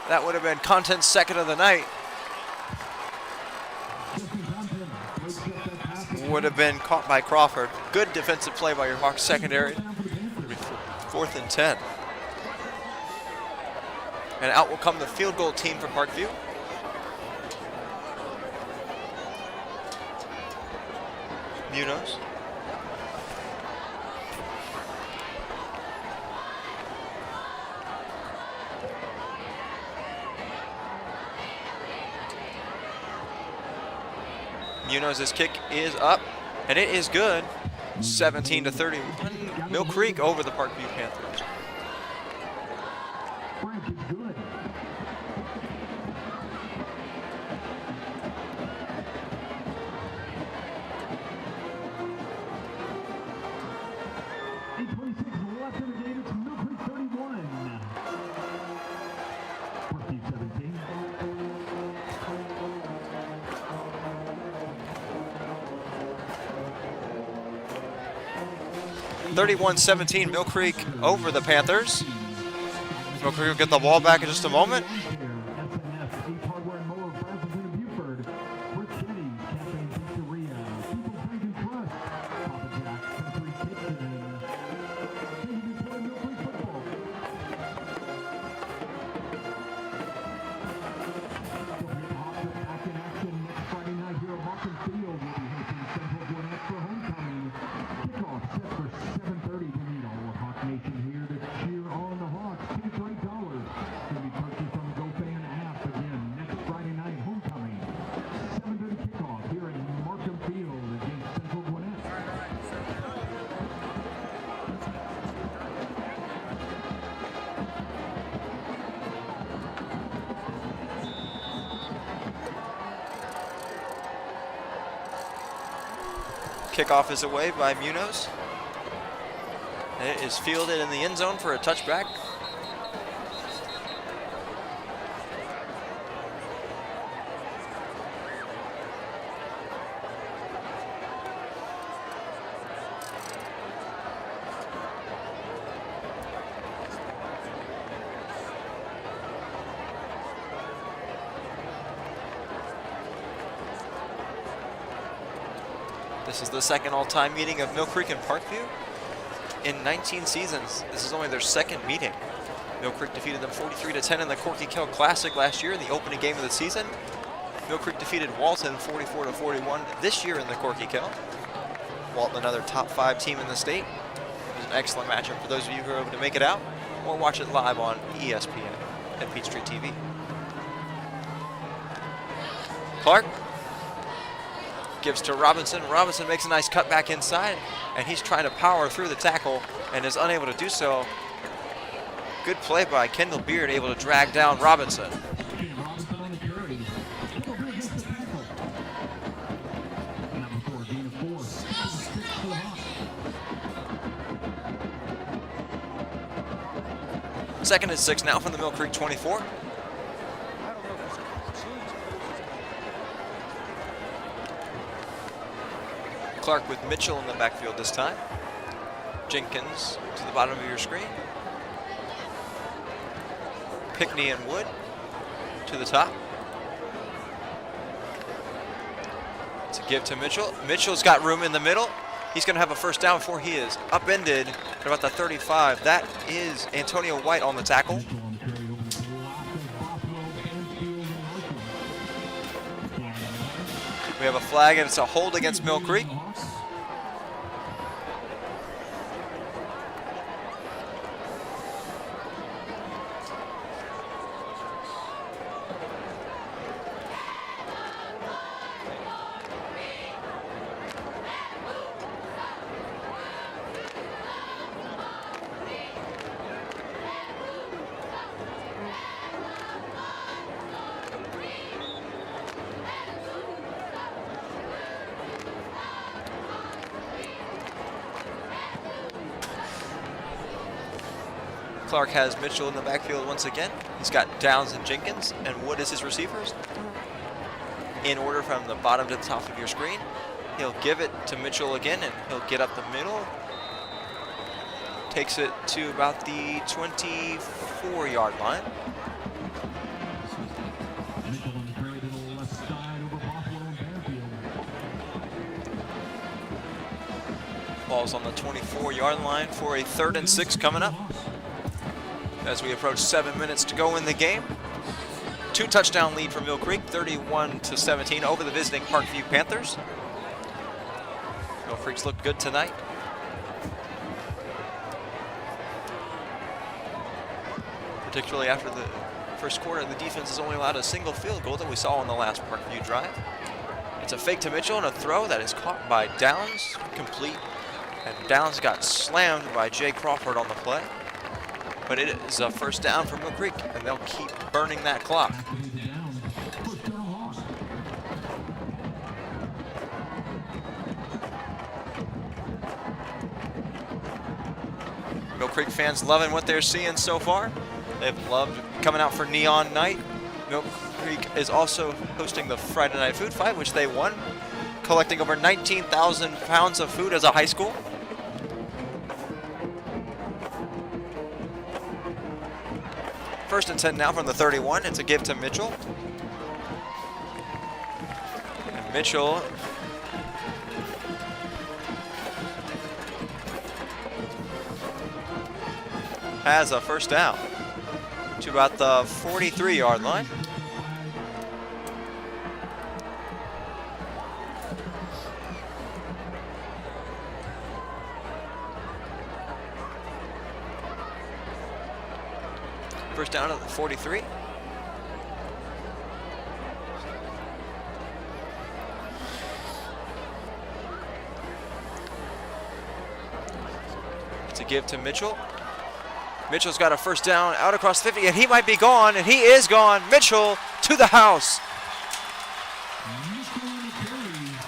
That would have been Content's 2nd of the night. Would have been caught by Crawford. Good defensive play by your Hawks secondary. 4th and 10. And out will come the field goal team for Parkview. Munoz. Munoz's kick is up, and it is good. 17-31. Mill Creek over the Parkview Panthers. Good. 8:26 left in the game. It's Mill Creek 31. Parkview 17. 31-17, Mill Creek over the Panthers. Mill Creek will get the ball back in just a moment. Kickoff set for 7:30 to meet all of Hawk Nation here to cheer on the Hawks. Tickets are $8. Can be purchased on the GoFan app again next Friday night. Homecoming. 7:30 kickoff here at Markham Field against Central Gwinnett. Kickoff is away by Munoz. And it is fielded in the end zone for a touchback. This is the second all-time meeting of Mill Creek and Parkview. In 19 seasons, this is only their second meeting. Mill Creek defeated them 43-10 in the Corky Kell Classic last year in the opening game of the season. Mill Creek defeated Walton 44-41 this year in the Corky Kell. Walton, another top 5 team in the state. It was an excellent matchup for those of you who are able to make it out or watch it live on ESPN and Peachtree TV. Clark gives to Robinson. Robinson makes a nice cut back inside, and he's trying to power through the tackle and is unable to do so. Good play by Kendall Beard, able to drag down Robinson. Robinson on the carry. Kendall Beard gets the tackle. Number 4, gain of 4. 6 for the Hawks. Second and 6 now from the Mill Creek 24. Clark with Mitchell in the backfield this time. Jenkins to the bottom of your screen. Pickney and Wood to the top. To give to Mitchell. Mitchell's got room in the middle. He's going to have a first down before he is upended at about the 35. That is Antonio White on the tackle. Mitchell on the carry over the block of Buffalo, Mansfield, and Markham. We have a flag, and it's a hold against Mill Creek. Clark has Mitchell in the backfield once again. He's got Downs and Jenkins, and Wood is his receivers. In order from the bottom to the top of your screen. He'll give it to Mitchell again, and he'll get up the middle. Takes it to about the 24-yard line. Mitchell on the carry to the left side over Buffalo and Fairfield. Ball's on the 24-yard line for a 3rd and 6 coming up. As we approach 7 minutes to go in the game. 2-touchdown lead for Mill Creek, 31-17 over the visiting Parkview Panthers. Mill Creek's looked good tonight. Particularly after the first quarter, the defense has only allowed a single field goal that we saw on the last Parkview drive. It's a fake to Mitchell and a throw that is caught by Downs, complete. And Downs got slammed by Jay Crawford on the play. But it is a first down for Mill Creek, and they'll keep burning that clock. Mill Creek fans loving what they're seeing so far. They've loved coming out for Neon Night. Mill Creek is also hosting the Friday Night Food Fight, which they won, collecting over 19,000 pounds of food as a high school. First and 10 now from the 31. It's a give to Mitchell. And Mitchell has a first down to about the 43-yard line. First down at the 43. To give to Mitchell. Mitchell's got a first down out across 50, and he might be gone, and he is gone. Mitchell to the house.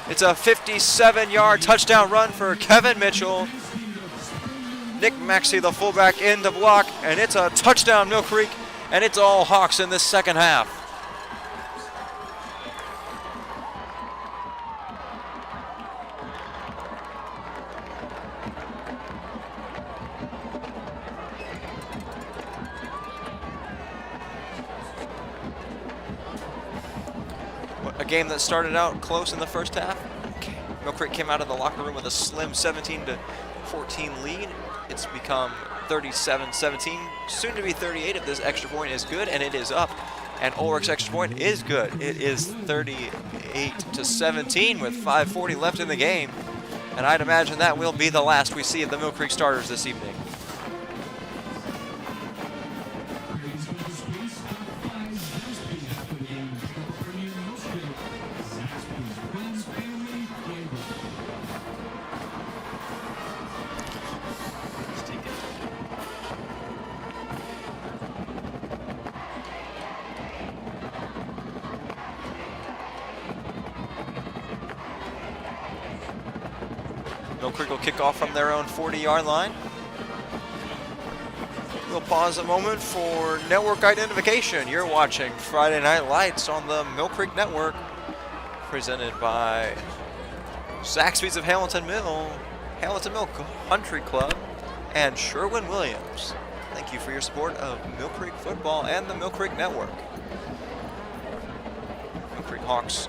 It's a 57-yard touchdown run for Kevin Mitchell. Nick Maxey, the fullback, in the block, and it's a touchdown, Mill Creek, and it's all Hawks in this second half. A game that started out close in the first half Mill Creek came out of the locker room with a slim 17-14 lead. It's become 37-17, soon to be 38 if this extra point is good, and it is up. And Ulrich's extra point is good. It is 38-17 with 5:40 left in the game. And I'd imagine that will be the last we see of the Mill Creek starters this evening. Mill Creek will kick off from their own 40-yard line. We'll pause a moment for network identification. You're watching Friday Night Lights on the Mill Creek Network, presented by Zaxby's of Hamilton Mill Country Club, and Sherwin-Williams. Thank you for your support of Mill Creek football and the Mill Creek Network. Mill Creek Hawks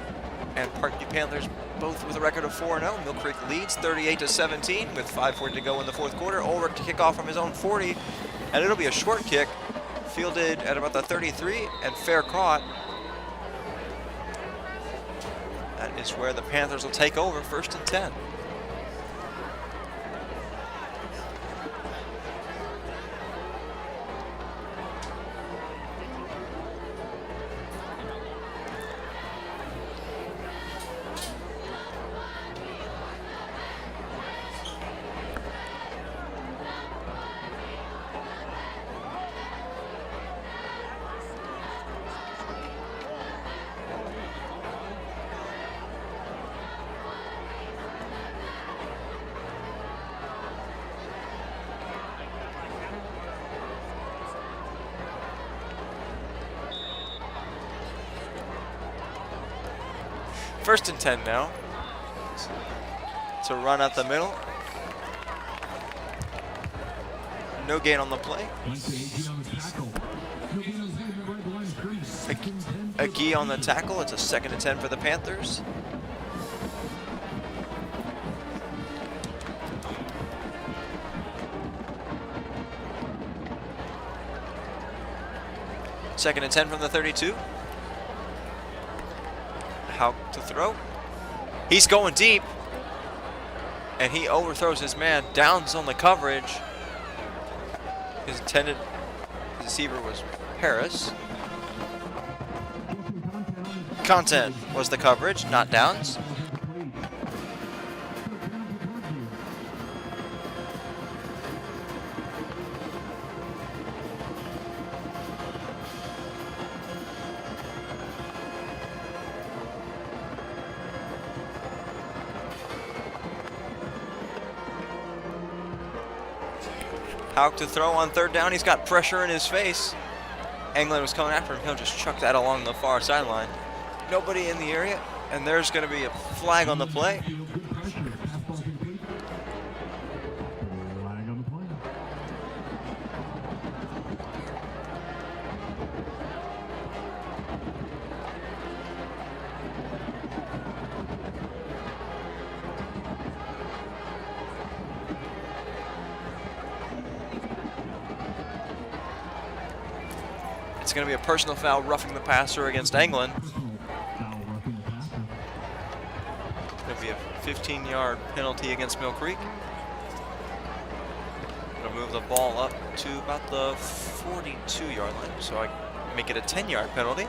and Parkview Panthers both with a record of 4-0. Mill Creek leads 38-17 with 5:40 to go in the fourth quarter. Ulrich to kick off from his own 40, and it'll be a short kick, fielded at about the 33 and fair caught. That is where the Panthers will take over, 1st and 10. First and 10 now. It's a run up the middle. No gain on the play. A Gee on the tackle. It's a 2nd and 10 for the Panthers. Second and 10 from the 32. How to throw. He's going deep, and he overthrows his man. Downs on the coverage. His intended receiver was Harris. Content was the coverage, not Downs. Hauk to throw on 3rd down. He's got pressure in his face. England was coming after him. He'll just chuck that along the far sideline. Nobody in the area, and there's going to be a flag on the play. It's going to be a personal foul, roughing the passer against England. It'll be a 15-yard penalty against Mill Creek. It'll move the ball up to about the 42-yard line, so I make it a 10-yard penalty.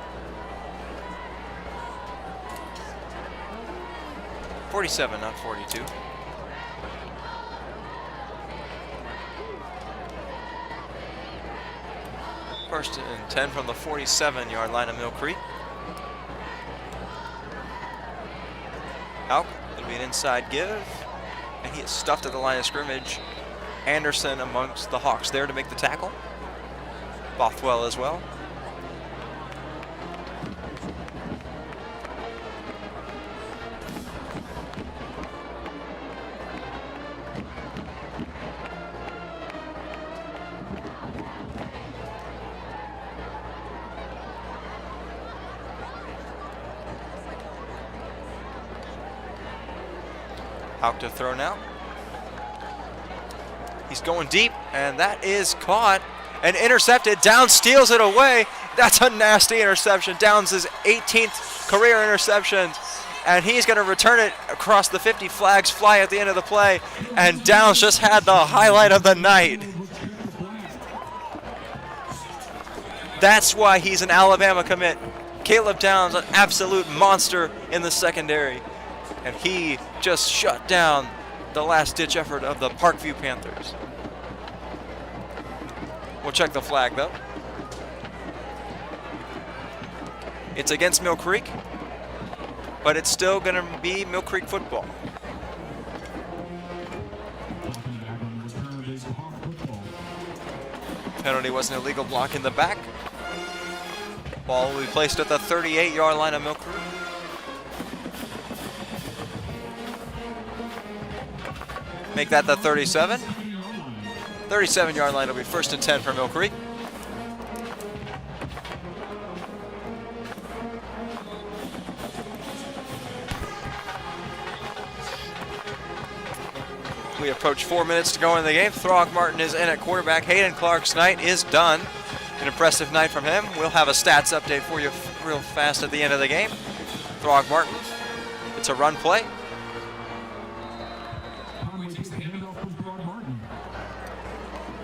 47, not 42. First and 10 from the 47-yard line of Mill Creek. Hauk, it'll be an inside give, and he is stuffed at the line of scrimmage. Anderson amongst the Hawks there to make the tackle. Bothwell as well. Out to throw now. He's going deep, and that is caught and intercepted. Downs steals it away. That's a nasty interception. Downs' 18th career interception, and he's going to return it across the 50. Flags fly at the end of the play, and Downs just had the highlight of the night. That's why he's an Alabama commit. Caleb Downs, an absolute monster in the secondary, and he just shut down the last-ditch effort of the Parkview Panthers. We'll check the flag, though. It's against Mill Creek, but it's still going to be Mill Creek football. Penalty was an illegal block in the back. Ball will be placed at the 38-yard line of Mill Creek. Make that the 37. 37-yard line will be 1st and 10 for Mill Creek. We approach 4 minutes to go in the game. Throgmorton is in at quarterback. Hayden Clark's night is done. An impressive night from him. We'll have a stats update for you real fast at the end of the game. Throgmorton, it's a run play.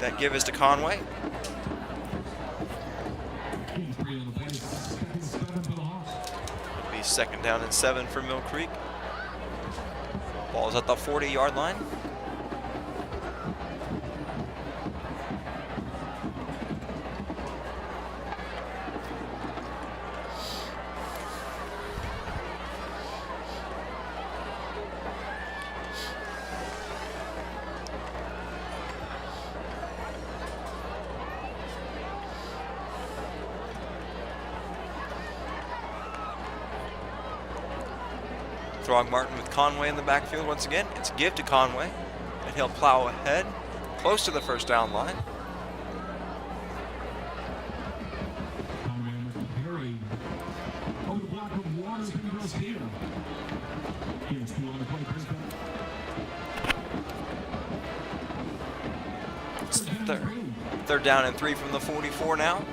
That give is to Conway. It'll be 2nd down and 7 for Mill Creek. Ball's at the 40-yard line. Throgmorton with Conway in the backfield once again. It's a give to Conway, and he'll plow ahead, close to the 1st down line. It's 3rd down and 3 from the 44 now,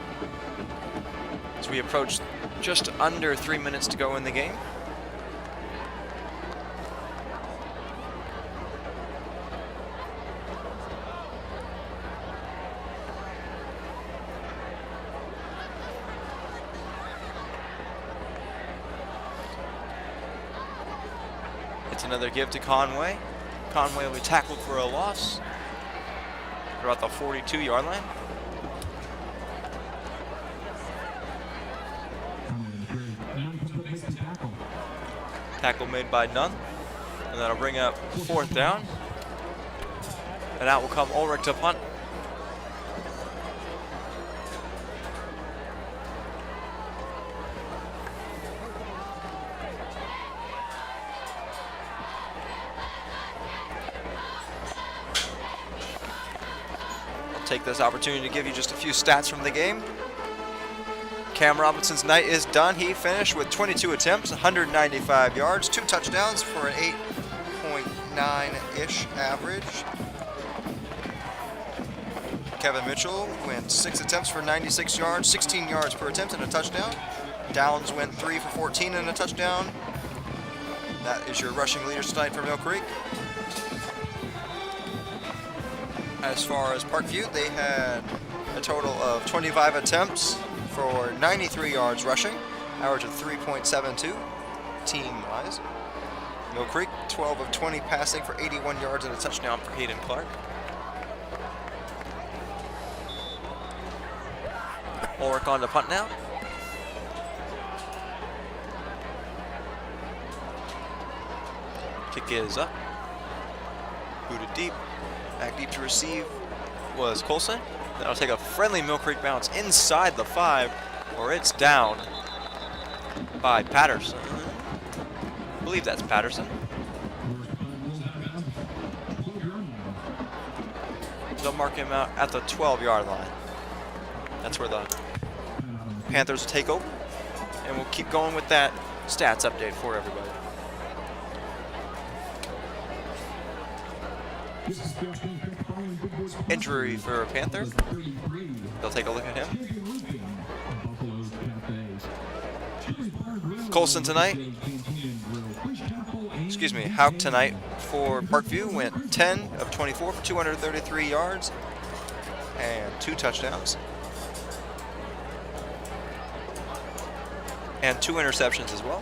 as we approach just under 3 minutes to go in the game. Another give to Conway. Conway will be tackled for a loss. They're at the 42-yard line. Tackle made by Nunn. And that'll bring up 4th down. And out will come Ulrich to punt. Take this opportunity to give you just a few stats from the game. Cam Robinson's night is done. He finished with 22 attempts, 195 yards, 2 touchdowns for an 8.9-ish average. Kevin Mitchell went 6 attempts for 96 yards, 16 yards per attempt and a touchdown. Downs went 3 for 14 and a touchdown. That is your rushing leaders tonight for Mill Creek. As far as Parkview, they had a total of 25 attempts for 93 yards rushing, average of 3.72 team-wise. Mill Creek, 12 of 20 passing for 81 yards and a touchdown for Hayden Clark. Ulrich on to punt now. Kick is up. Booted deep. Back deep to receive was Colson. That'll take a friendly Mill Creek bounce inside the 5, or it's down by Patterson. I believe that's Patterson. They'll mark him out at the 12-yard line. That's where the Panthers will take over. And we'll keep going with that stats update for everybody. Injury for a Panther. They'll take a look at him. Colson tonight. Excuse me, Hauk tonight for Parkview went 10 of 24 for 233 yards and 2 touchdowns. And 2 interceptions as well.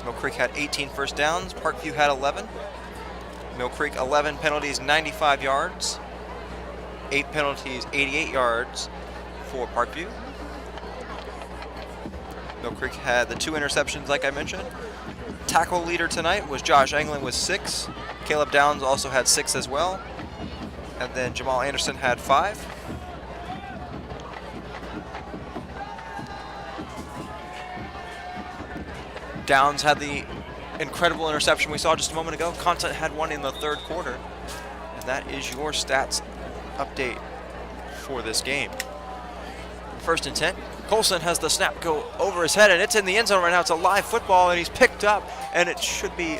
Mill Creek had 18 first downs, Parkview had 11. Mill Creek 11 penalties, 95 yards. 8 penalties, 88 yards for Parkview. Mill Creek had the 2 interceptions like I mentioned. Tackle leader tonight was Josh Anglin with 6. Caleb Downs also had 6 as well. And then Jamal Anderson had 5. Downs had the incredible interception we saw just a moment ago. Content had one in the 3rd quarter. And that is your stats update for this game. First and 10. Colson has the snap go over his head, and it's in the end zone right now. It's a live football, and he's picked up, and it should be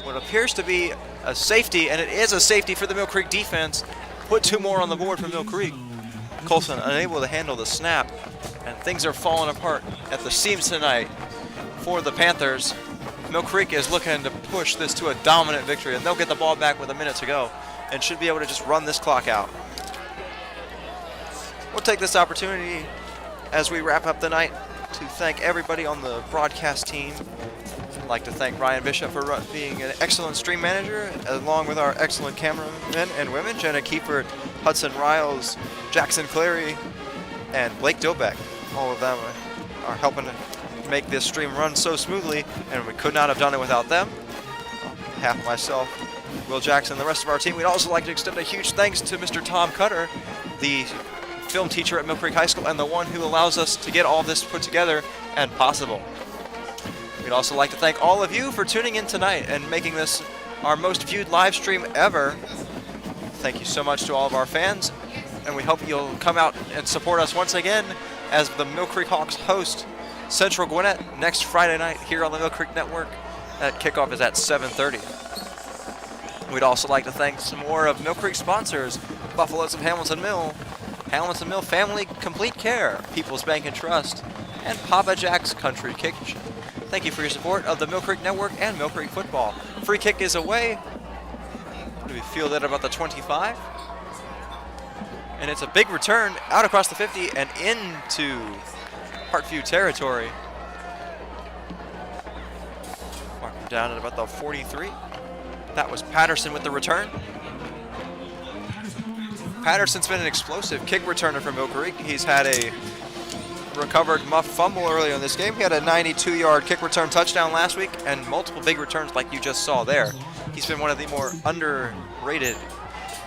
what appears to be a safety, and it is a safety for the Mill Creek defense. Put 2 more on the board for Mill Creek. Colson unable to handle the snap, and things are falling apart at the seams tonight for the Panthers. Mill Creek is looking to push this to a dominant victory, and they'll get the ball back with a minute to go and should be able to just run this clock out. We'll take this opportunity as we wrap up the night to thank everybody on the broadcast team. I'd like to thank Ryan Bishop for being an excellent stream manager, along with our excellent cameramen and women, Jenna Kiefert, Hudson Riles, Jackson Clary, and Blake Dobeck. All of them are helping to make this stream run so smoothly, and we could not have done it without them. On behalf of myself, Will Jackson, and the rest of our team, we'd also like to extend a huge thanks to Mr. Tom Cutter, the film teacher at Mill Creek High School and the one who allows us to get all this put together and possible. We'd also like to thank all of you for tuning in tonight and making this our most viewed live stream ever. Thank you so much to all of our fans, and we hope you'll come out and support us once again as the Mill Creek Hawks host Central Gwinnett next Friday night here on the Mill Creek Network. That kickoff is at 7:30. We'd also like to thank some more of Mill Creek's sponsors: Buffaloes of Hamilton Mill, Hamilton Mill Family Complete Care, People's Bank and Trust, and Papa Jack's Country Kitchen. Thank you for your support of the Mill Creek Network and Mill Creek football. Free kick is away. We field at about the 25. And it's a big return out across the 50 and into Parkview territory. Markham down at about the 43. That was Patterson with the return. Patterson's been an explosive kick returner for Mill Creek. He's had a recovered muff fumble earlier in this game. He had a 92-yard kick return touchdown last week and multiple big returns like you just saw there. He's been one of the more underrated,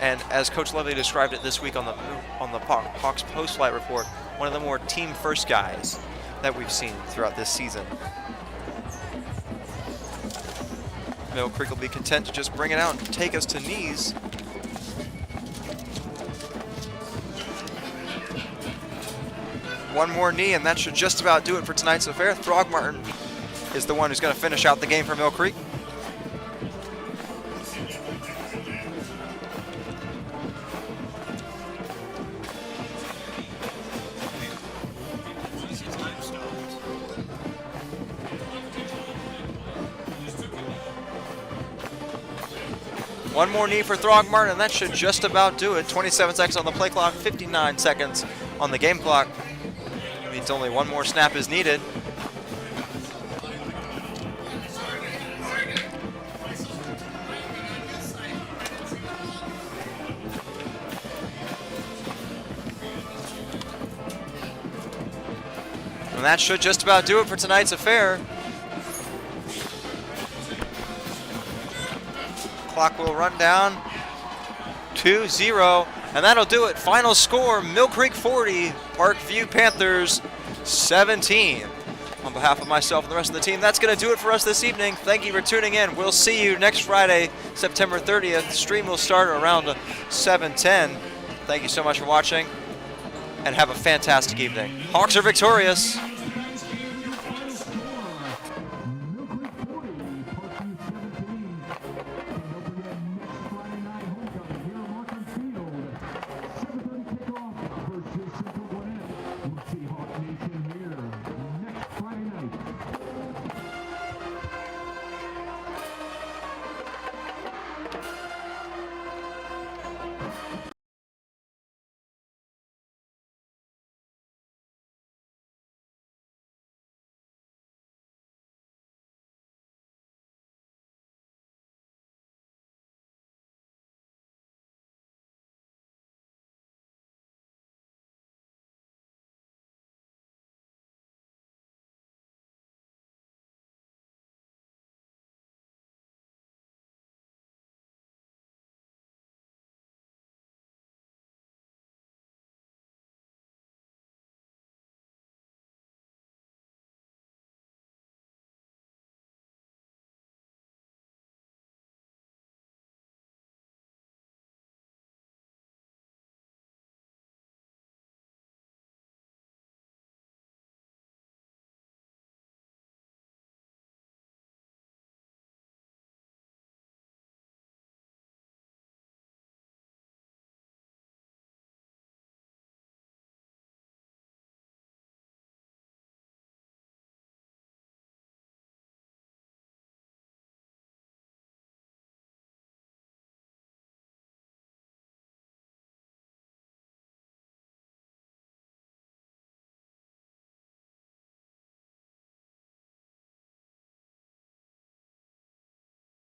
and as Coach Lovely described it this week on the Hawks post-flight report, one of the more team-first guys that we've seen throughout this season. Mill Creek will be content to just bring it out and take us to knees. One more knee, and that should just about do it for tonight's affair. Throgmorton is the one who's going to finish out the game for Mill Creek. One more knee for Throgmorton, and that should just about do it. 27 seconds on the play clock, 59 seconds on the game clock. Means only one more snap is needed. And that should just about do it for tonight's affair. Clock will run down 2-0, and that'll do it. Final score, Mill Creek 40, Parkview Panthers 17. On behalf of myself and the rest of the team, that's going to do it for us this evening. Thank you for tuning in. We'll see you next Friday, September 30th. The stream will start around 7:10. Thank you so much for watching. and have a fantastic evening. Hawks are victorious.